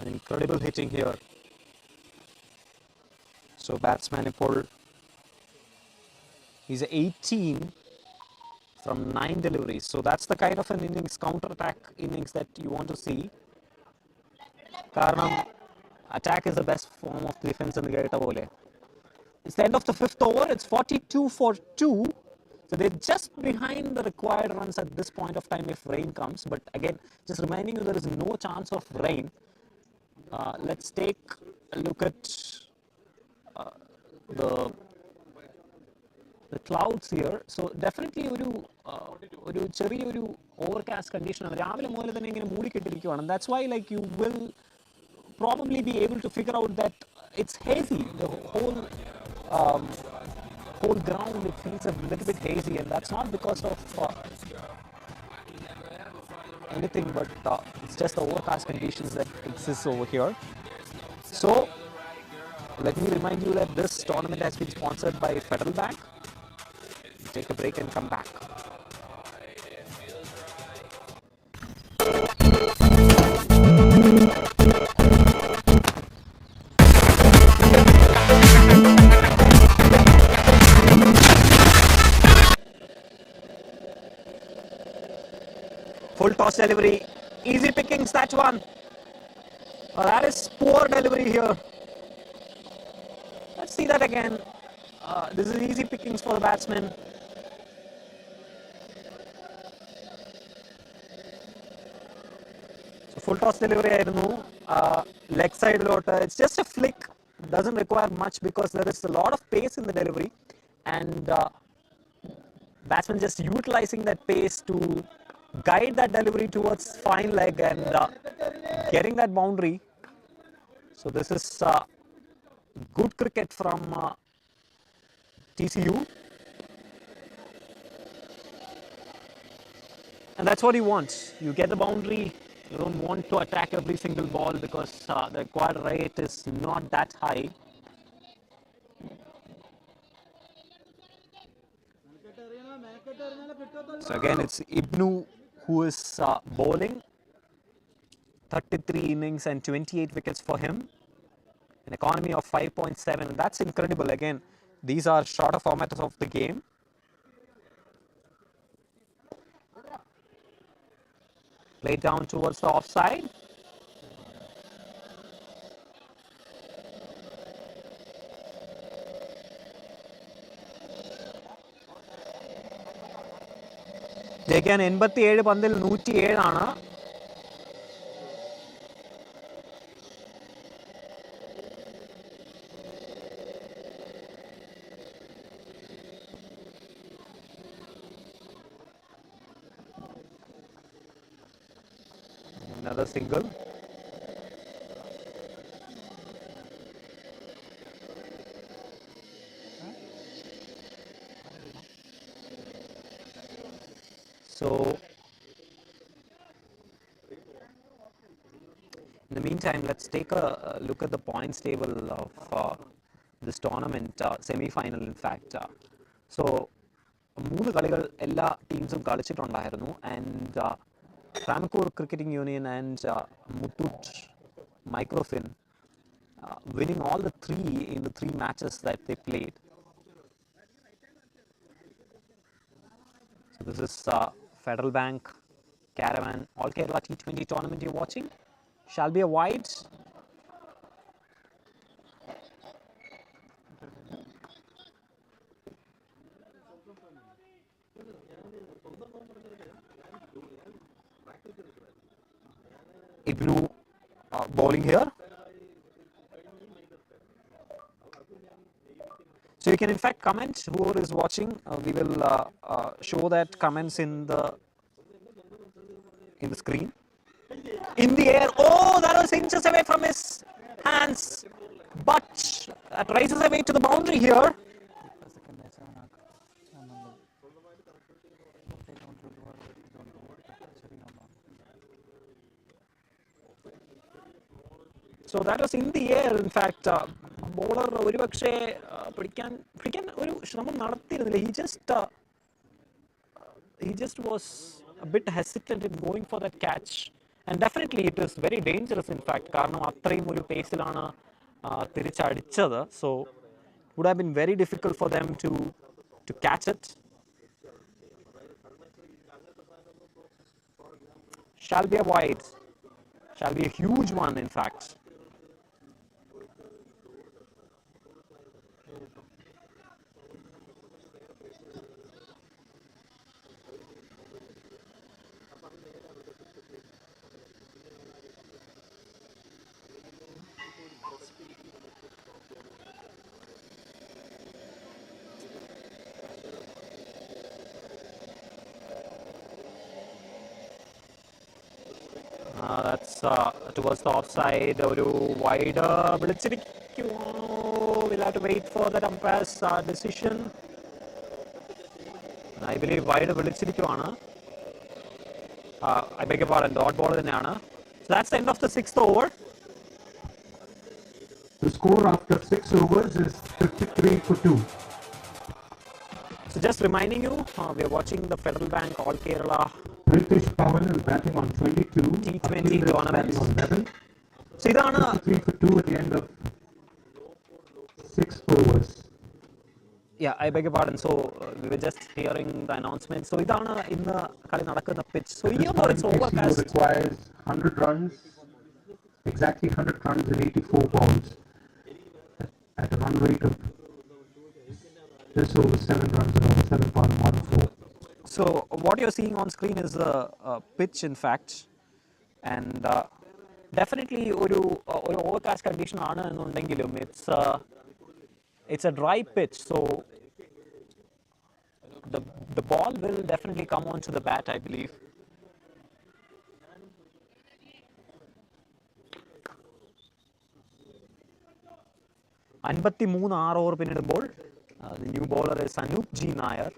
An incredible hitting here. So batsman ഇപ്പോൾ he's 18 from 9 deliveries. So that's the kind of an innings, counter-attack innings that you want to see. കാരണം attack is the best form of defense എന്ന് കേട്ട പോലെ. It's the end of the 5th over. It's 42 for 2. So they're just behind the required runs at this point of time if rain comes. But again, just reminding you there is no chance of rain. Let's take a look at the clouds here. So definitely ഒരു ചെറിയൊരു overcast condition ആണ്. രാവിലെ മുതൽ തന്നെ ഇങ്ങനെ മൂടിക്കെട്ടിരിക്കുകയാണ്. And that's why like you will probably be able to figure out that it's hazy. The whole ground, it feels a little bit hazy, and that's not because of anything, but it's just the overcast conditions that exist over here. So let me remind you that this tournament has been sponsored by Federal Bank. Take a break and come back. Full toss delivery, easy pickings, that one. That is poor delivery here. Let's see that again. This is easy pickings for the batsman. So full toss delivery ആയിരുന്നു. Leg side lote. It's just a flick. Doesn't require much because there is a lot of pace in the delivery, and batsman just utilizing that pace to guide that delivery towards fine leg and getting that boundary. So this is good cricket from TCU, and that's what he wants. You get the boundary. You don't want to attack every single ball because the required rate is not that high. So again, it's Ibnu who is bowling. 33 innings and 28 wickets for him. An economy of 5.7. That's incredible. Again, these are shorter formats of the game. Played down towards the offside. Again, 87 പന്തിൽ 107 ആണ്. Another single. So in the meantime, let's take a look at the points table of this tournament, semi-final in fact. So 3 കളികൾ എല്ലാ ടീംസും കളിച്ചിട്ടുണ്ടായിരുന്നു, and Travancore Cricketing Union and Muthoot Microfin winning all the 3 in the 3 matches that they played. So this is Federal Bank, Caravan, All Kerala T20 tournament you're watching. Shall be a wide. Ibnu bowling here. So you can in fact comment, whoever is watching. We will show that comments in the screen. In the air, oh, that was inches away from his hands, but that rises away to the boundary here. So that was in the air. In fact, bowler ഒരുപക്ഷേ പിടിക്കാൻ ഒരു ശ്രമം നടത്തിയിരുന്നില്ല. He just was a bit hesitant in going for that catch, and definitely it is very dangerous in fact, കാരണം അത്രയും ഒരു പേസിലാണ് തിരിച്ചടിച്ചത്. So it would have been very difficult for them to catch it. Shall be a wide, shall be a huge one in fact. That's towards the offside. Oru wide വിളിച്ചിരിക്കുമോ? We'll have to wait for that umpire's decision. I believe wide വിളിച്ചിരിക്കുവാണ്. I beg your pardon, dot ball തന്നെയാണ്. So that's the end of the 6th over. The score after 6 overs is 53 for 2. So just reminding you, we are watching the Federal Bank All Kerala British Pawan is batting on 22. T20 tournament. On 11. So ഇതാണ് 3 for 2 at the end of 6 overs. Yeah, I beg your pardon. So we were just hearing the announcement. So ഇതാണ് ഇന്ന് കളി നടക്കുന്ന pitch. So ഈ over it's overcast. Requires 100 runs, exactly 100 runs in 84 balls at a run rate of just over 7 runs and over 7.14. So what you're seeing on screen is a pitch in fact, and definitely ഒരു overcast condition ആണ് എന്നുണ്ടെങ്കിലും it's a dry pitch, so the ball will definitely come onto the bat, I believe. അൻപത്തിമൂന്ന് over പിന്നിടുമ്പോൾ the new bowler is Anup G. Nair.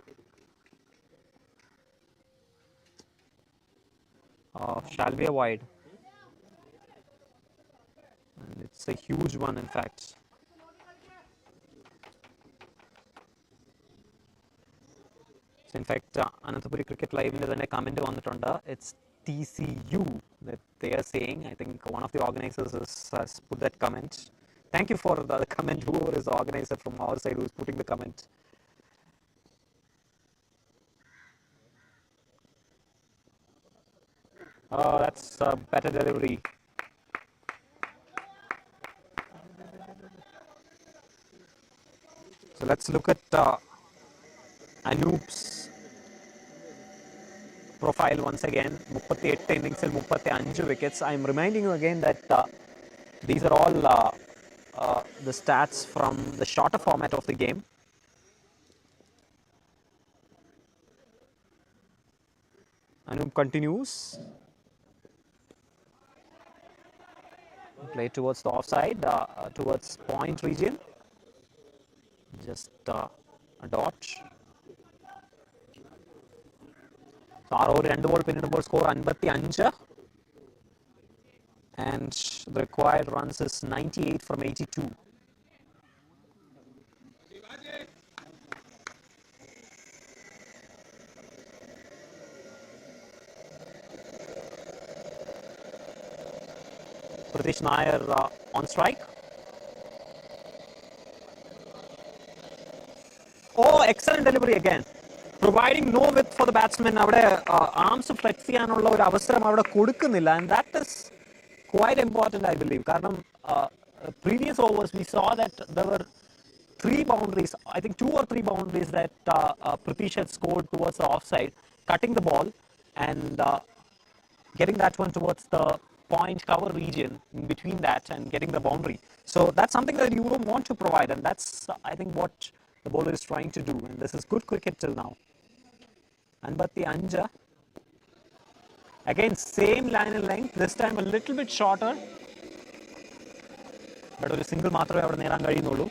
Shall be a wide, and it's a huge one in fact. So in fact, Ananthapuri Cricket Live in the comment vannittund. It's TCU that they are saying. I think one of the organizers has put that comment. Thank you for the comment, whoever is the organizer from our side who is putting the comment. Oh, that's a better delivery. So let's look at Anoop's profile once again. 38 innings and 35 wickets. I am reminding you again that these are all the stats from the shorter format of the game. Anoop continues. Play towards the offside, towards point region. Just a dot. So our over 2 ball pinnable score 55, and the required runs is 98 from 82. Pratish Nair on strike. Oh, excellent delivery again. Providing no width for the batsman. Avade arms flex cheyanulla oru avasaram avade kodukunnilla, and that is quite important, I believe. Karanam previous overs we saw that there were 3 boundaries, I think 2 or 3 boundaries that Pratish had scored towards the offside, cutting the ball and getting that one towards the point cover region in between that and getting the boundary. So that's something that you don't want to provide, and that's I think what the bowler is trying to do. And this is good cricket till now. Anbatti Anja. Again, same line and length, this time a little bit shorter. But a single മാത്രമേ അവിടെ നേടാൻ കഴിയുന്നുള്ളൂ.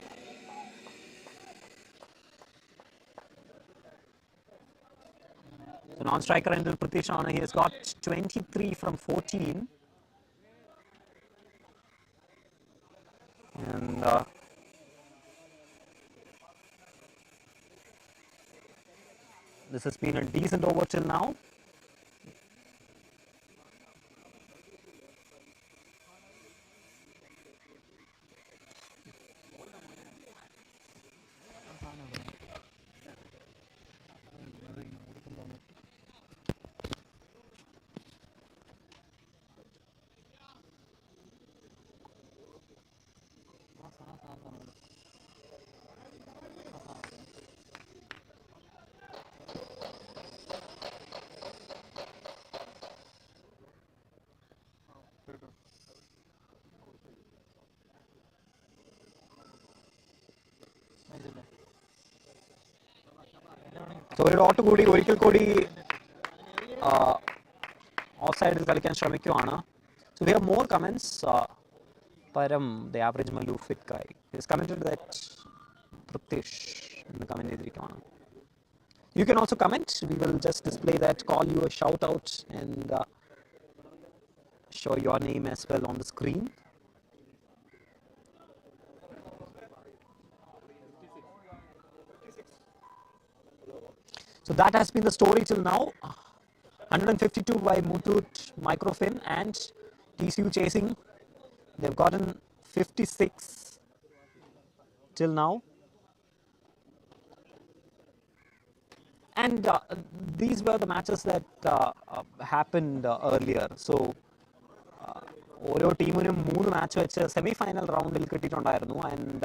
So non-striker until Prithvish Rana, he has got 23 from 14. And this has been a decent over till now. So ഒരു dot കൂടി ഒരിക്കൽ കൂടി of സൈഡിൽ കളിക്കാൻ ശ്രമിക്കുകയാണ്. So we have more comments. Param, the average Malu fit guy, has commented that Prithvish in the comment ചെയ്തിരിക്കുകയാണ്. You can also comment. We will just display that, call you a shout out, and show your name as well on the screen. So that has been the story till now. 152 by Muthoot Microfin and TCU chasing. They've gotten 56 till now. And these were the matches that happened earlier. So ഓരോ ടീമിനും 3 match വെച്ച് semi final റൗണ്ടിൽ കിട്ടിയിട്ടുണ്ടായിരുന്നു. And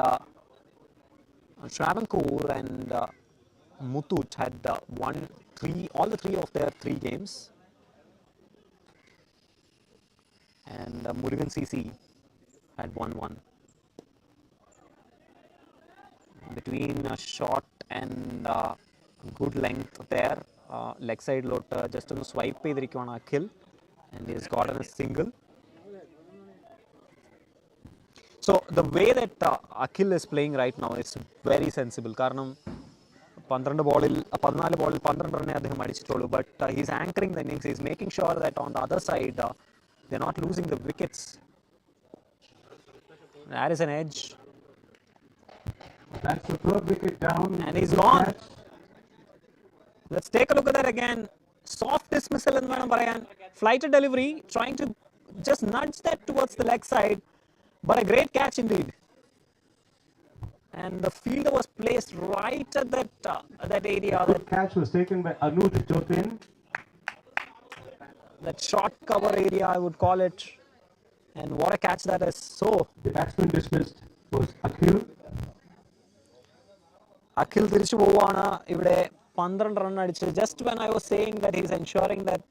Travancore and Muthoot had won all the 3 of their 3 games. And Murugan CC had won 1. Between short and good length there, leg side lot just on swipe ചെയ്തിരിക്കുകയാണ് Akhil, and he has gotten a single. So the way that Akhil is playing right now is very sensible. കാരണം 14 ബോളിൽ 12 റണ്ണേ അദ്ദേഹം അടിച്ചിട്ടുള്ളൂ. But he's anchoring the innings. He's making sure that on the other side they're not losing the wickets. That is an edge. That's the third wicket down. And he's gone. Let's take a look at that again. Soft dismissal എന്ന് വേണം പറയാൻ. Flighted delivery, trying to just nudge that towards the leg side. But a great catch indeed. And the fielder was placed right at that area. Good catch was taken by Anuj Jotin. That short cover area, I would call it. And what a catch that is. So the batsman dismissed was Akhil. Akhil തിരിച്ചു പോവാണ്. ഇവിടെ 12 run അടിച്ചു. Just when I was saying that he's ensuring that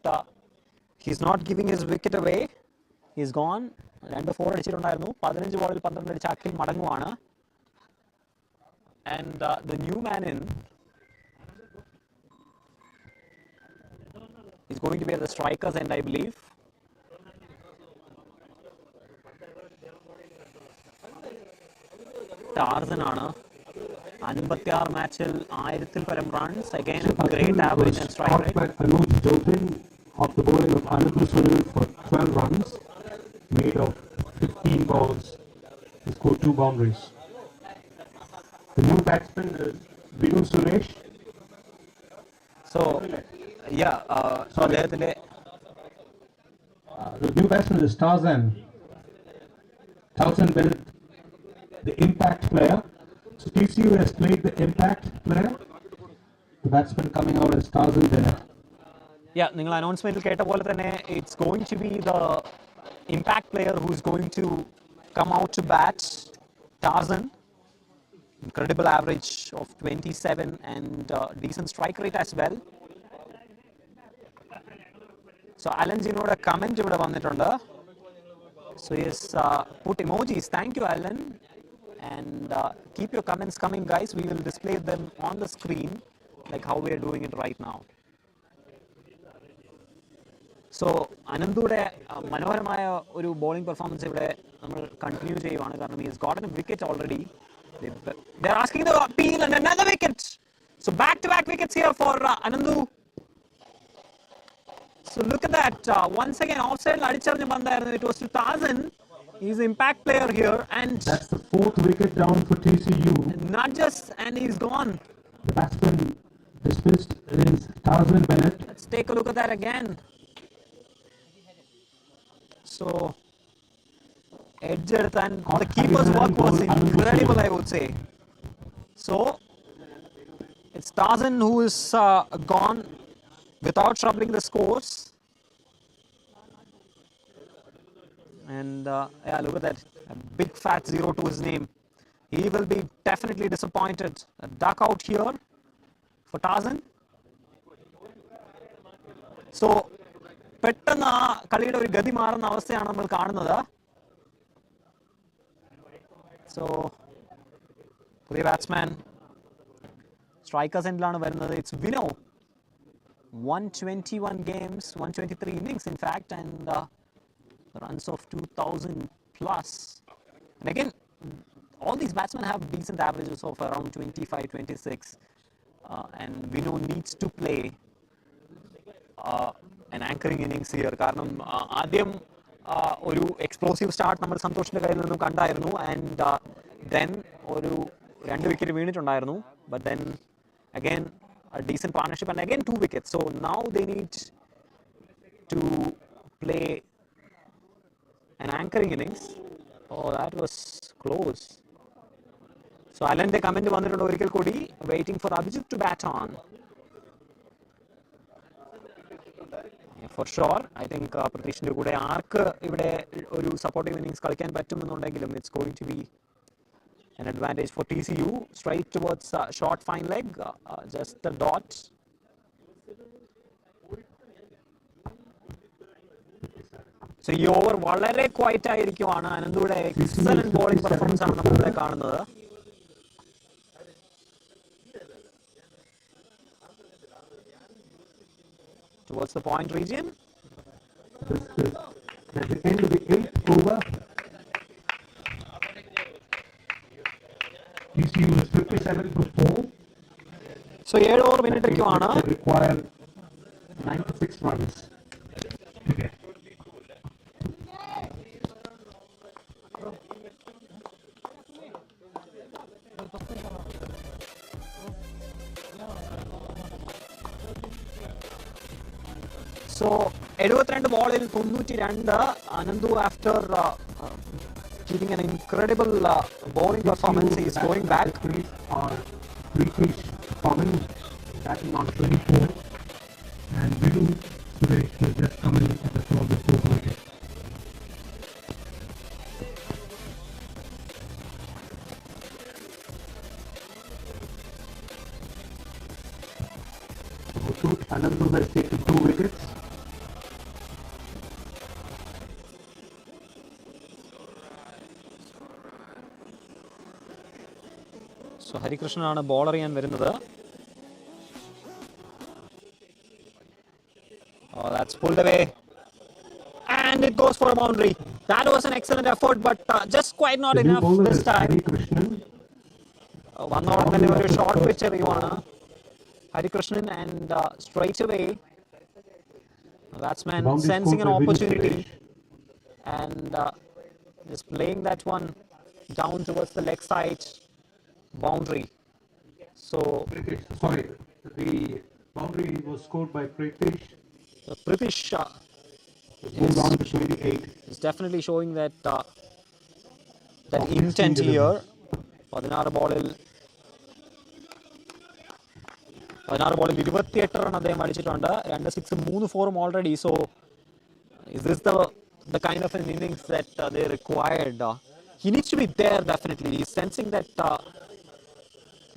he's not giving his wicket away, he's gone. 2 4 അടിച്ചിട്ടുണ്ടായിരുന്നു. 15 ബോളിൽ 12 അടിച്ച Akhil മടങ്ങുവാണ്. And the new man in is going to be at the strikers end, I believe. Tarzan ആണ് 56 matchil 1000 param runs, again great average and strike rate. Anuj Jotin off the bowling of AnanthapuriCricketLive for 12 runs, made of 15 balls. He scored 2 boundaries. The new batsman is Vinu Suresh. So, yeah, sorry. The new batsman is Tarzan. Tarzan Bennett, the impact player. So TCU has played the impact player. The batsman coming out is Tarzan Bennett. Yeah, നിങ്ങൾ അനൗൺസ്മെന്റിൽ കേട്ട പോലെ തന്നെ it's going to be the impact player who is going to come out to bat. Tarzan. Incredible average of 27 and decent strike rate as well. So Alan Gino's comment ഇവിടെ വന്നിട്ടുണ്ട്. So yes, put emojis. Thank you, Alan. And keep your comments coming, guys. We will display them on the screen like how we are doing it right now. So Anandude മനോഹരമായ ഒരു bowling performance ഇവിടെ നമ്മൾ continue ചെയ്യുവാണ് കാരണം he has gotten a wicket already. They're asking the appeal and another wicket. So back-to-back wickets here for Anandu. So look at that. Once again, offside അടിച്ചറിഞ്ഞ പന്തായിരുന്നു. It was to Tarzan. He's an impact player here, and that's the 4th wicket down for TCU. Not just, and he's gone. The batsman dismissed is Tarzan Bennett. Let's take a look at that again. So edged, and the keeper's work was incredible, I would say. So it's Tarzan who is gone without troubling the scores. And yeah, look at that, a big fat 0 to his name. He will be definitely disappointed. A duck out here for Tarzan. So പെട്ടെന്ന് ആ കളിയുടെ ഒരു ഗതി മാറുന്ന അവസ്ഥയാണ് നമ്മൾ കാണുന്നത്. So പുതിയ ബാറ്റ്സ്മാൻ സ്ട്രൈക്കേഴ്സ് എൻഡിലാണ് വരുന്നത്. It's Vino. 121 games, 123 innings in fact, and runs of 2000 plus. And again, all these batsmen have decent averages of around 25, 26, and Vino needs to play an anchoring innings here കാരണം ആദ്യം ഒരു explosive start നമ്മൾ സന്തോഷിന്റെ കയ്യിൽ നിന്നും കണ്ടായിരുന്നു, and then ഒരു 2 wicket വീണിട്ടുണ്ടായിരുന്നു. But then again a decent partnership and again 2 wickets. So now they need to play an anchoring innings. Oh, that was close. So Alan de comment vannittund orikal kodi, waiting for Abhijit to bat on. Yeah, for sure, I think Pratishinte kude ark ivide oru supportive innings കളിക്കാൻ പറ്റുമെന്നുണ്ടെങ്കിലും it's going to be an advantage for TCU. Straight towards short fine leg, just a dot. So ഈ over വളരെ quiet ആയിരിക്കുവാണ്. അനന്തുടെ excellent bowling performance ആണ് നമ്മൾ ഇവിടെ കാണുന്നത്. Towards the point region. At the end of the 8th over, TCU is 57 for 4. So 7 over വിനിട്ടിരിക്കുവാണ്. Require 96 runs. Okay. So 72 ബോളിൽ 92. Anandu, after keeping an incredible bowling performance, he is going back. British coming, batting on 24, and Vidu Suresh will just come in at the top of the 4th wicket. Anandu has taken 2 wickets. So ഹരികൃഷ്ണനാണ് bowler ചെയ്യാൻ വരുന്നത്. Oh, that's pulled away, and it goes for a boundary. That was an excellent effort, but just quite not enough this time. One over തന്നെ ഒരു short pitch എറിയുവാണ് Harikrishnan, and straight away batsman sensing an opportunity and just playing that one down towards the leg side. Boundary. So sorry, the boundary was scored by Pritish. Pritish moved on to 28. is definitely showing that that intent here. 16 ബോളിൽ 28 run അദ്ദേഹം അടിച്ചിട്ടുണ്ട്. 2 6 3 4 already. So is this the kind of an innings that they required? He needs to be there definitely. He's sensing that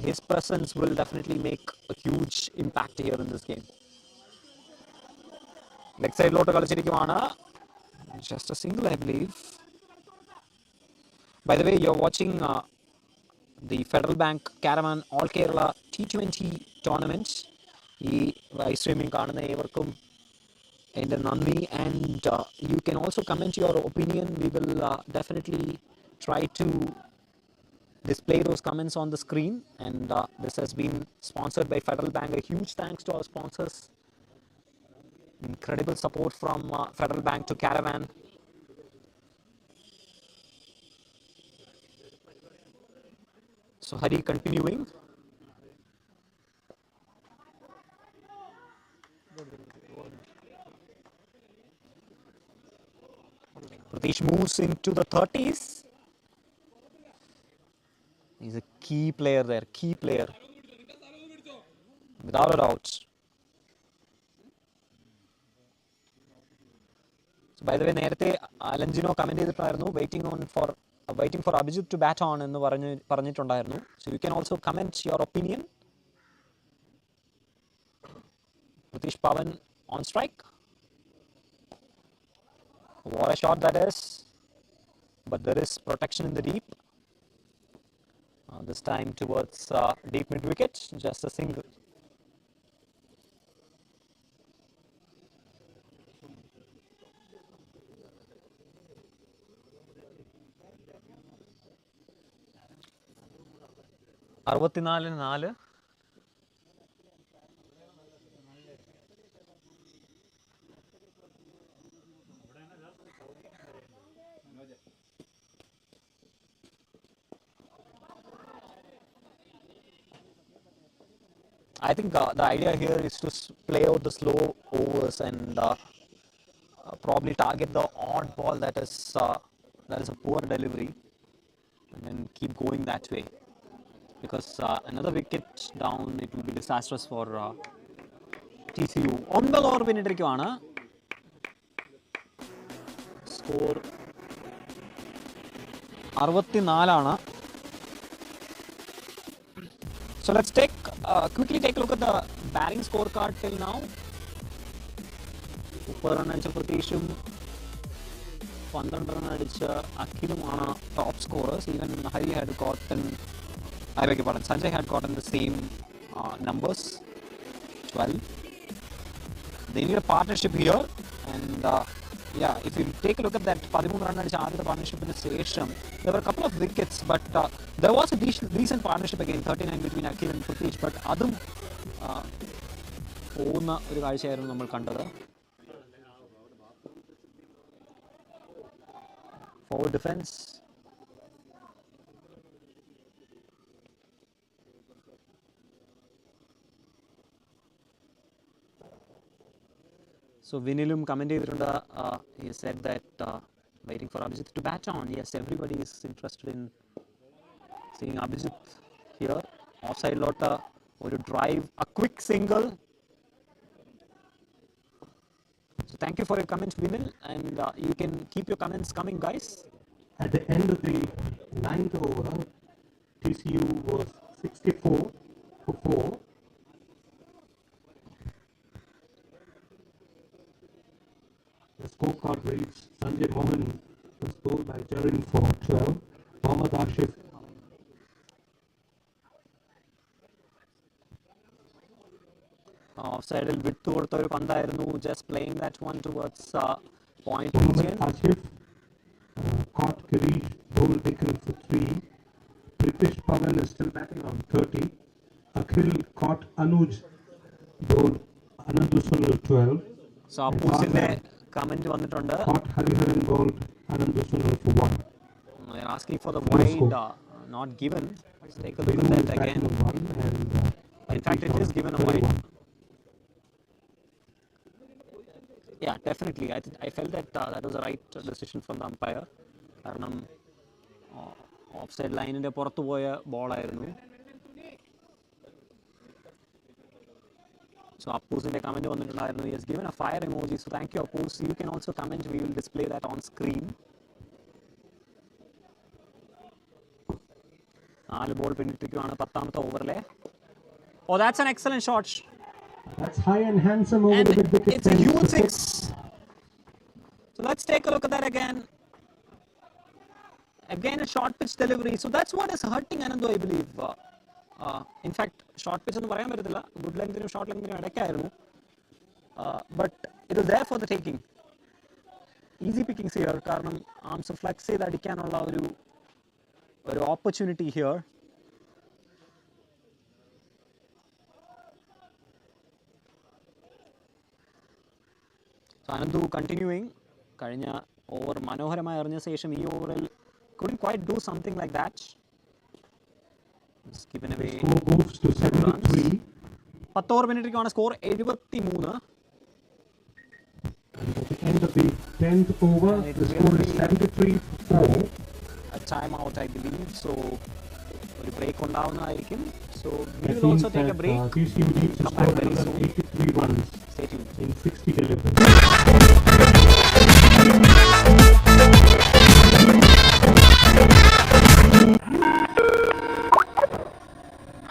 his presence will definitely make a huge impact here in this game. Leg side lote കളിച്ചിരിക്കുവാണ്. Just a single, I believe. By the way, you're watching the Federal Bank Caravan All Kerala T20 tournament. ഈ live streaming കാണുന്ന ഏവർക്കും എൻ്റെ നന്ദി. And you can also comment your opinion. We will definitely try to display those comments on the screen. And this has been sponsored by Federal Bank. A huge thanks to our sponsors. Incredible support from Federal Bank to Caravan. So Hari continuing. Pratish moves into the 30s. He's a key player there, key player. Without a doubt. So by the way, നേരത്തെ അലഞ്ചിനോ comment ചെയ്തിട്ടായിരുന്നു waiting for Abhijit to bat on എന്ന് പറഞ്ഞിട്ടുണ്ടായിരുന്നു. So you can also comment your opinion. Pratish Pawan on strike. What a shot that is. But there is protection in the deep. This time towards deep mid wicket, just a single. അറുപത്തിനാലിന് 4. I think the idea here is to play out the slow overs and probably target the odd ball that is a poor delivery, and then keep going that way. Because another wicket down, it will be disastrous for TCU. 9 over പിന്നിട്ടിരിക്കുകയാണ്. Score 64. So let's quickly take a look at the batting scorecard till now. 30 run അടിച്ച പ്രതീഷും 12 run അടിച്ച അഖിലുമാണ് top scorers. Even Hari had gotten, I beg your pardon, Sanjay had gotten the same numbers, 12. They need a partnership here, and if you take a look at that 13 run അടിച്ച ആദ്യത്തെ പാർട്ണർഷിപ്പിന് ശേഷം there were a couple of wickets, but there was a decent partnership again, 39 between Akhil and Pratish, but അതും പോകുന്ന ഒരു കാഴ്ചയായിരുന്നു നമ്മൾ കണ്ടത്. Forward defense. So Vinilum comment ചെയ്തിട്ടുണ്ട്. He said that waiting for Abhijit to bat on. Yes, everybody is interested in seeing Abhijit here. Offside lotta ഒരു drive, a quick single. So thank you for your comments, Vinil, and you can keep your comments coming, guys. At the end of the 9th over, TCU was 64 for 4. The scorecard reads: Sanjay Mohan was bowled by Jarin for 12. Mohammad Ashif ഓഫ്സൈഡിൽ വിട്ടു കൊടുത്ത ഒരു പന്തായിരുന്നു. Just playing that one towards point Mohammad region. Ashif caught Girish, bowled Vikram for 3. Pratish Pawan is still batting on 30. Akhil caught Anuj, bowled Ananthapuricricket 12. So അപ്പൂസിന്റെ comment വന്നിട്ടുണ്ട്. Caught Hariharan, bowled Ananthapuricricket for 1. They're asking for the wide, not given. Let's take a look at that again. In fact, it is given a wide. Yeah, definitely. I felt that that was the right decision from the umpire. കാരണം offside ലൈനിന്റെ പുറത്തു പോയ ബോളായിരുന്നു. So അപ്പൂസിന്റെ comment വന്നിട്ടുണ്ടായിരുന്നു. He has given a fire emoji. So thank you, Appoos. You can also comment. We will display that on screen. 4 ball പിന്നിട്ടിരിക്കുകയാണ് 10ാമത്തെ ഓവറിലെ. Oh, that's an excellent shot. That's high and handsome over the mid wicket. It's a huge 6. So let's take a look at that again. again a short pitch delivery. So that's what is hurting Anandu, I believe. In fact, short pitch എന്ന് പറയാൻ പറ്റത്തില്ല, good ലെങ്തിനും short ലെങ്തിനും ഇടയ്ക്കായിരുന്നു. But it is there for the taking. Easy pickings here, കാരണം arms flex ചെയ്ത് അടിക്കാനുള്ള ഒരു ഓപ്പർച്യൂണിറ്റി ഹിയർ. Anandu continuing. കഴിഞ്ഞ ഓവർ മനോഹരമായി എറിഞ്ഞ ശേഷം ഈ ഓവറിൽ couldn't quite do something like that. It's given away. Score moves to 73. 10 over മിനിറ്റിലേക്കാണ് score 73. And at the end of the 10th over, the score is 73-4. A timeout, I believe. So ഒരു break ഉണ്ടാവുന്നതായിരിക്കും. So we That will means also take a that break. TCU needs to Come score back very another soon. 83 runs Stay tuned. in 60 deliveries.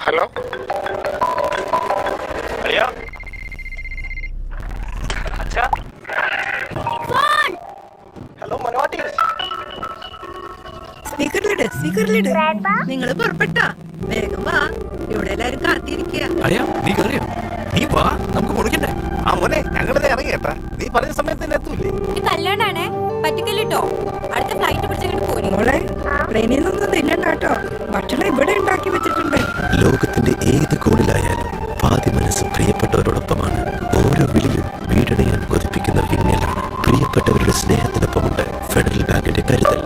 Hello അളിയാ hello മനോട്ടി സ്പീക്കറിലിട് നിങ്ങൾ പുറപ്പെട്ടാ? വേഗം വാ, ഇവിടെ എല്ലാരും കാത്തിരിക്കുക. അളിയാ നീ കയറിയോ? നീ വാ, നമുക്ക് മുറിക്കണ്ടേ? ആ മോനെ ഞങ്ങളിത് ഇറങ്ങിയേട്ടാ, നീ പറഞ്ഞ സമയത്ത് തന്നെ എത്തൂലേ? ഇത് കല്യാണാണേ, പറ്റിക്കല്ലോ. അടുത്ത ഫ്ലൈറ്റ് പിടിച്ചിട്ട് പോരി. മോളെ, ട്രെയിനിൽ നിന്നും തിന്നണ്ടാട്ടോ, ഭക്ഷണം ഇവിടെ ഉണ്ടാക്കി വെച്ചിട്ടുണ്ട്. ലോകത്തിന്റെ ഏത് കോണിലായാലും പാതി മനസ്സ് പ്രിയപ്പെട്ടവരോടൊപ്പമാണ്. ഓരോ വിളിയും വീടണയാൻ കൊതിപ്പിക്കുന്ന വിങ്ങലാണ്. പ്രിയപ്പെട്ടവരുടെ സ്നേഹത്തിനൊപ്പമുണ്ട് ഫെഡറൽ ബാങ്കിന്റെ കരുതൽ.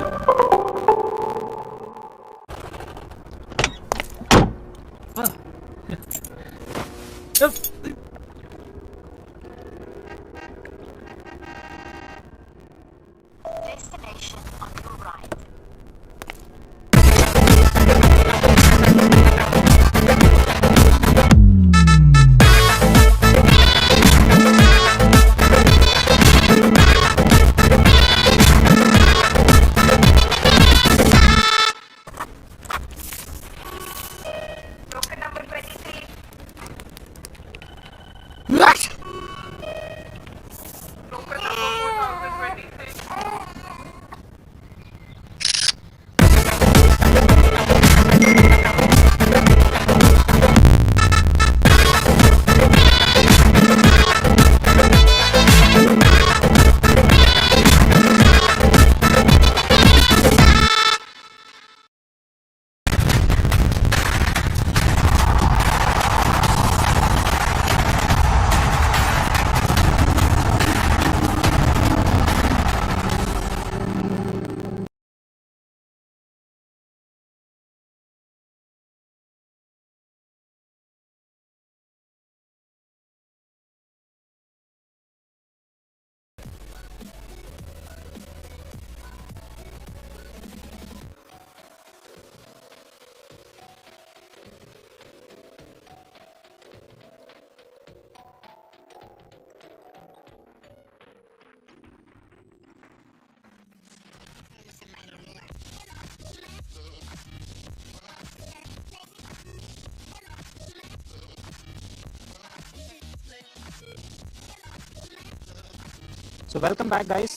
So welcome back, guys.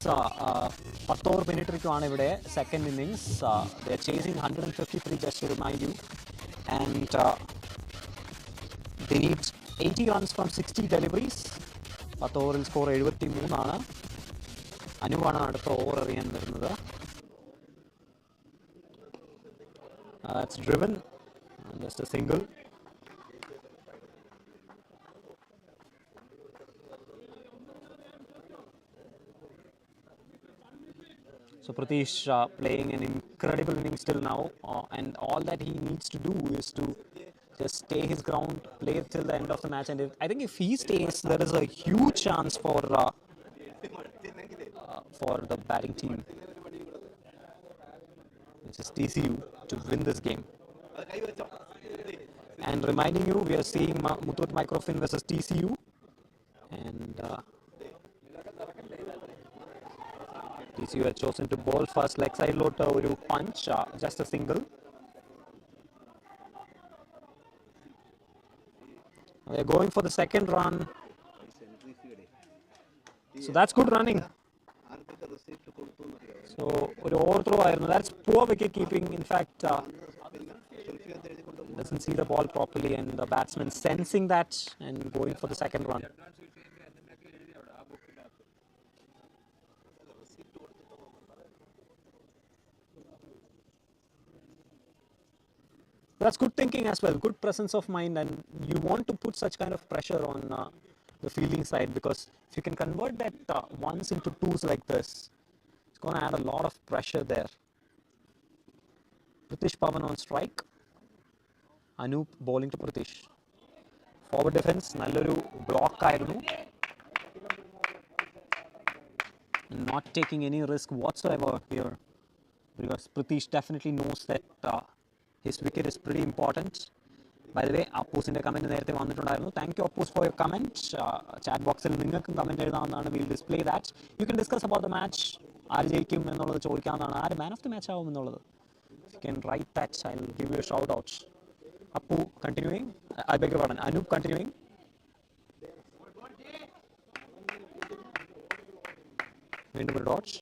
10 over മിനിറ്റിലേക്കാണ് ഇവിടെ second innings. They are chasing 153, just to remind you, and they need 80 runs from 60 deliveries. 10 ഓവറിൽ സ്കോർ 73 അനുവാണ് അടുത്ത ഓവർ എറിയാൻ വരുന്നത്. It's driven, just a single. So Pratish playing an incredible inning still now, and all that he needs to do is to just stay his ground, play till the end of the match. And I think if he stays, there is a huge chance for the batting team, which is TCU, to win this game. And reminding you, we are seeing Muthoot Microfin versus TCU, and TCU had chosen to bowl first. Leg side load ഒരു punch, just a single. They are going for the second run. So that's good running. So ഒരു overthrow ആയിരുന്നു. That's poor wicket keeping. In fact, doesn't see the ball properly, and the batsman sensing that and going for the second run. That's good thinking as well, good presence of mind, and you want to put such kind of pressure on the fielding side, because if you can convert that ones into twos like this, it's going to add a lot of pressure there. Pritish Pavan on strike. Anup bowling to Pritish. Forward defense, nalloru block ആയിരുന്നു. Not taking any risk whatsoever here, because Pritish definitely knows that his wicket is pretty important. By the way, Appusinte comment നേരത്തെ വന്നിട്ടുണ്ടായിരുന്നു. Thank you Appus for your comment. Chat boxൽ നിങ്ങൾക്കും comment എഴുതാവുന്നതാണ്. We'll display that. You can discuss about the match. ആര് ജയിക്കും എന്നുള്ളത് ചോദിക്കാവുന്നതാണ്. ആര് man of the match ആവും എന്നുള്ളത്. You can write that. I'll give you a shout out. Appu continuing. I beg your pardon. Anup continuing. വീണ്ടും ഒരു dot.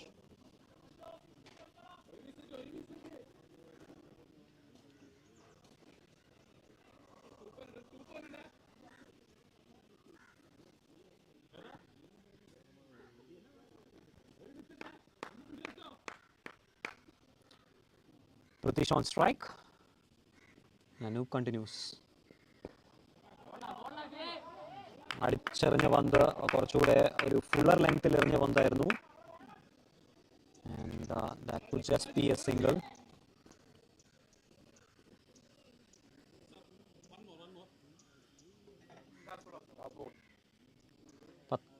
Pritish on strike. Anup continues. അടിച്ചെറിഞ്ഞ പന്ത് കുറച്ചുകൂടെ ഒരു ഫുള്ളർ ലെങ്ത്തിൽ എറിഞ്ഞ പന്തായിരുന്നു. And that could just be a single.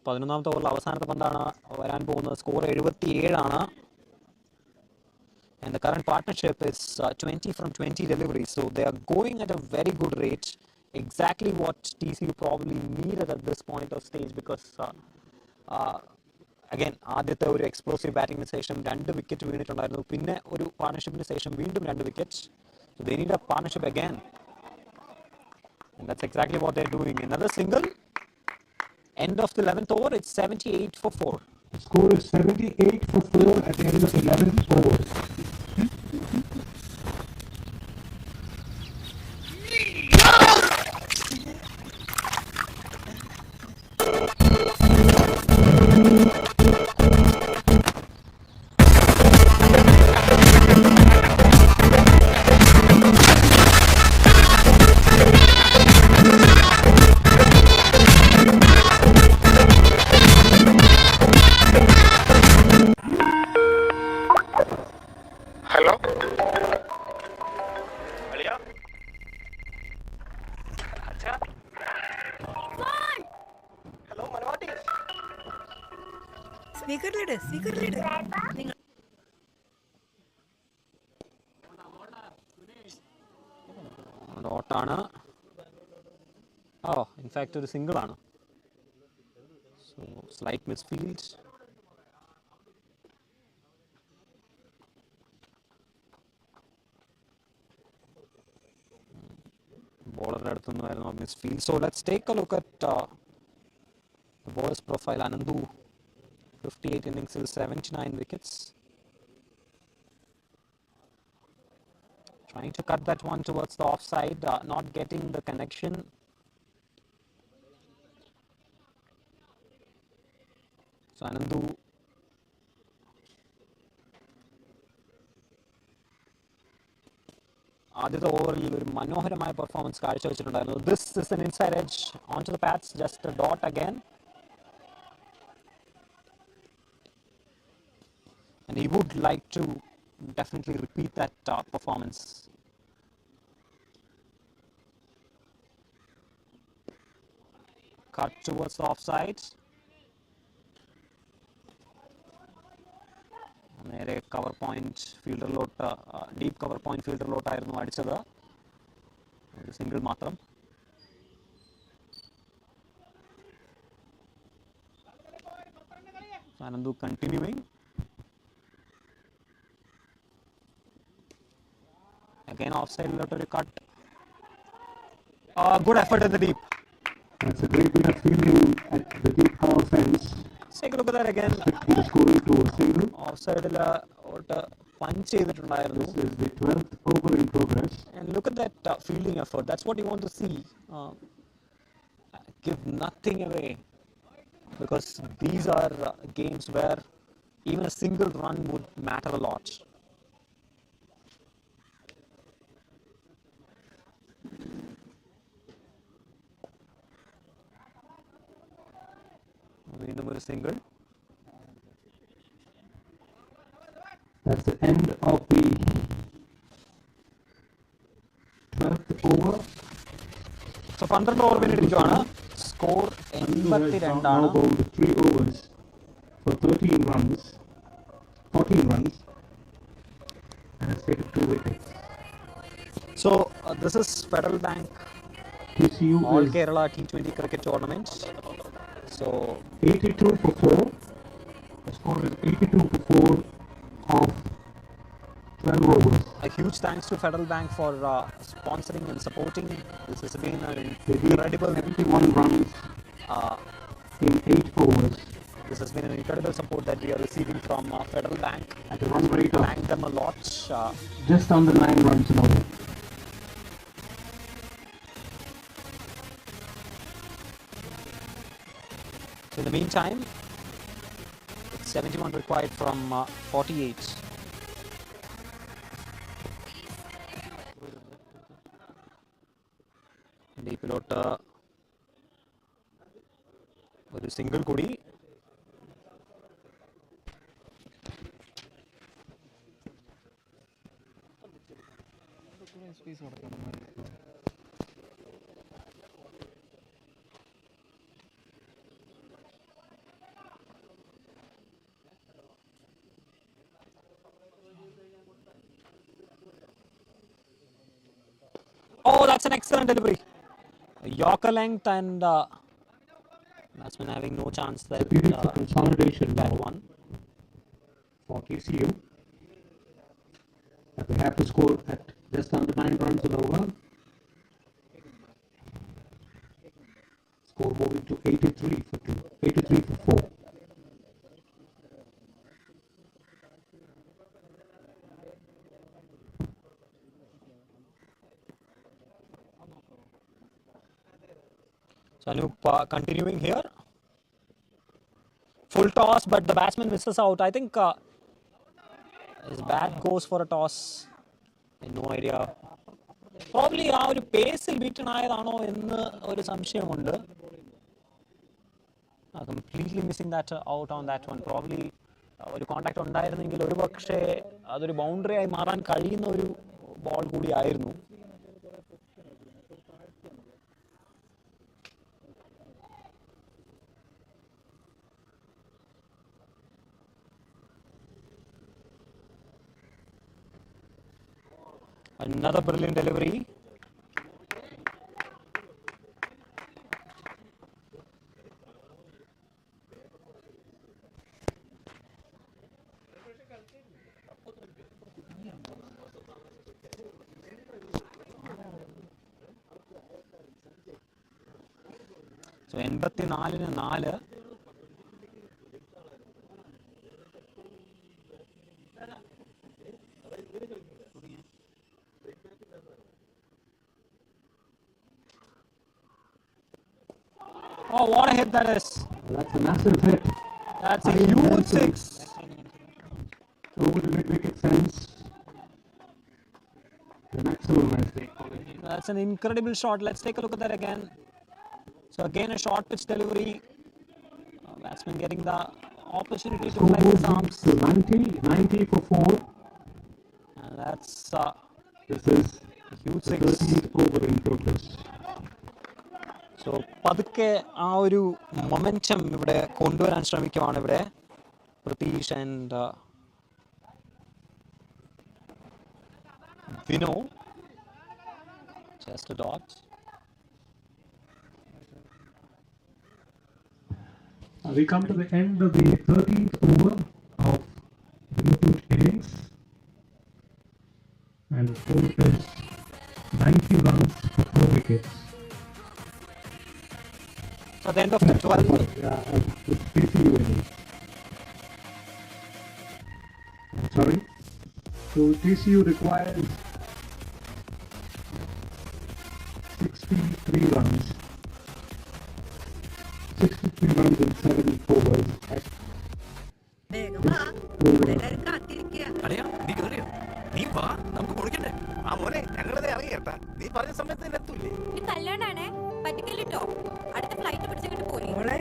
പതിനൊന്നാമത്തെ ഓവറിൽ അവസാനത്തെ പന്താണ് വരാൻ പോകുന്നത്. സ്കോർ 77 ആണ്. And the current partnership is 20 from 20 deliveries. So they are going at a very good rate. Exactly what TCU probably needed at this point of stage, because again, ആദ്യത്തെ ഒരു explosive ബാറ്റിംഗിന് ശേഷം 2 വിക്കറ്റ് വീണിട്ടുണ്ടായിരുന്നു. പിന്നെ ഒരു പാർട്ണർഷിപ്പിന് ശേഷം വീണ്ടും 2 wicket. So they need a partnership again. And that's exactly what they're doing. Another single. End of the 11th over, it's 78 for 4. The score is 78 for 4 at the end of 11 overs. ഡോട്ടാണ്. In fact ഒരു single ആണ്. So slight misfield. ബോളറുടെ അടുത്തുനിന്നായിരുന്നു misfield. So let's take a look at the bowler's profile. Anandu, 58 innings, 79 wickets. Trying to cut that one towards the offside, not getting the connection. So Anandu ആദ്യത്തെ ഓവറിൽ ഒരു മനോഹരമായ performance കാഴ്ചവെച്ചിട്ടുണ്ടായിരുന്നു. This is an inside edge onto the pads, just a dot again. And he would like to definitely repeat that performance. Cut towards the offside. നേരെ cover point ഫീൽഡറിലോട്ട്, deep cover point ഫീൽഡറിലോട്ടായിരുന്നു അടിച്ചത്. ഒരു single മാത്രം. Anandu continuing. Again offside lateral cut. Good effort at the deep. That's a great bit of fielding at the deep cover fence. take a look at that again. He's scoring to a single. Offside punch ചെയ്തിട്ടുണ്ടായിരുന്നു. This is the 12th over in progress. And look at that fielding effort. That's what you want to see. Give nothing away, because these are games where even a single run would matter a lot. വീണ്ടും ഒരു single. That's the end of the 12th over. So 12 over പിന്നിട്ടിരിക്കുകയാണ്. Score 82 ആണ്. Now bowled 3 overs for 13 runs, 14 runs, and has taken 2 wickets. So this is Federal Bank TCU All is Kerala T20 cricket tournament. So 82 for 4. The score is 82 for 4 of 12 overs. a huge thanks to Federal Bank for sponsoring and supporting. This has been an They did incredible 71 runs in 8 overs. This has been an incredible support that we are receiving from Federal Bank. At a run rate of Thank them a lot. just under 9 runs an over. So in the meantime, it's 71 required from 48. ഡീപ്പിലോട്ട് ഒരു single കൂടി. Oh, that's an excellent delivery. Yorker length and batsman having no chance there. Beautiful consolidation That now one. for TCU. And they have to score at just under 9 runs an over. Score moving to 83 for 2, 83 for 4. So Anup continuing here. Full toss, but the batsman misses out. I think his bat goes for a toss. No idea. Probably ആ ഒരു പേസിൽ beaten ആയതാണോ എന്ന് ഒരു സംശയമുണ്ട്. Completely missing that out on that one. Probably ഒരു contact ഉണ്ടായിരുന്നെങ്കിൽ ഒരു പക്ഷേ അതൊരു ബൗണ്ടറി ആയി മാറാൻ കഴിയുന്ന ഒരു ബോൾ കൂടി ആയിരുന്നു. Another brilliant delivery. So 84-ന് 4. Oh, what a hit that is. That's a massive hit. That's a huge six. Over the mid-wicket fence. The maximum, I think. That's an incredible shot. Let's take a look at that again. So again a short pitch delivery. Batsman getting the opportunity to flex his arms. To 90 for 4. And that's This is a huge the six. 13th over in progress. So പതുക്കെ ആ ഒരു momentum ഇവിടെ കൊണ്ടുവരാൻ ശ്രമിക്കുവാണ് ഇവിടെ Pratheesh and Vino. Just a dot. We come to the end of the 13th over of the Muthoot innings, and the score is 90 runs for 4 wickets. So at the end of the 12th, This TCU innings. Sorry. So TCU requires 63 runs. 63 runs in 7 overs. വേഗം വാ ഇവിടെ എല്ലാരും കാത്തിരിക്കുക. അടയാ നീ കേറിയോ? നീ വാ നമുക്ക് പൊളിക്കണ്ടേ? ആ മോനെ ഞങ്ങളിതേ ഇറങ്ങി കേട്ടാ. നീ പറഞ്ഞ സമയത്ത് തന്നെ എത്തൂലേ? ഇത് കല്യാണാണേ, പറ്റിക്കലിട്ടോ. അടുത്ത ഫ്ലൈറ്റ് പിടിച്ചിട്ട് പോയി. മോളെ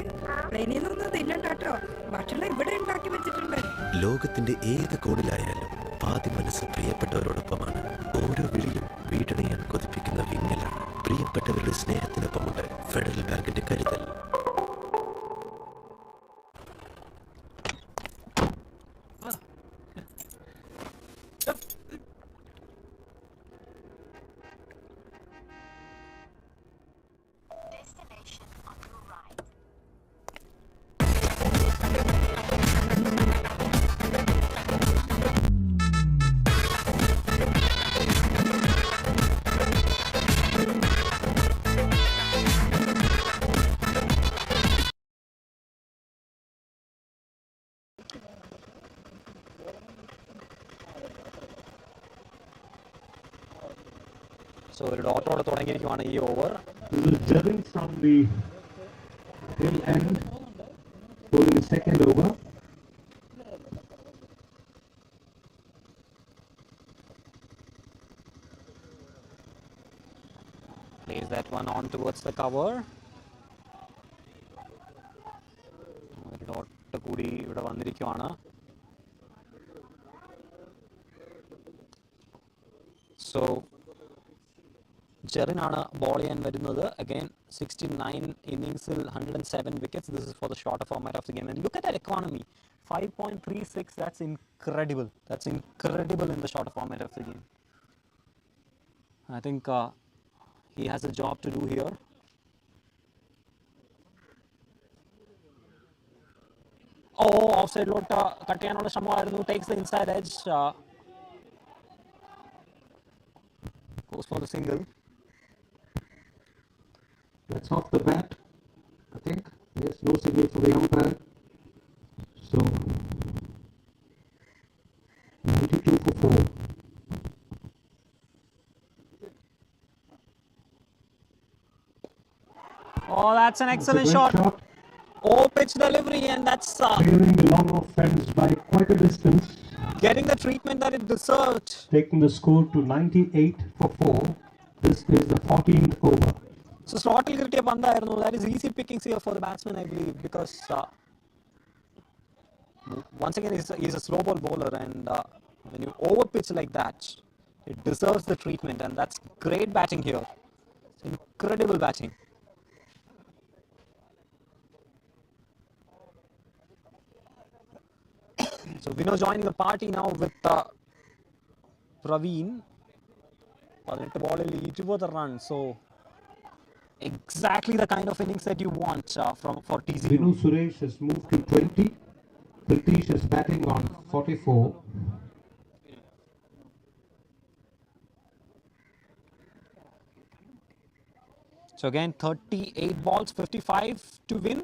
പ്ലെയിനിൽ നിന്നൊന്നും തിന്നണ്ട കേട്ടോ. ഭക്ഷണം ഇവിടെ ഉണ്ടാക്കി വെച്ചിട്ടുണ്ട്. ലോകത്തിന്റെ ഏത് കോണിലായാലും പാതി മനസ്സ് പ്രിയപ്പെട്ടവരോടൊപ്പമാണ്. ഓരോ വിളിയും വീടണയാൻ കൊതിപ്പിക്കുന്ന വിങ്ങലാണ്. പ്രിയപ്പെട്ടവരുടെ സ്നേഹത്തിനൊപ്പമുണ്ട് ഫെഡറൽ ബാങ്കിന്റെ കരുതൽ. സോ ഒരു ഡോട്ടോടെ തുടങ്ങിയിരിക്കുകയാണ് ഈ over. Jerry from the hill end bowling the second over. Plays that one on towards the cover. ഒരു ഡോട്ട് കൂടി ഇവിടെ വന്നിരിക്കുകയാണ്. സോ ജെറിനാണ് ബോൾ ചെയ്യാൻ വരുന്നത്. അഗൈൻ 69 ഇന്നിങ്സിൽ 107 wickets. This is for the shorter format of the game. And look at that economy 5.36. That's incredible. That's incredible in the shorter format of the game. I think he has a job to do here. Oh, offside load cut ചെയ്യാനുള്ള ശ്രമമായിരുന്നു. Takes the inside edge. Goes for the single. That's off the bat, I think. Yes, no signal for the umpire. So 92 for 4. Oh, that's an excellent shot. Oh, pitch delivery, and that's clearing the long off fence by quite a distance. Getting the treatment that it deserved. Taking the score to 98 for 4. This is the 14th over. So slottil cricket bandaayirunnu. That is easy pickings here for the batsman, I believe, because once again he's a slow ball bowler, and when you over pitch like that, it deserves the treatment, and that's great batting here. It's incredible batting. So Vino joining the party now with Praveen. 18 ball 20 runs. So exactly the kind of innings that you want for TCU. Vinu Suresh has moved to 20. Pritish is batting on 44. So again 38 balls, 55 to win.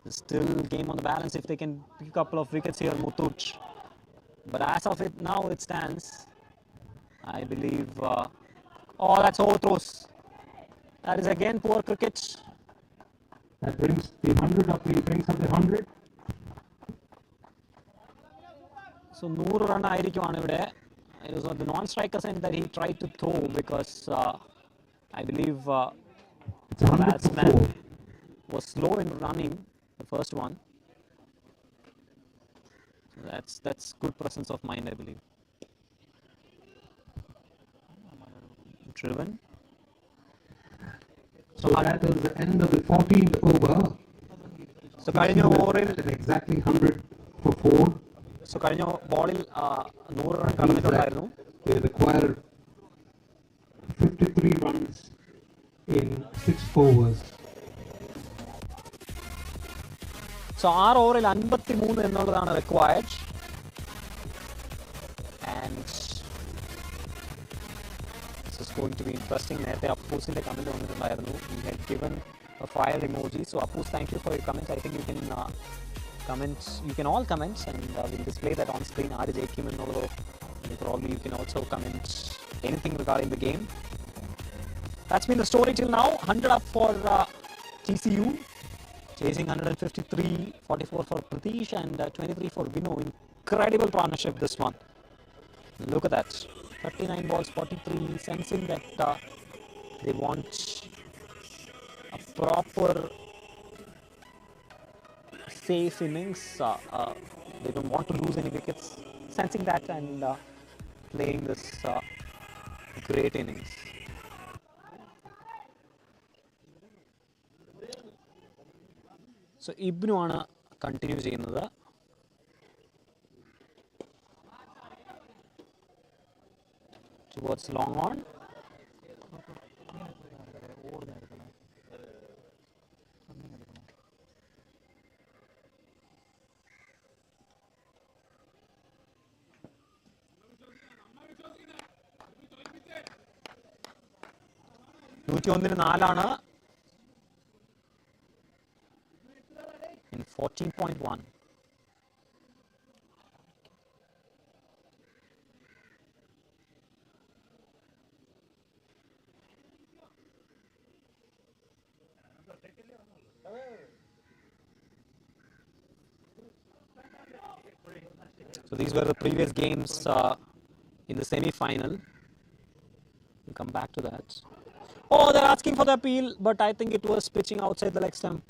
There's still game on the balance if they can pick a couple of wickets here, Muthuj. But as of it now, it stands. I believe. Oh, that's overthrows. That is again poor cricket. That brings the 100 up. He brings up the 100. So 100 run ആയിരിക്കുവാണ് ഇവിടെ. It was the non-striker end that he tried to throw because I believe the batsman was slow in running the first one. That's good presence of mind, I believe. Driven. So that is the end of the 14th over. So കഴിഞ്ഞ ഓവറിൽ exactly 100 for 4. So കഴിഞ്ഞ ബോളിൽ 100 run കടന്നിട്ടുണ്ടായിരുന്നു. They required 53 runs in 6 overs. So 6 ഓവറിൽ 53 എന്നുള്ളതാണ് required. And this is going to be interesting. നേരത്തെ അപ്പൂസിന്റെ comment വന്നിട്ടുണ്ടായിരുന്നു. He had given a fire emoji. So Appoos, thank you for your comment. I think you can comments. You can all comment, and we'll display that on screen. Probably you can also comment anything regarding the game. That's been the story till now. 100 up for TCU, chasing 153, 44 for Pratish, and 23 for Vino. Incredible partnership, this one. Look at that. 39 balls, 43, sensing that they want a proper safe innings. They don't want to lose any wickets. Sensing that and playing this great innings. So Ibnu ആണ് continue ചെയ്യുന്നത്. Towards long on. നാലാണ് in 14.1. So these were the previous games in the semi-final. We'll come back to that. Oh, they're asking for the appeal, but I think it was pitching outside the leg stump.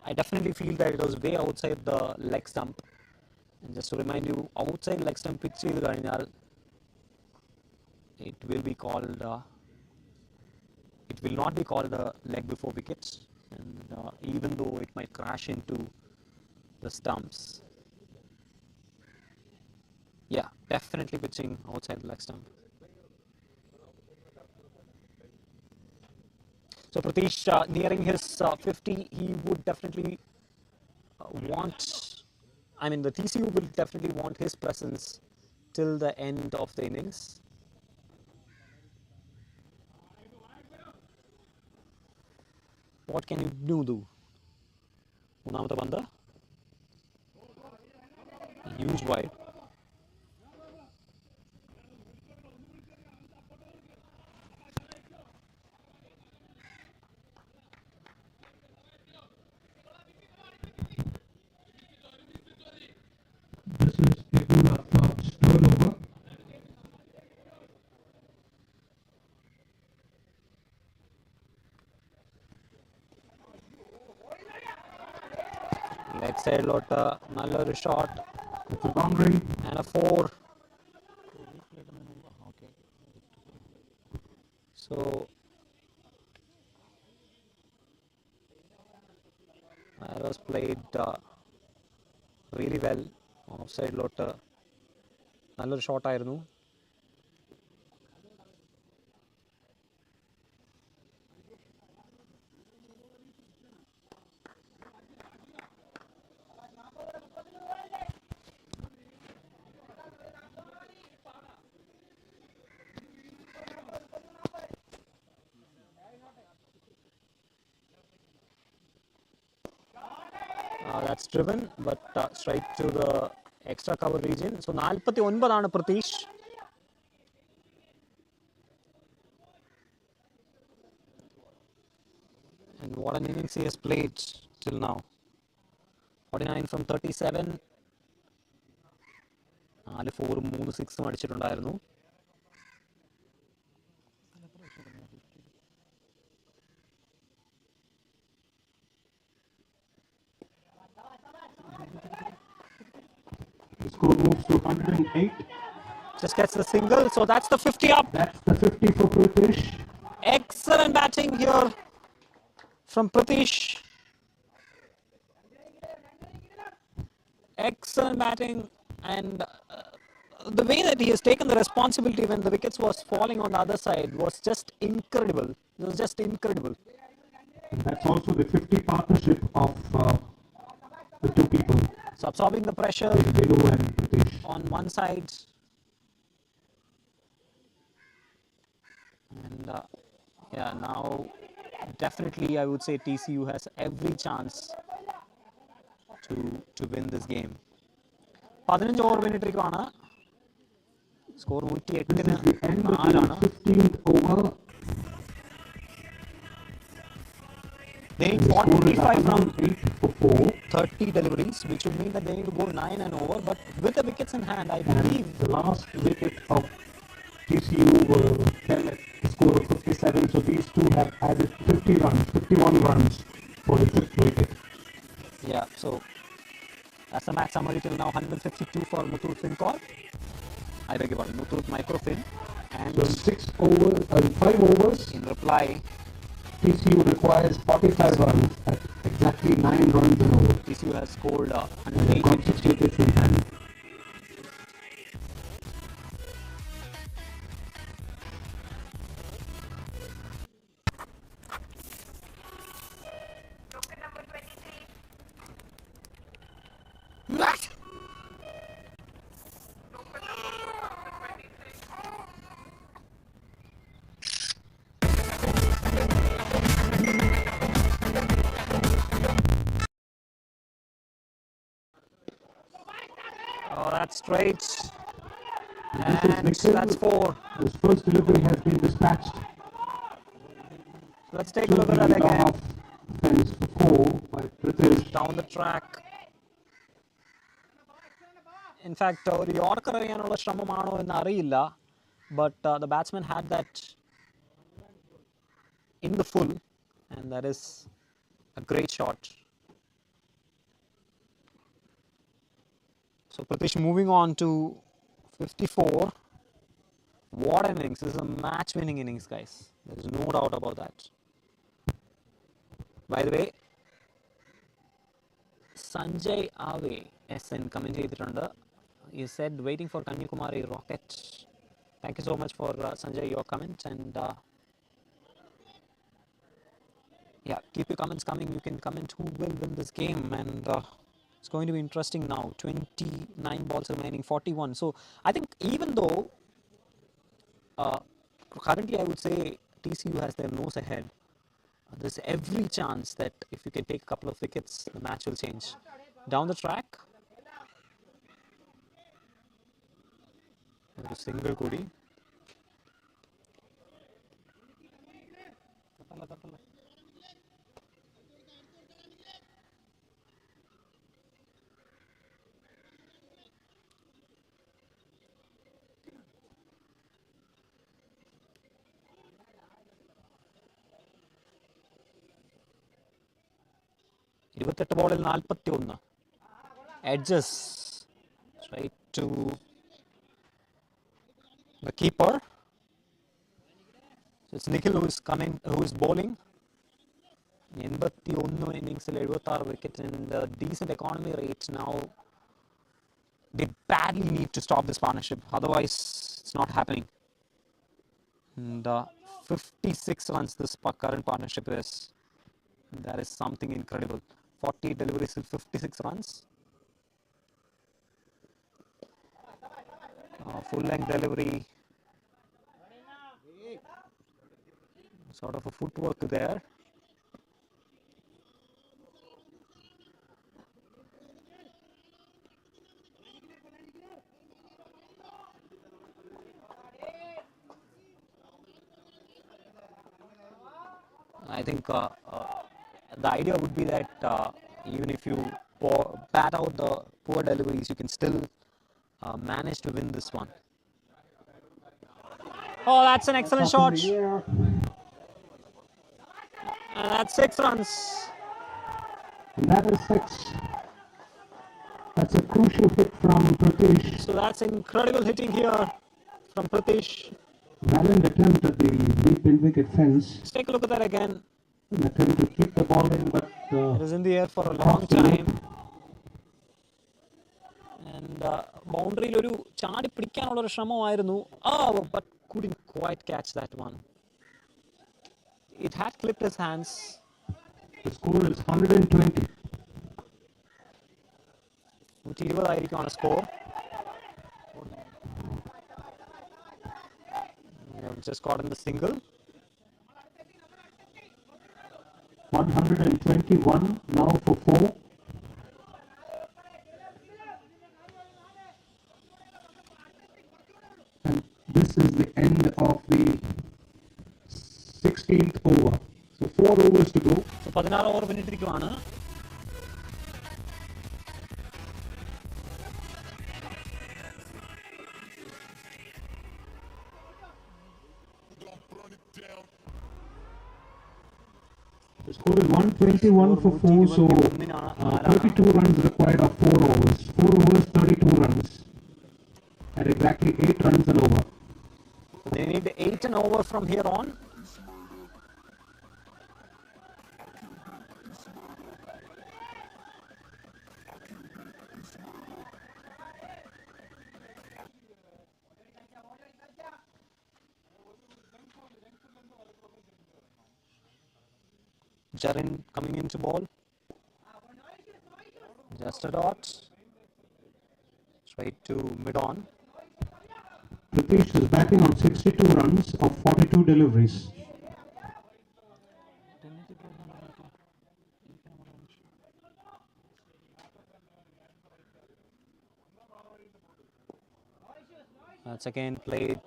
I definitely feel that it was way outside the leg stump. And just to remind you, outside leg stump pitch it will be called. It will not be called a leg before wickets, and even though it might crash into the stumps. Yeah, definitely pitching outside the leg stump. So Pratish nearing his 50, he would definitely want, I mean the TCU will definitely want his presence till the end of the innings. What can you do? Unamata banda, huge wide. This is Igula Club's third over. Leg side lotta, nallor shot. It's a boundary. And a 4. So that was played really well. Offside lotta, nallor shot ആയിരുന്നു. That's driven, but straight to the extra cover region. So 49 ആണ് Pratish. And what an innings he has played till now. 49 from 37. 4 4 3 6 അടിച്ചിട്ടുണ്ടായിരുന്നു. The score moves to 108. Just gets the single, so that's the 50 up. That's the 50 for Pratish. Excellent batting here from Pratish. Excellent batting, and the way that he has taken the responsibility when the wickets was falling on the other side was just incredible. It was just incredible. And that's also the 50 partnership of the two people. So absorbing the pressure Vinu and Pratish. on one side, and yeah, now definitely I would say TCU has every chance to win this game. 15 over പിന്നിട്ടിരിക്കുകയാണ്. Score 108-ന് 4. 15th over. They need 45 from 30 deliveries, which would mean that they need to go 9 and over. But with the wickets in hand, I believe the last wicket of TCU fell at a score of 57. So these two have added 51 runs for the 5th wicket. Yeah, so that's the match summary till now. 152 for Muthoot Fincorp. I beg your pardon, Muthoot Microfin. And so 5 overs. In reply, TCU requires 45 runs at exactly 9 runs an over. TCU has scored 108 wickets in hand. Oh, that's straight. And that's 4. His first delivery has been dispatched. Let's take a look at that again. Fence for 4 by Prithvish. Down the track. In fact, ഒരു yorker എറിയാനുള്ള ശ്രമമാണോ എന്ന് അറിയില്ല. But the batsman had that in the full, and that is a great shot. So Prithvish moving on to 54. What an innings. This is a match-winning innings, guys. There's no doubt about that. By the way, Sanjay Ave SN comment ചെയ്തിട്ടുണ്ട്. He said waiting for Kanyakumari Rocket. Thank you so much for Sanjay, your comment, and yeah, keep your comments coming. You can comment who will win this game, and it's going to be interesting now. 29 balls remaining, 41. So I think even though currently I would say TCU has their nose ahead, there's every chance that if you can take a couple of wickets, the match will change. Down the track, a single Kudi. ball 41. Edges straight to the keeper. So it's Nikhil who is coming, who is bowling. 81 innings, 76 wickets, and decent economy rates now. They badly need to stop this partnership, otherwise it's not happening. And 56 runs this current partnership is. That is something incredible. 40 deliveries with 56 runs. Full length delivery. Sort of a footwork there. I think the idea would be that even if you bat out the poor deliveries, you can still manage to win this one. Oh, that's an excellent shot. And that's 6 runs. And that is 6. That's a crucial hit from Prithvish. So that's incredible hitting here from Prithvish. Valiant attempt at the deep wicket fence. Let's take a look at that again. An attempt to keep the ball in, but it was in the air for a long time. And boundary oru chaadi pidikkanulla oru shramamaayirunnu. But couldn't quite catch that one. It had clipped his hands. The score is 120. 120 ആയിരിക്കും ആണ് score. Just got in the single. 121 now for 4. And this is the end of the 16th over. So 4 overs to go. So 16 over പിന്നിട്ടിരിക്കുവാണ്. The score is 121 for 4, so 32 runs required of 4 overs. 4 overs, 32 runs. At exactly 8 runs an over. They need 8 an over from here on. Jarin coming into ball. Just a dot. Straight to mid-on. Pritesh is batting on 62 runs of 42 deliveries. That's again played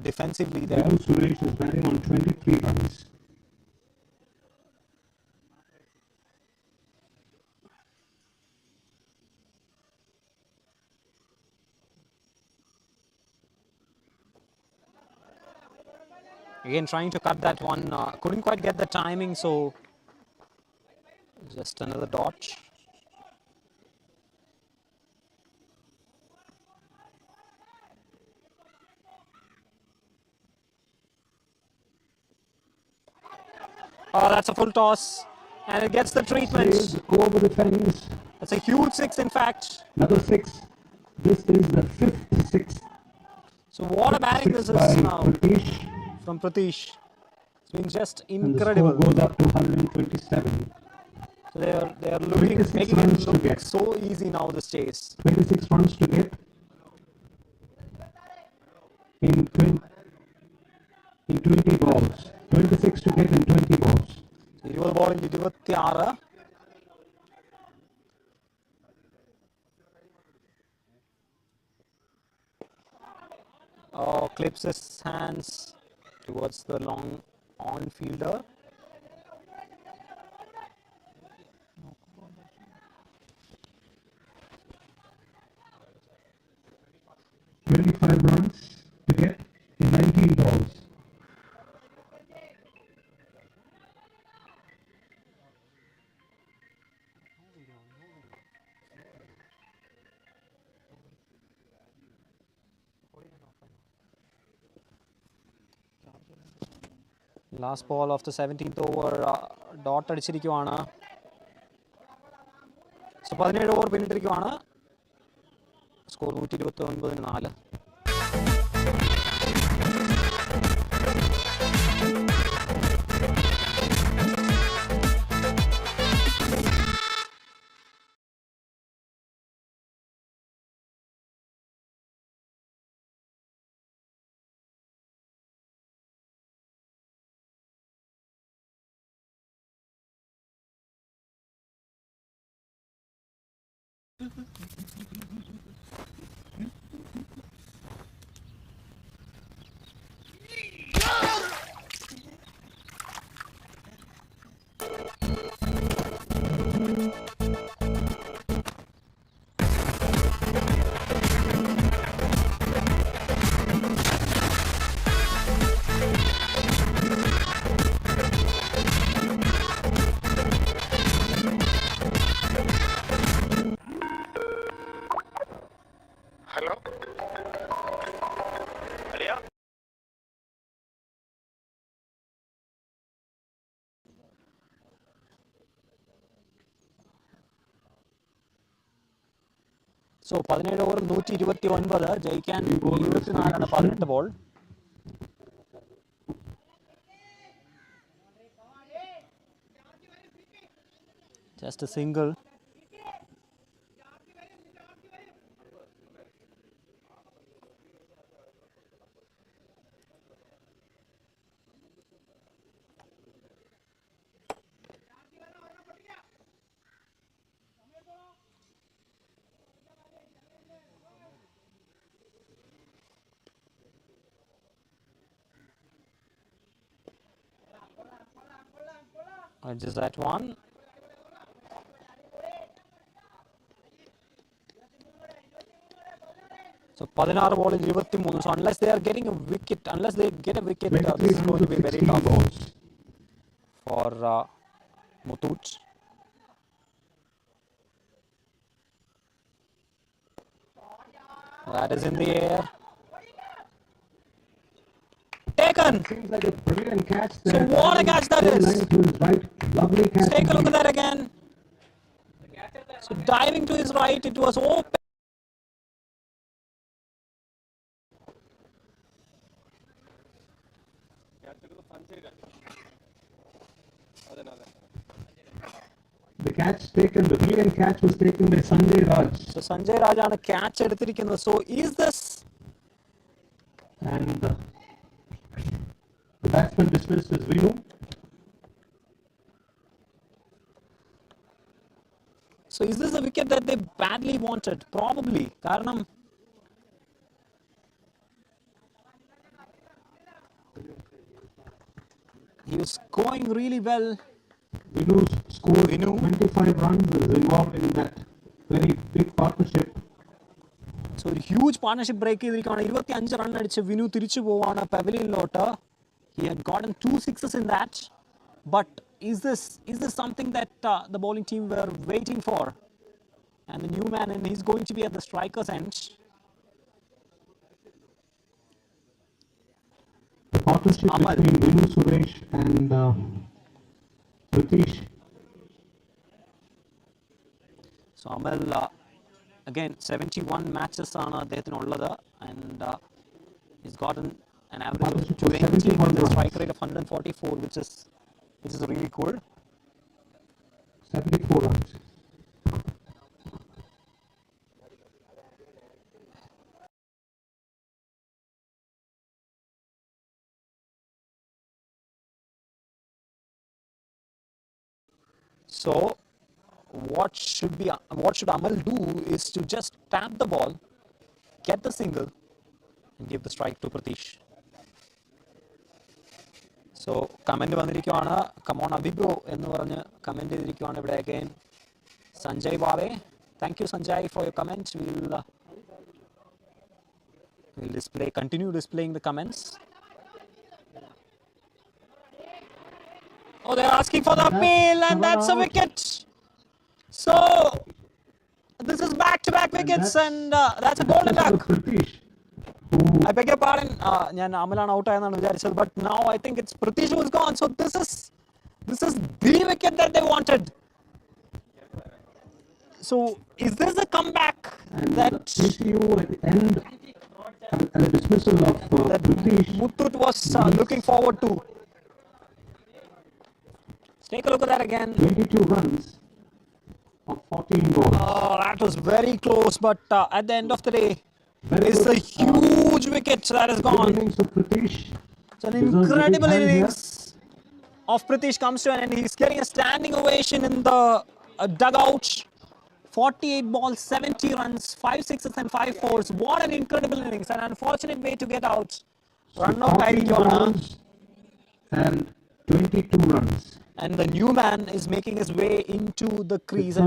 defensively there. Suresh is batting on 23 runs. Again trying to cut that one, couldn't quite get the timing, so just another dot. Oh, that's a full toss, and it gets the treatment. Over the fence. That's a huge 6 in fact. Another 6. This is the 5th 6. So what a batting this is now Pritesh. From Pritesh. It's been just And incredible. the score goes up to 127. So they are looking, making it look so easy now, this chase. 26 runs to get in 20 balls. 26 to get in 20 balls. 20 ball 26. Oh, clips his hands towards the long on fielder. Runs to get in 19 balls. Last ball of the 17th over, dot അടിച്ചിരിക്കുവാണ്. So 17 over പിന്നിട്ടിരിക്കുവാണ്. Score 129-4. So 17 over 129, ജയിക്കാൻ 24 18 ball. Just a single. Just that one. So 16 ball is 23. So unless they are getting a wicket, unless they get a wicket, this is going to be very tough for Muthoot. That is in the air. Taken. Seems like a brilliant catch So there. what a catch that is. To his right. Lovely catch. Let's take a look at that again. So diving to his right, it was open. The catch taken, the brilliant catch was taken by Sanjay Raj. So Sanjay Raj ആണ് catch എടുത്തിരിക്കുന്നത്. So is this? And the batsman dismissed as Vinu. So is this a wicket that they badly wanted? Probably. കാരണം he was going really well. Vinu scored 25 runs, is involved in that very big partnership. So a huge partnership break ചെയ്തിരിക്കുകയാണ്. 25 run അടിച്ച് വിനു തിരിച്ചു പോവാണ് പവലിയനിലോട്ട്. He had gotten 2 sixes in that. But is this something that the bowling team were waiting for? And the new man, and he's going to be at the striker's end. The partnership between Vinu Suresh and Pritish. So Amal, again 71 matches on അദ്ദേഹത്തിനുള്ളത്, and he's gotten an average of 20 with a strike rate of 144, which is really good. 74 runs. So what should Amal do is to just tap the ball, get the single, and give the strike to Pratish. So comment വന്നിരിക്കുകയാണ്, come on Abibu എന്ന് പറഞ്ഞ് comment ചെയ്തിരിക്കുകയാണ് ഇവിടെ again Sanjay Bave. Thank you Sanjay for your comments. We'll continue displaying the comments. Oh, they're asking for the appeal, and that's a wicket. So this is back-to-back wickets, and that's a golden duck. I beg your pardon, ഞാൻ അമലാണ് out ആയെന്നാണ് വിചാരിച്ചത്, but now I think it's Pratish who is gone. So this is the wicket that they wanted. So is this a comeback that TCU at the end, at the dismissal of Pratish, Muthoot was looking forward to? Let's take a look at that again. 22 runs of 14 balls. Oh, that was very close, but at the end of the day, it's a huge wicket that is gone. Innings of Pratish. It's an incredible innings of Pratish comes to an end. He's getting a standing ovation in the dugout. 48 balls, 70 runs, 5 sixes and 5 fours. What an incredible innings. An unfortunate way to get out. Run out 14 balls and 22 runs. And the new man is making his way into the crease,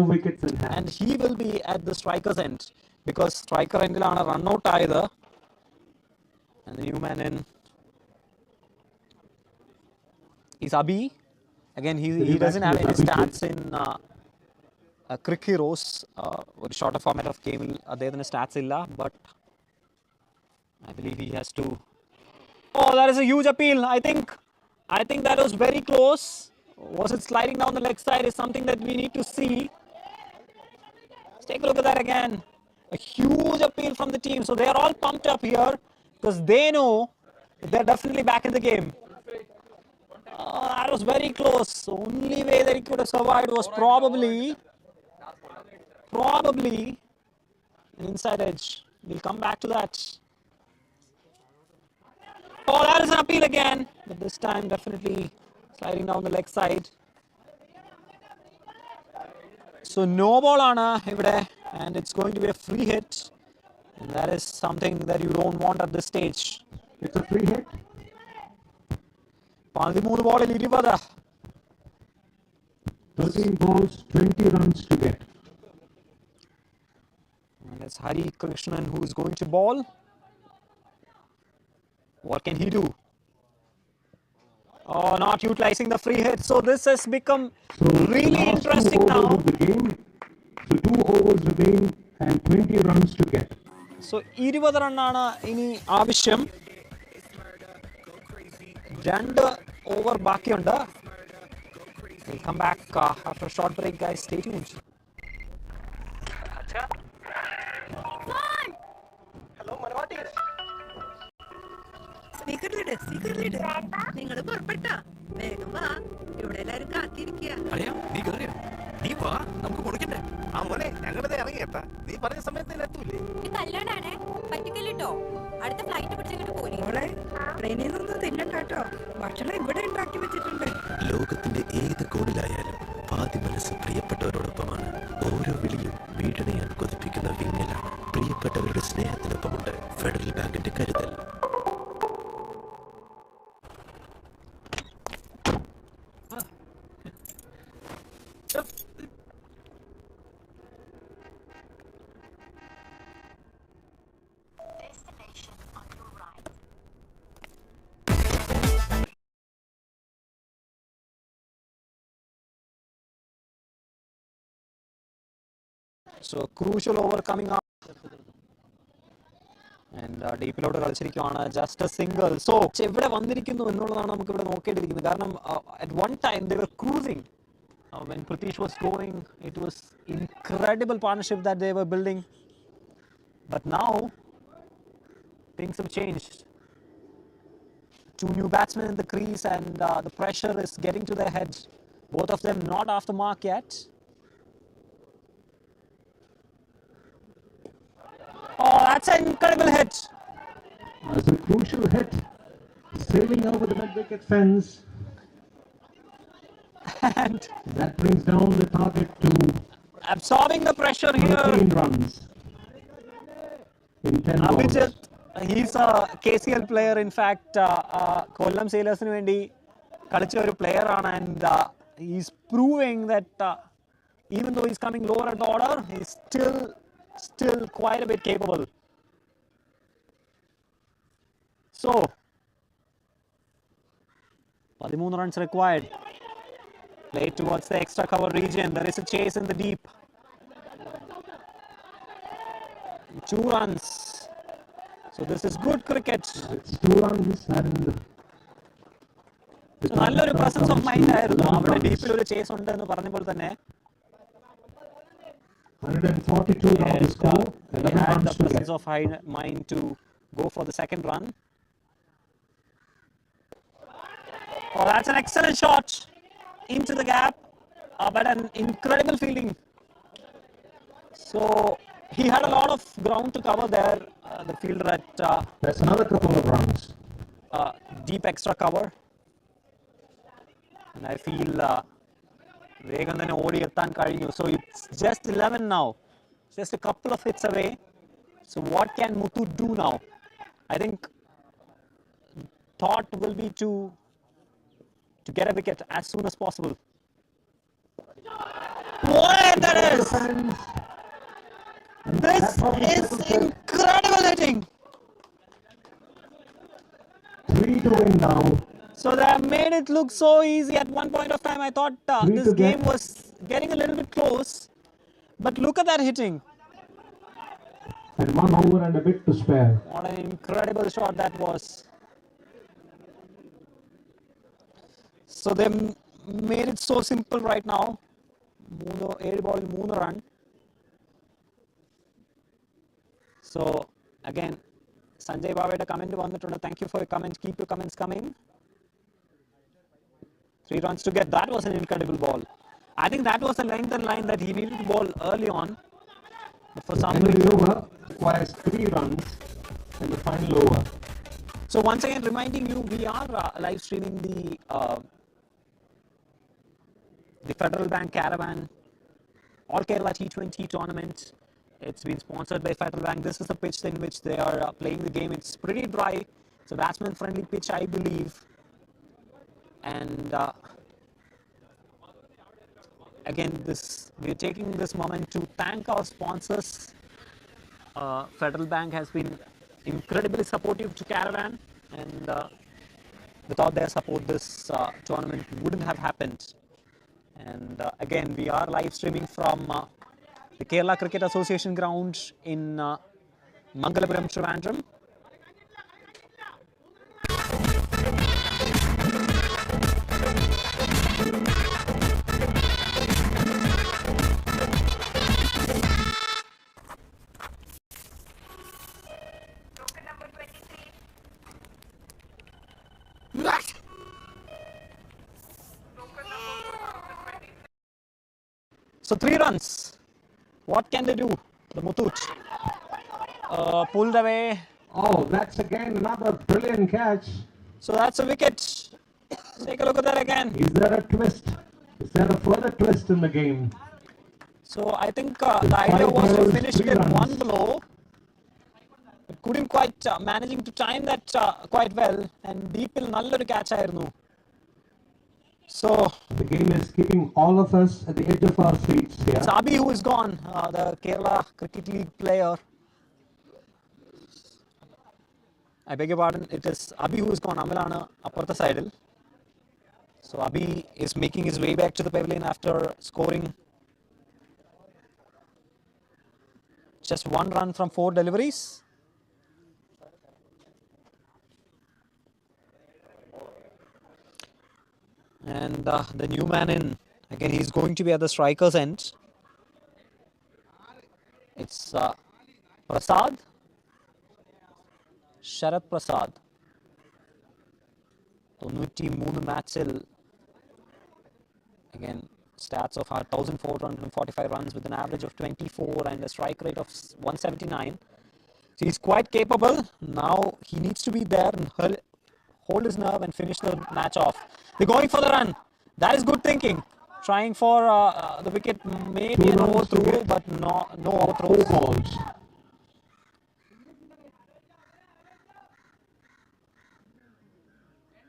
and he will be at the striker's end, because striker endilana run out either, and the new man in is Abhi. Again, he doesn't have any stats in Crick Heroes, or shorter format of game. There stats illa, but I believe he has to. Oh, that is a huge appeal. I think that was very close. Was it sliding down the leg side is something that we need to see. Let's take a look at that again. A huge appeal from the team. So they are all pumped up here because they know they're definitely back in the game. That was very close. The only way that he could have survived was probably an inside edge. We'll come back to that. Oh, that is an appeal again. But this time definitely sliding down the leg side. So no ball ആണ് ഇവിടെ, and it's going to be a free hit, and that is something that you don't want at this stage. It's a free hit. 13 ball 20. 13 balls, 20 runs to get. And it's Hari Krishnan who is going to bowl. What can he do? Oh, not utilizing the free hit. So this has become really last interesting 2 overs now. of the game. So 2 overs remain and 20 runs to get. So 20 റണ്ണാണ് ഇനി ആവശ്യം. 2 over ബാക്കിയുണ്ട്. We'll come back after a short break, guys. Stay tuned. സ്പീക്കറിലിട് സ്പീക്കറിലിട്. നിങ്ങൾ പുറപ്പെട്ടാ? വേഗം വാ, ഇവിടെ എല്ലാരും കാത്തിരിക്കുക. നീ കേറിയോ? നീ വാ, നമുക്ക് പൊളിക്കണ്ടേ? ആ മോനെ ഞങ്ങളിത് ഇറങ്ങിയേട്ടാ. നീ പറഞ്ഞ സമയത്ത് എത്തൂലേ? ഇത് കല്യാണാണേ, പറ്റിക്കല്ലോ. അടുത്ത ഫ്ലൈറ്റ് പിടിച്ചിട്ട് പോയി. ട്രെയിനിൽ നിന്നൊന്നും തിന്നണ്ടാട്ടോ, ഭക്ഷണം ഇവിടെ ഉണ്ടാക്കി വെച്ചിട്ടുണ്ട്. ലോകത്തിന്റെ ഏത് കോണിലായാലും പാതി മനസ്സ് പ്രിയപ്പെട്ടവരോടൊപ്പമാണ്. ഓരോ വിളിയും വീടണയാൻ കൊതിപ്പിക്കുന്ന വിങ്ങലാണ്. പ്രിയപ്പെട്ടവരുടെ സ്നേഹത്തിനൊപ്പമുണ്ട് ഫെഡറൽ ബാങ്കിന്റെ കരുതൽ. So crucial over coming up. And ഡീപ്പിലോട്ട് കളിച്ചിരിക്കുകയാണ്. Just a single. സോ എവിടെ വന്നിരിക്കുന്നു എന്നുള്ളതാണ് നമുക്ക് ഇവിടെ നോക്കേണ്ടിയിരിക്കുന്നത്. കാരണം at one time they were cruising. When Pritish was going, it was incredible partnership that they were building. But now things have changed. 2 new batsmen in the crease and the pressure is getting to their heads. Both of them not off the mark yet. Oh, that's an incredible hit. That's a crucial hit. Sailing over the mid-wicket fence. And that brings down the target to absorbing the pressure here. 13 runs in 10 balls. Abhijit, he's a KCL player. In fact, Kollam Sailors nu vendi kalicha oru player aanu, and he's proving that even though he's coming lower at the order, he's still quite a bit capable. So 13 runs required. Play towards the extra cover region. There is a chase in the deep. 2 runs. So this is good cricket. It's 2 runs and നല്ലൊരു presence of mind ആയിരുന്നു. അവിടെ ഡീപ്പിൽ ഒരു chase ഉണ്ട് എന്ന് പറഞ്ഞ പോലെ തന്നെ 142 now the score. He had the presence of mind to go for the second run. Oh, that's an excellent shot into the gap, but an incredible fielding. So he had a lot of ground to cover there. The fielder at that's another couple of runs. Deep extra cover, and I feel വേഗം തന്നെ ഓടി എത്താൻ കഴിഞ്ഞു. So it's just 11 now, just a couple of hits away. So what can Muthu do now? I think thought will be to get a wicket as soon as possible. What that is! This is incredible hitting. 3 to win now. So they have made it look so easy. At one point of time I thought this game was getting a little bit close, but look at that hitting. And 1 over and a bit to spare. What an incredible shot that was. So they made it so simple right now. 7 ball 3 run. So again, Sanjay Baveda comment vannittundu. Thank you for your comment. Keep your comments coming. 3 runs to get. That was an incredible ball. I think that was the length and line that he needed to bowl early on. But for some reason, the over requires 3 runs in the final over. So once again, reminding you, we are live streaming the Federal Bank Caravan All Kerala T20 tournament. It's been sponsored by Federal Bank. This is the pitch in which they are playing the game. It's pretty dry. It's a batsman-friendly pitch, I believe. And again, we're taking this moment to thank our sponsors. Federal Bank has been incredibly supportive to Caravan, and without their support, this tournament wouldn't have happened. And again, we are live streaming from the Kerala Cricket Association ground in Mangalapuram, Trivandrum. So 3 runs. What can they do? The Muthoot pulled away. Oh, that's again another brilliant catch. So that's a wicket. Take a look at that again. Is there a twist? Is there a further twist in the game? So I think the idea was to finish it in one blow. But couldn't quite managing to time that quite well. And deep will nallor catch ayirunnu. So the game is keeping all of us at the edge of our seats here. It's Abhi who is gone, the Kerala Cricket League player. I beg your pardon, it is Abhi who is gone. Amalana appartha side. So Abhi is making his way back to the pavilion after scoring just 1 run from 4 deliveries. And the new man in, again, he's going to be at the striker's end. It's Prasad, Sharat Prasad. 93 matchil. Again, stats of 1,445 runs with an average of 24 and a strike rate of 179. So he's quite capable. Now he needs to be there and hold his nerve and finish the match off. They're going for the run. That is good thinking. Trying for the wicket, maybe an overthrow, but no overthrows.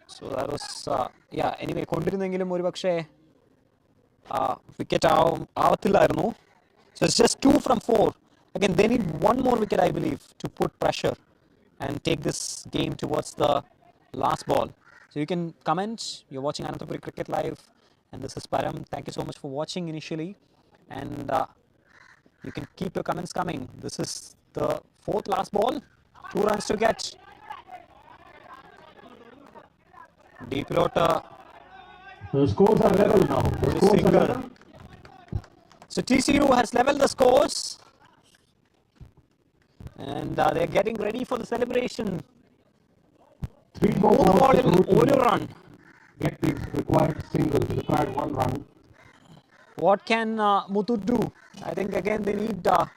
So that was, yeah, anyway, kondirunengilum oru pakshe wicket avathillayirunnu. So it's just 2 from 4. Again, they need one more wicket, I believe, to put pressure and take this game towards the last ball. So you can comment. You're watching Ananthapuri Cricket Live, and this is Param. Thank you so much for watching initially, and you can keep your comments coming. This is the 4th last ball. 2 runs to get. Deep Rota. The scores are level now. The scores are level. So TCU has leveled the scores, and they're getting ready for the celebration. 3 more ball in one run. Get the required single, required 1 run. What can Muthoot do? I think again they need a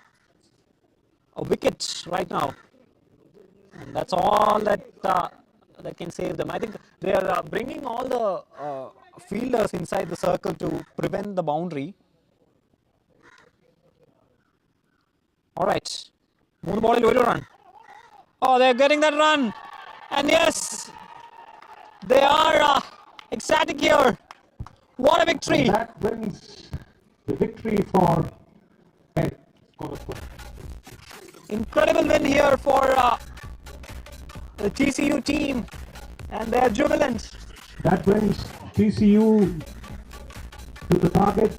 wicket right now, and that's all that that can save them. I think they are bringing all the fielders inside the circle to prevent the boundary. All right, 3 ball in one run. Oh, they're getting that run. And yes, they are ecstatic here. What a victory! And that wins the victory for Incredible win here for the TCU team, and they are jubilant. That brings TCU to the target,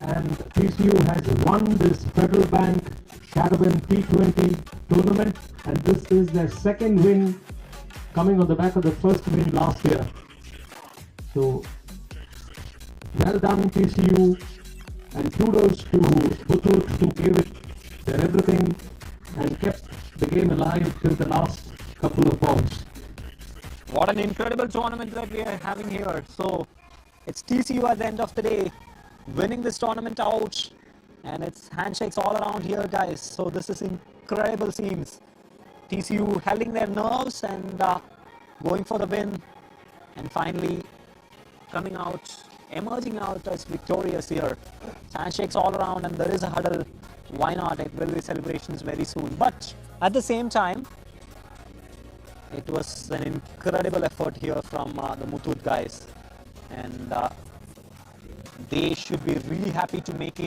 and TCU has won this Federal Bank Caravan T-20 tournament, and this is their 2nd win, coming on the back of the 1st win last year. So well done TCU, and kudos to Muthoot, who gave it their everything and kept the game alive till the last couple of balls. What an incredible tournament that we are having here. So it's TCU at the end of the day winning this tournament out, and it's handshakes all around here, guys. So this is incredible scenes. TCU holding their nerves and going for the win, and finally coming out, emerging out as victorious here. Handshakes all around, and there is a huddle. Why not? It will be celebrations very soon. But at the same time, it was an incredible effort here from the Muthoot guys, and They should be really happy to make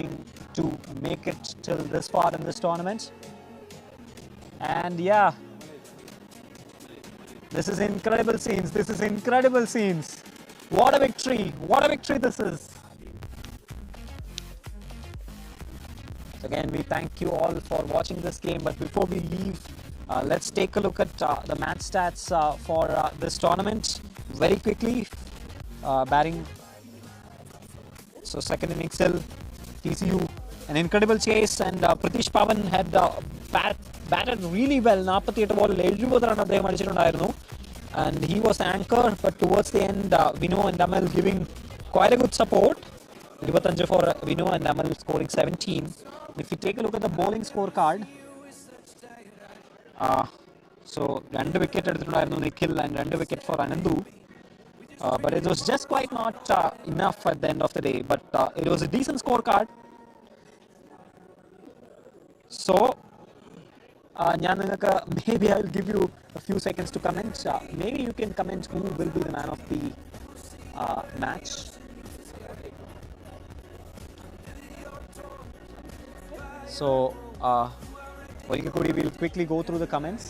it till this far in this tournament. And yeah, this is incredible scenes. This is incredible scenes. What a victory! What a victory this is. Again, we thank you all for watching this game. But before we leave, let's take a look at the match stats for this tournament very quickly. Batting. So second innings still, TCU, an incredible chase, and Pratish Pawan had batted really well. 48 ball 70 run അദ്ദേഹം അടിച്ചിട്ടുണ്ടായിരുന്നു. And he was the anchor, but towards the end, Vino and Amal giving quite a good support. 25 for Vino and Amal scoring 17. If you take a look at the bowling scorecard, so 2 wicket എടുത്തിട്ടുണ്ടായിരുന്നു Nikhil and 2 wicket for Anandu. But it was just quite not enough at the end of the day. But it was a decent scorecard. So, maybe I'll give you a few seconds to comment. Maybe you can comment who will be the man of the match. So, we'll quickly go through the comments.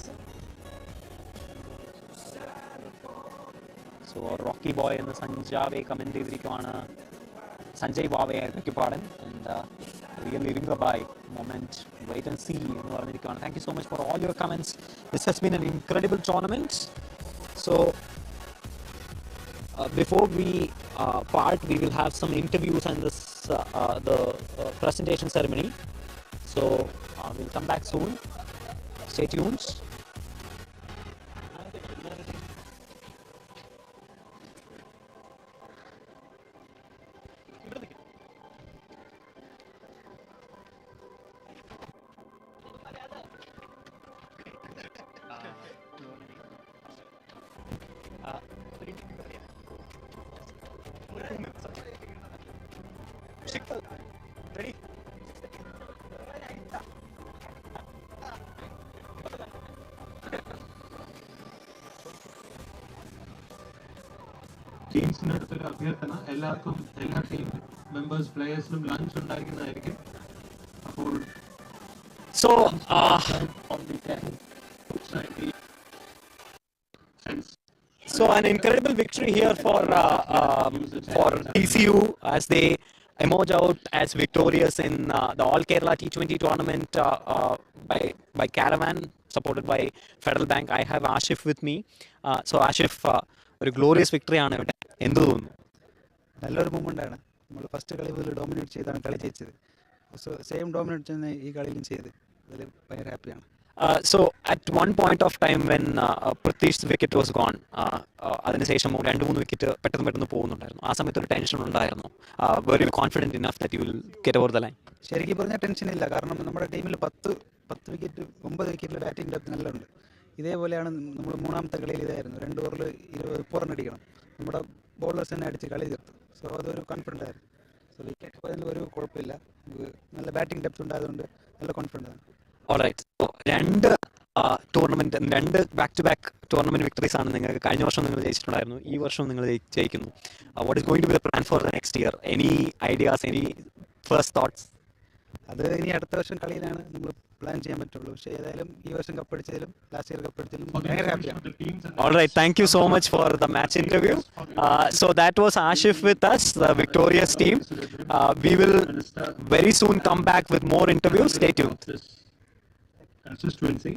So, Rocky Boy and the Sanjay comment ചെയ്തിരിക്കുകയാണ്. Sanjay Bave, I beg your pardon. And really ring a bye moment. Wait and see. Thank you so much for all your comments. This has been an incredible tournament. So, before we part, we will have some interviews and the presentation ceremony. So, we'll come back soon. Stay tuned. Ready? ടീംസിന് അടുത്തൊരു അഭ്യർത്ഥന, എല്ലാവർക്കും എല്ലാ team members പ്ലേയേഴ്സിനും lunch ഉണ്ടായിരിക്കുന്നതായിരിക്കും. അപ്പോൾ So an incredible victory here for TCU as they emerge out as victorious in the All Kerala T20 tournament by Caravan, supported by Federal Bank. I have Ashif with me. So Ashif, ഒരു glorious victory ആണ് ഇവിടെ. എന്ത് തോന്നുന്നു? നല്ലൊരു movement ആണ്. നമ്മൾ first കളി മുതൽ ഡോമിനേറ്റ് ചെയ്താണ് കളി ജയിച്ചത്. സോ സെയിം ഡോമിനേറ്റ് തന്നെ ഈ കളിയിലും ചെയ്ത് അതിൽ ഭയങ്കര ഹാപ്പിയാണ്. So at one point of time when Pritish's wicket was gone, അതിനുശേഷം 2-3 വിക്കറ്റ് പെട്ടെന്ന് പോകുന്നുണ്ടായിരുന്നു. ആ സമയത്ത് ഒരു ടെൻഷൻ ഉണ്ടായിരുന്നു. Were you confident enough that you will get over the line? ശരിക്കും പറഞ്ഞാൽ ടെൻഷനില്ല. കാരണം നമ്മുടെ ടീമിൽ 10 വിക്കറ്റ് 9 വിക്കറ്റിൽ ബാറ്റിംഗ് ഡെപ്ത് നല്ലുണ്ട്. ഇതേപോലെയാണ് നമ്മൾ മൂന്നാമത്തെ കളിയിൽ ഇതായിരുന്നു. 2 ഓവറിൽ 24 റൺ അടിക്കണം. നമ്മുടെ ബോളേഴ്സ് തന്നെ അടിച്ച് കളി തീർത്തു. സോ അതൊരു കോൺഫിഡൻ്റ് ആയിരുന്നു. സോ വിക്കറ്റ് പോയതിൽ ഒരു കുഴപ്പമില്ല. നല്ല ബാറ്റിംഗ് ഡെപ്ത് ഉണ്ടായതുകൊണ്ട് നല്ല കോൺഫിഡൻ്റ് ആണ്. Alright. So, 2 back-to-back tournament victories ആണ് നിങ്ങൾക്ക്. കഴിഞ്ഞ വർഷം നിങ്ങൾ ജയിച്ചിട്ടുണ്ടായിരുന്നു, ഈ വർഷം നിങ്ങൾ ജയിക്കുന്നു. What is going to be the plan for the next year? Any ideas, any first thoughts? അത് ഇനി അടുത്ത വർഷം കളിയിലാണ് നമ്മൾ പ്ലാൻ ചെയ്യാൻ പറ്റുള്ളൂ. പക്ഷേ ഏതായാലും ഈ വർഷം കപ്പടിച്ചതിലും ലാസ്റ്റ് ഇയർ കപ്പടിച്ചതിലും ഭയങ്കര ഹാപ്പിയാണ്. Alright, thank you so much for the match interview. So that was Ashif with us, the victorious team. We will very soon come back with more interviews. Stay tuned. Consistency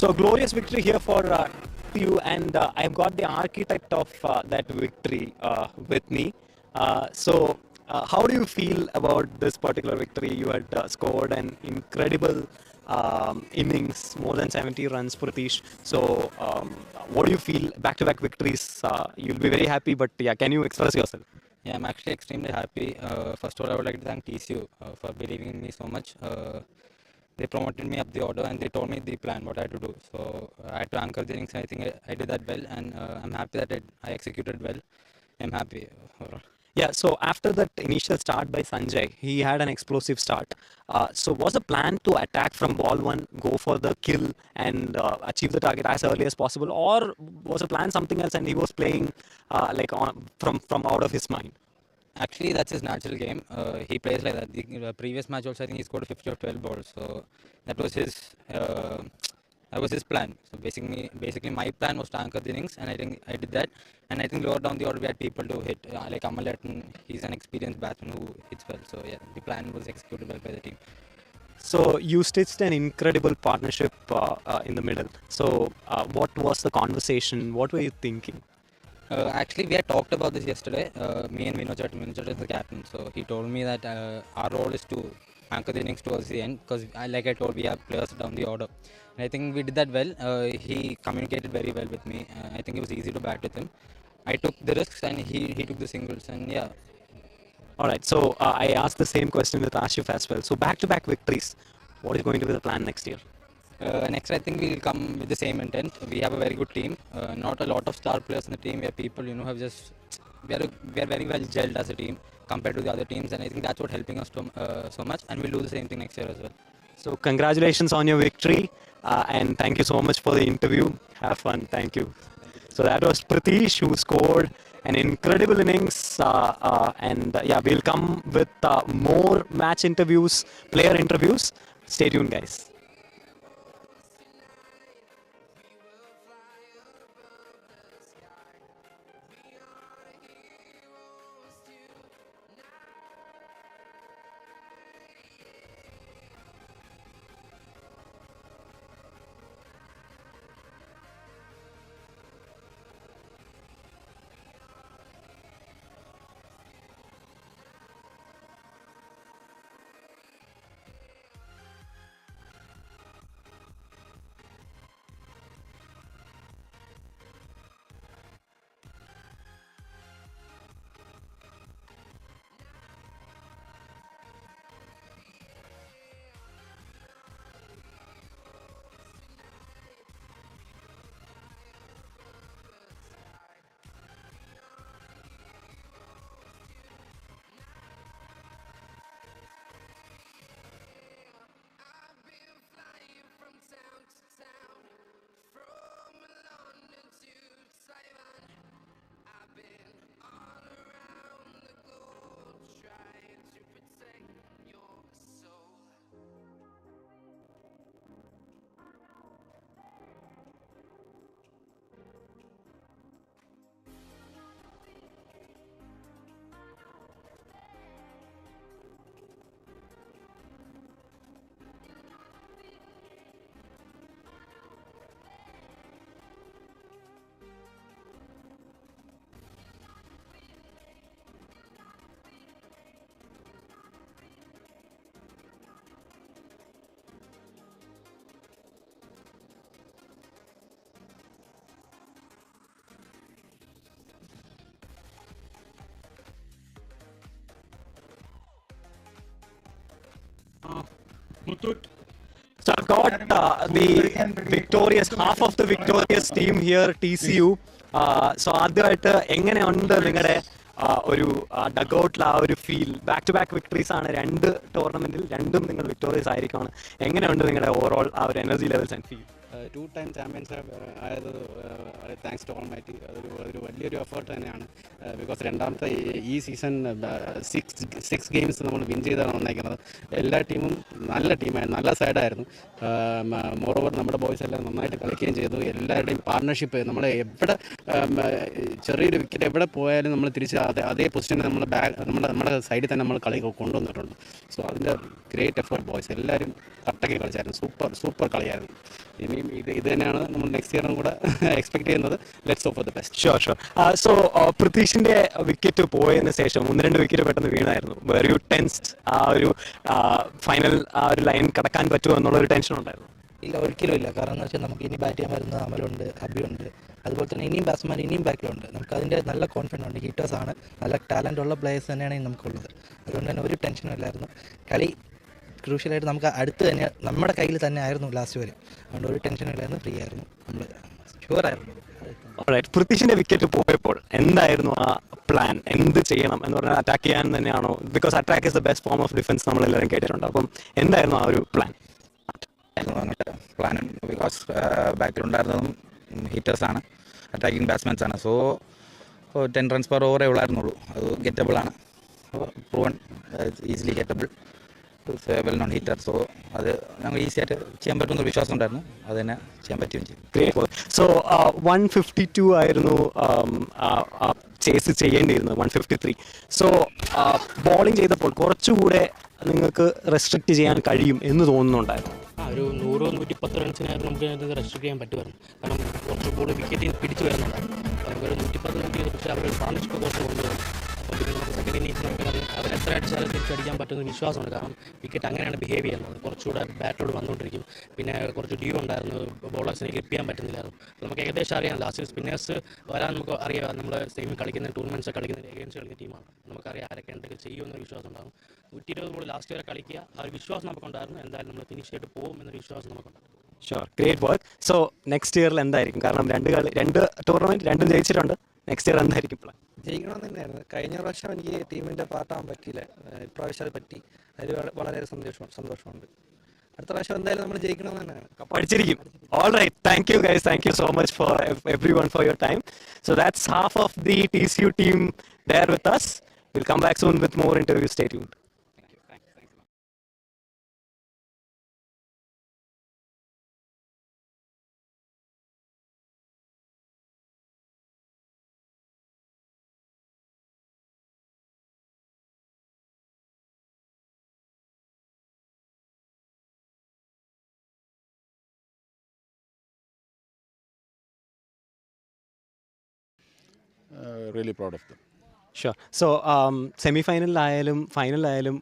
So glorious victory here for you, and I've got the architect of that victory with me. How do you feel about this particular victory? You had scored an incredible innings, more than 70 runs, Pratish. So what do you feel? Back-to-back victories. You'll be very happy, but yeah, can you express yourself? Yeah, I'm actually extremely happy. First of all, I would like to thank TCU for believing in me so much. They promoted me up the order and they told me the plan, what I had to do. So I had to anchor the innings. I think I did that well, and I'm happy that I executed well. I'm happy overall. Yeah, so after that initial start by Sanjay, he had an explosive start. So was the plan to attack from ball one, go for the kill and achieve the target as early as possible, or was the plan something else and he was playing from out of his mind? Actually, that's his natural game. He plays like that. The previous match also, I think he scored 50 or 12 balls. So that was his plan. So basically, my plan was to anchor the innings, and I think I did that. And I think lower down the order we had people to hit, like Amalat. He's an experienced batsman who hits well. So yeah, the plan was executed well by the team. So you stitched an incredible partnership in the middle. So what was the conversation? What were you thinking? Actually, we had talked about this yesterday. Me and Vinod Chatterjee is the captain. So he told me that our role is to anchor the innings towards the end, because like I told, we have players down the order. And I think we did that well. He communicated very well with me. I think it was easy to bat with him. I took the risks and he took the singles, and yeah. All right, so I asked the same question with Ashif as well. So back-to-back victories, what is going to be the plan next year? Next, I think we'll come with the same intent. We have a very good team. Not a lot of star players in the team. We have people, have just we are very well gelled as a team compared to the other teams, and I think that's what helping us so much. And we'll do the same thing next year as well. So congratulations on your victory, and thank you so much for the interview. Have fun. Thank you. So that was Pratish, who scored an incredible innings, and yeah, we'll come with more match interviews, player interviews. Stay tuned, guys. So I've got the victorious, half of the victorious team here, TCU. So ആദ്യമായിട്ട് എങ്ങനെയുണ്ട് നിങ്ങളുടെ ഒരു ഡഗൗട്ടിൽ ആ ഒരു feel? Back to back victories ആണ്, രണ്ട് ടൂർണമെന്റിൽ രണ്ടും നിങ്ങൾ വിക്ടോറിയസ് ആയിരിക്കുകയാണ്. എങ്ങനെയുണ്ട് നിങ്ങളുടെ ഓവറോൾ ആ ഒരു energy levels and feel? Two time champions ആയത് താങ്ക്സ് ടു ഓൾമൈറ്റി. അതൊരു വലിയൊരു എഫേർട്ട് തന്നെയാണ്. ബിക്കോസ് രണ്ടാമത്തെ ഈ സീസൺ 6 ഗെയിംസ് നമ്മൾ വിൻ ചെയ്താണ് വന്നേക്കുന്നത്. എല്ലാ ടീമും നല്ല ടീമായിരുന്നു, നല്ല സൈഡായിരുന്നു. മോറോവർ നമ്മുടെ ബോയ്സ് എല്ലാം നന്നായിട്ട് കളിക്കുകയും ചെയ്തു. എല്ലാവരുടെയും പാർട്ണർഷിപ്പ് നമ്മൾ എവിടെ ചെറിയൊരു വിക്കറ്റ് എവിടെ പോയാലും നമ്മൾ തിരിച്ച് അതേ പൊസിഷനിൽ നമ്മുടെ സൈഡിൽ തന്നെ നമ്മൾ കളി കൊണ്ടുവന്നിട്ടുണ്ട്. സോ അതിൻ്റെ ഗ്രേറ്റ് എഫേർട്ട് ബോയ്സ് എല്ലാവരും കട്ടക്കി കളിച്ചായിരുന്നു. സൂപ്പർ കളിയായിരുന്നു. ഇനിയും ഇത് തന്നെയാണ് നമ്മൾ നെക്സ്റ്റ് ഇയറും കൂടെ എക്സ്പെക്ട് ചെയ്യുന്നത്. Let's hope for the best. Sure. So പൃഥ്വീഷിന്റെ വിക്കറ്റ് പോയതിനു ശേഷം 1-2 വിക്കറ്റ് പെട്ടെന്ന് വീണായിരുന്നു. Very tensed. ആ ഒരു ഫൈനൽ ആ ഒരു ലൈൻ കടക്കാൻ പറ്റുമോ എന്നുള്ളൊരു ടെൻഷൻ ഉണ്ടായിരുന്നു. ഇല്ല, ഒരിക്കലും ഇല്ല. കാരണം എന്ന് വെച്ചാൽ നമുക്ക് ഇനി ബാറ്റ് ചെയ്യാൻ വരുന്ന അമലുണ്ട്, അബിയുണ്ട്, അതുപോലെ തന്നെ ഇനിയും ബാറ്റ്സ്മാൻ ഇനിയും ബാക്കിലുണ്ട്. നമുക്ക് അതിൻ്റെ നല്ല കോൺഫിഡൻസ് ഉണ്ട്. ഹീറ്റേഴ്സാണ്, നല്ല ടാലൻ്റ് ഉള്ള പ്ലേയേഴ്സ് തന്നെയാണ് നമുക്കുള്ളത്. അതുകൊണ്ട് തന്നെ ഒരു ടെൻഷനും ഇല്ലായിരുന്നു. കളി ക്രൂഷ്യലായിട്ട് നമുക്ക് അടുത്ത് തന്നെ നമ്മുടെ കയ്യിൽ തന്നെ ആയിരുന്നു ലാസ്റ്റ് വരെ. അതുകൊണ്ട് ഒരു ടെൻഷനും ഇല്ലായിരുന്നു, ഫ്രീ ആയിരുന്നു, നമ്മൾ ഷുവറായിരുന്നു. പൃഥ്വീഷിന്റെ വിക്കറ്റ് പോയപ്പോൾ എന്തായിരുന്നു ആ പ്ലാൻ? എന്ത് ചെയ്യണം എന്ന് പറഞ്ഞാൽ അറ്റാക്ക് ചെയ്യാൻ തന്നെയാണോ? Because attack is the best form of defence നമ്മളെല്ലാവരും കേട്ടിട്ടുണ്ട്. അപ്പം എന്തായിരുന്നു ആ ഒരു പ്ലാൻ? പ്ലാൻ ബിക്കോസ് ബാക്കിലുണ്ടായിരുന്നതും ഹിറ്റേഴ്സാണ്, അറ്റാക്കിംഗ് ബാറ്റ്സ്മാൻസാണ്. സോ 10 runs per over ഉള്ളായിരുന്നുള്ളൂ. അത് ഗെറ്റബിളാണ്, proven, easily gettable, well known hitter. സോ അത് ഞങ്ങൾ ഈസി ആയിട്ട് ചെയ്യാൻ പറ്റുമെന്നൊരു വിശ്വാസം ഉണ്ടായിരുന്നു. അത് തന്നെ ചെയ്യാൻ പറ്റുകയും ചെയ്യും. സോ 152 ആയിരുന്നു ചേസ് ചെയ്യേണ്ടിയിരുന്നത്, 153. സോ ബോളിംഗ് ചെയ്തപ്പോൾ കുറച്ചുകൂടെ നിങ്ങൾക്ക് റെസ്ട്രിക്റ്റ് ചെയ്യാൻ കഴിയും എന്ന് തോന്നുന്നുണ്ടായിരുന്നു. ഒരു 100-110 റൺസിനായിരുന്നു നമുക്ക് അത് റെസ്ട്രിക്ട് ചെയ്യാൻ പറ്റുമായിരുന്നു. കാരണം കുറച്ച് ബോൾ വിക്കറ്റ് പിടിച്ചു വരുന്നുണ്ടായിരുന്നു. നമുക്കൊരു 110 റൺ ചെയ്തു. പക്ഷേ അവർ പാർട്ണർഷിപ്പ് കുറച്ച് കൊണ്ടുവരും. അപ്പോൾ പിന്നെ നമുക്ക് സെക്കൻഡ് ഇന്നിങ്സ് നമുക്കറിയാം അവർ എത്ര അടിച്ചാലും തിരിച്ചടിക്കാൻ പറ്റുന്ന വിശ്വാസമുണ്ട്. കാരണം വിക്കറ്റ് അങ്ങനെയാണ് ബിഹേവ് ചെയ്യുന്നത്. കുറച്ചുകൂടെ ബാറ്റോട് വന്നുകൊണ്ടിരിക്കും. പിന്നെ കുറച്ച് ഡ്യൂ ഉണ്ടായിരുന്നു, ബോളേഴ്സിനെ ഗ്രിപ്പ് ചെയ്യാൻ പറ്റുന്നില്ലായിരുന്നു. അപ്പോൾ നമുക്ക് ഏകദേശം അറിയാം ലാസ്റ്റ് സ്പിന്നേഴ്സ് വരാൻ നമുക്ക് അറിയാം. നമ്മൾ സെയിം കളിക്കുന്ന ടൂർണമെൻറ്റ്സ് കളിക്കുന്ന എഗെയിൻസ്റ്റ് കളിക്കുന്ന ടീമാണ്. നമുക്കറിയാം ആരൊക്കെ എന്തൊക്കെ ചെയ്യുമെന്നൊരു വിശ്വാസം ഉണ്ടാകും. 120 ബോൾ ലാസ്റ്റ് വരെ കളിക്കുക, ആ ഒരു വിശ്വാസം നമുക്കുണ്ടായിരുന്നു. എന്തായാലും നമ്മൾ ഫിനിഷ് ചെയ്തിട്ട് പോകും എന്നൊരു വിശ്വാസം നമുക്കുണ്ടായിരുന്നു. Sure, great work. So next ഇയറിൽ എന്തായിരിക്കും? കാരണം രണ്ട് ടൂർണമെൻറ്റ് രണ്ടും ജയിച്ചിട്ടുണ്ട്. നെക്സ്റ്റ് ഇയർ എന്തായിരിക്കും പ്ലാൻ? ജയിക്കണമെന്ന് തന്നെയായിരുന്നു. കഴിഞ്ഞ പ്രാവശ്യം എനിക്ക് ടീമിൻ്റെ പാർട്ടാകാൻ പറ്റിയില്ല. ഇപ്രാവശ്യം അത് പറ്റി. അതിൽ വളരെ സന്തോഷമുണ്ട്. അടുത്ത പ്രാവശ്യം എന്തായാലും നമ്മൾ ജയിക്കണമെന്ന് തന്നെയാണ്. പഠിച്ചിരിക്കും. All right, thank you guys, thank you so much for everyone for your time. So that's half of the TCU team there with us. We'll come back soon with more interviews. Stay tuned. Really proud of them. Sure. So സെമിഫൈനലിലായാലും ഫൈനലിലായാലും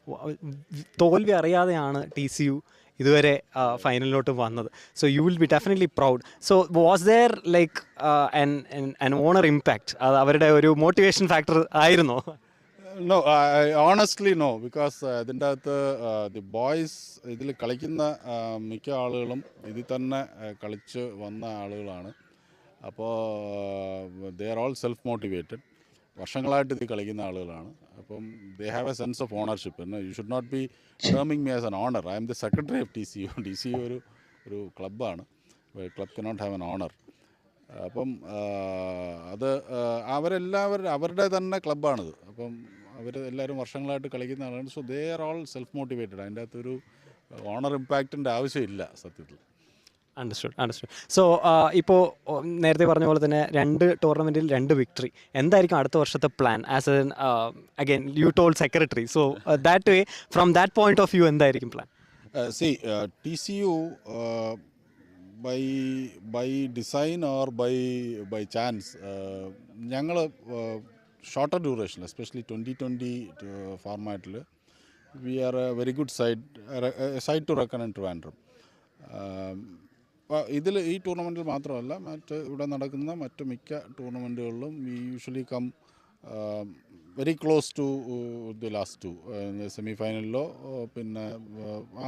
തോൽവി അറിയാതെയാണ് TCU ഇതുവരെ ഫൈനലിലോട്ട് വന്നത്. So you will be definitely proud. So was there like an honour impact? അത് അവരുടെ ഒരു motivation factor ആയിരുന്നോ? No, honestly no, because ഇതിൻ്റെ അകത്ത് ദി ബോയ്സ് ഇതിൽ കളിക്കുന്ന മിക്ക ആളുകളും ഇതിൽ തന്നെ കളിച്ച് വന്ന ആളുകളാണ്. അപ്പോൾ they are all self motivated. വർഷങ്ങളായിട്ട് ഇത് കളിക്കുന്ന ആളുകളാണ്. അപ്പം they have a sense of ownership. You should not be terming me as an owner. I am the secretary of TCU. TCU ഒരു ക്ലബ്ബാണ്. Club cannot have an owner. അപ്പം അത് അവരുടെ തന്നെ ക്ലബ്ബാണിത്. അപ്പം അവർ എല്ലാവരും വർഷങ്ങളായിട്ട് കളിക്കുന്ന ആളാണ്. So they are all self motivated. അതിൻ്റെ അകത്തൊരു ഓണർ ഇമ്പാക്റ്റിൻ്റെ ആവശ്യമില്ല സത്യത്തിൽ. അണ്ടർസ്റ്റുഡ്. സോ ഇപ്പോൾ നേരത്തെ പറഞ്ഞ പോലെ തന്നെ 2 ടൂർണമെൻറ്റിൽ 2 വിക്ടറി. എന്തായിരിക്കും അടുത്ത വർഷത്തെ plan? As an again you told secretary. So that way from that point of view എന്തായിരിക്കും plan? TCU by design or by chance, ഞങ്ങൾ ഷോർട്ടർ ഡ്യൂറേഷൻ, എസ്പെഷ്യലി 2020 ഫോർമാറ്റിൽ we are a very good side to reckon in Trivandrum. ഇതിൽ ഈ ടൂർണമെൻറ്റിൽ മാത്രമല്ല, ഇവിടെ നടക്കുന്ന മറ്റ് മിക്ക ടൂർണമെൻറ്റുകളിലും we usually come very close to the last 2 സെമിഫൈനലിലോ പിന്നെ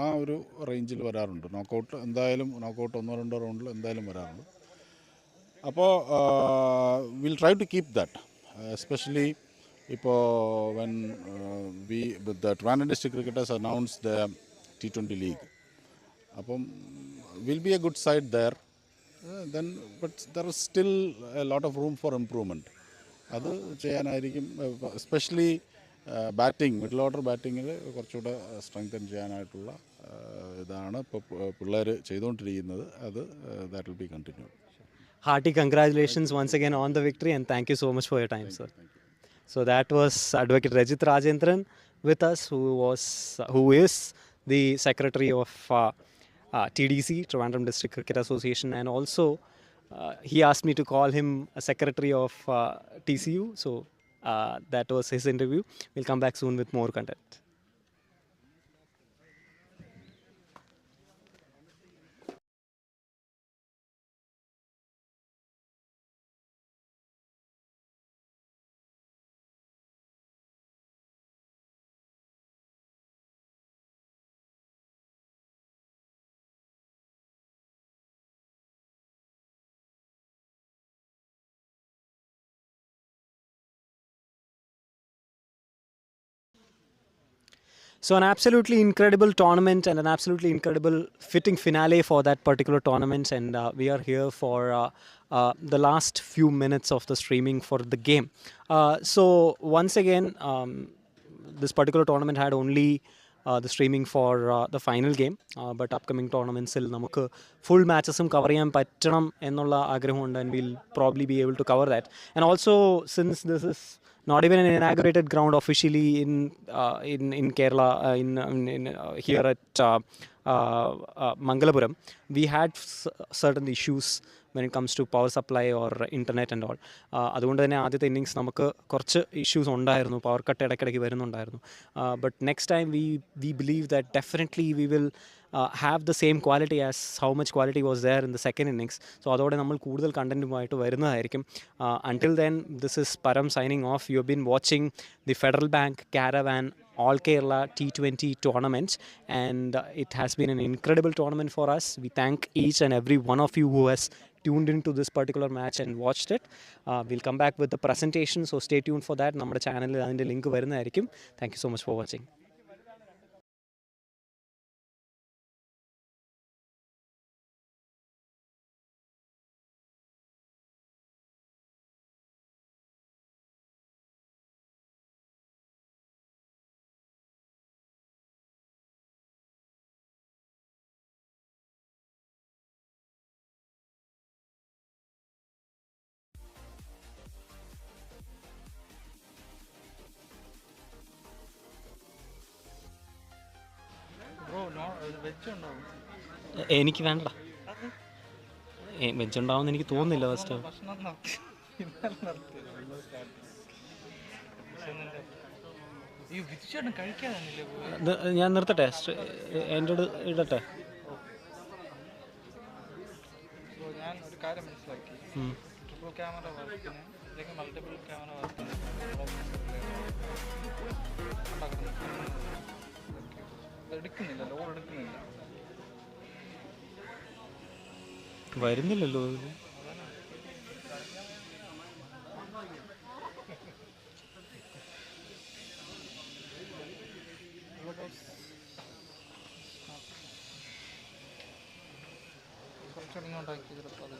ആ ഒരു റേഞ്ചിൽ വരാറുണ്ട്. നോക്കൗട്ട് എന്തായാലും നോക്കൗട്ട് 1-2 റൗണ്ടിൽ എന്തായാലും വരാറുണ്ട്. അപ്പോൾ will try to keep that, especially ഇപ്പോൾ when the Trivandrum district cricketers announce the T20 league. അപ്പം will be a good side there. then but there is still a lot of room for improvement. അത് ചെയ്യാനായിരിക്കും especially batting middle order ബാറ്റിങ്ങിൽ കുറച്ചുകൂടെ strengthen ചെയ്യാനായിട്ടുള്ള ഇതാണ് ഇപ്പോൾ പിള്ളേർ ചെയ്തുകൊണ്ടിരിക്കുന്നത്. അത് that will be continued. Hearty congratulations once again on the victory and thank you so much for your time, sir. So that was Advocate Rajit Rajendran with us, who is the secretary of TDC, Trivandrum District Cricket Association, and also he asked me to call him a secretary of TCU. So that was his interview. We'll come back soon with more content. So an absolutely incredible tournament and an absolutely incredible fitting finale for that particular tournament, and we are here for the last few minutes of the streaming for the game. So once again, this particular tournament had only the streaming for the final game, but upcoming tournaments il namukku full matches cover cheyan pattanam ennulla aagraham undu, and we'll probably be able to cover that. And also, since this is not even an inaugurated ground officially in Kerala, here at Mangalapuram, we had certain issues when it comes to power supply or internet and all. അതുകൊണ്ട് തന്നെ ആദ്യത്തെ innings നമുക്ക് കുറച്ച് issues ഉണ്ടായിരുന്നു, power cut ഇടയ്ക്കിടയ്ക്ക് വരുന്നുണ്ടായിരുന്നു. But next time we believe that definitely we will have the same quality as how much quality was there in the second innings. So അതോടെ നമ്മൾ കൂടുതൽ കണ്ടന്റുമായിട്ട് വരുന്നതായിരിക്കും. Until then, this is Param signing off. You have been watching the Federal Bank Caravan All Kerala T20 tournament, and it has been an incredible tournament for us. We thank each and every one of you who has tuned into this particular match and watched it. We'll come back with the presentation, so stay tuned for that. നമ്മുടെ ചാനലിൽ അതിൻ്റെ link വരുന്നതായിരിക്കും. Thank you so much for watching. എനിക്ക് വേണ്ട, veg ഉണ്ടാവുമെന്ന് എനിക്ക് തോന്നുന്നില്ല. First ഞാൻ നിർത്തട്ടെ, എൻ്റെ ഇടട്ടെ. ഞാൻ ഒരു കാര്യം മനസ്സിലാക്കി, ട്രിപ്പിൾ ക്യാമറ വർക്കിന് അല്ലെങ്കിൽ മൾട്ടിപ്പിൾ ക്യാമറ വർക്കിന് എടുക്കുന്നില്ല, ലോഡ് എടുക്കുന്നില്ല, വരുന്നില്ലല്ലോ. കുറച്ചുകൂടി ഇങ്ങോട്ടാക്കി ചിലപ്പോൾ അത്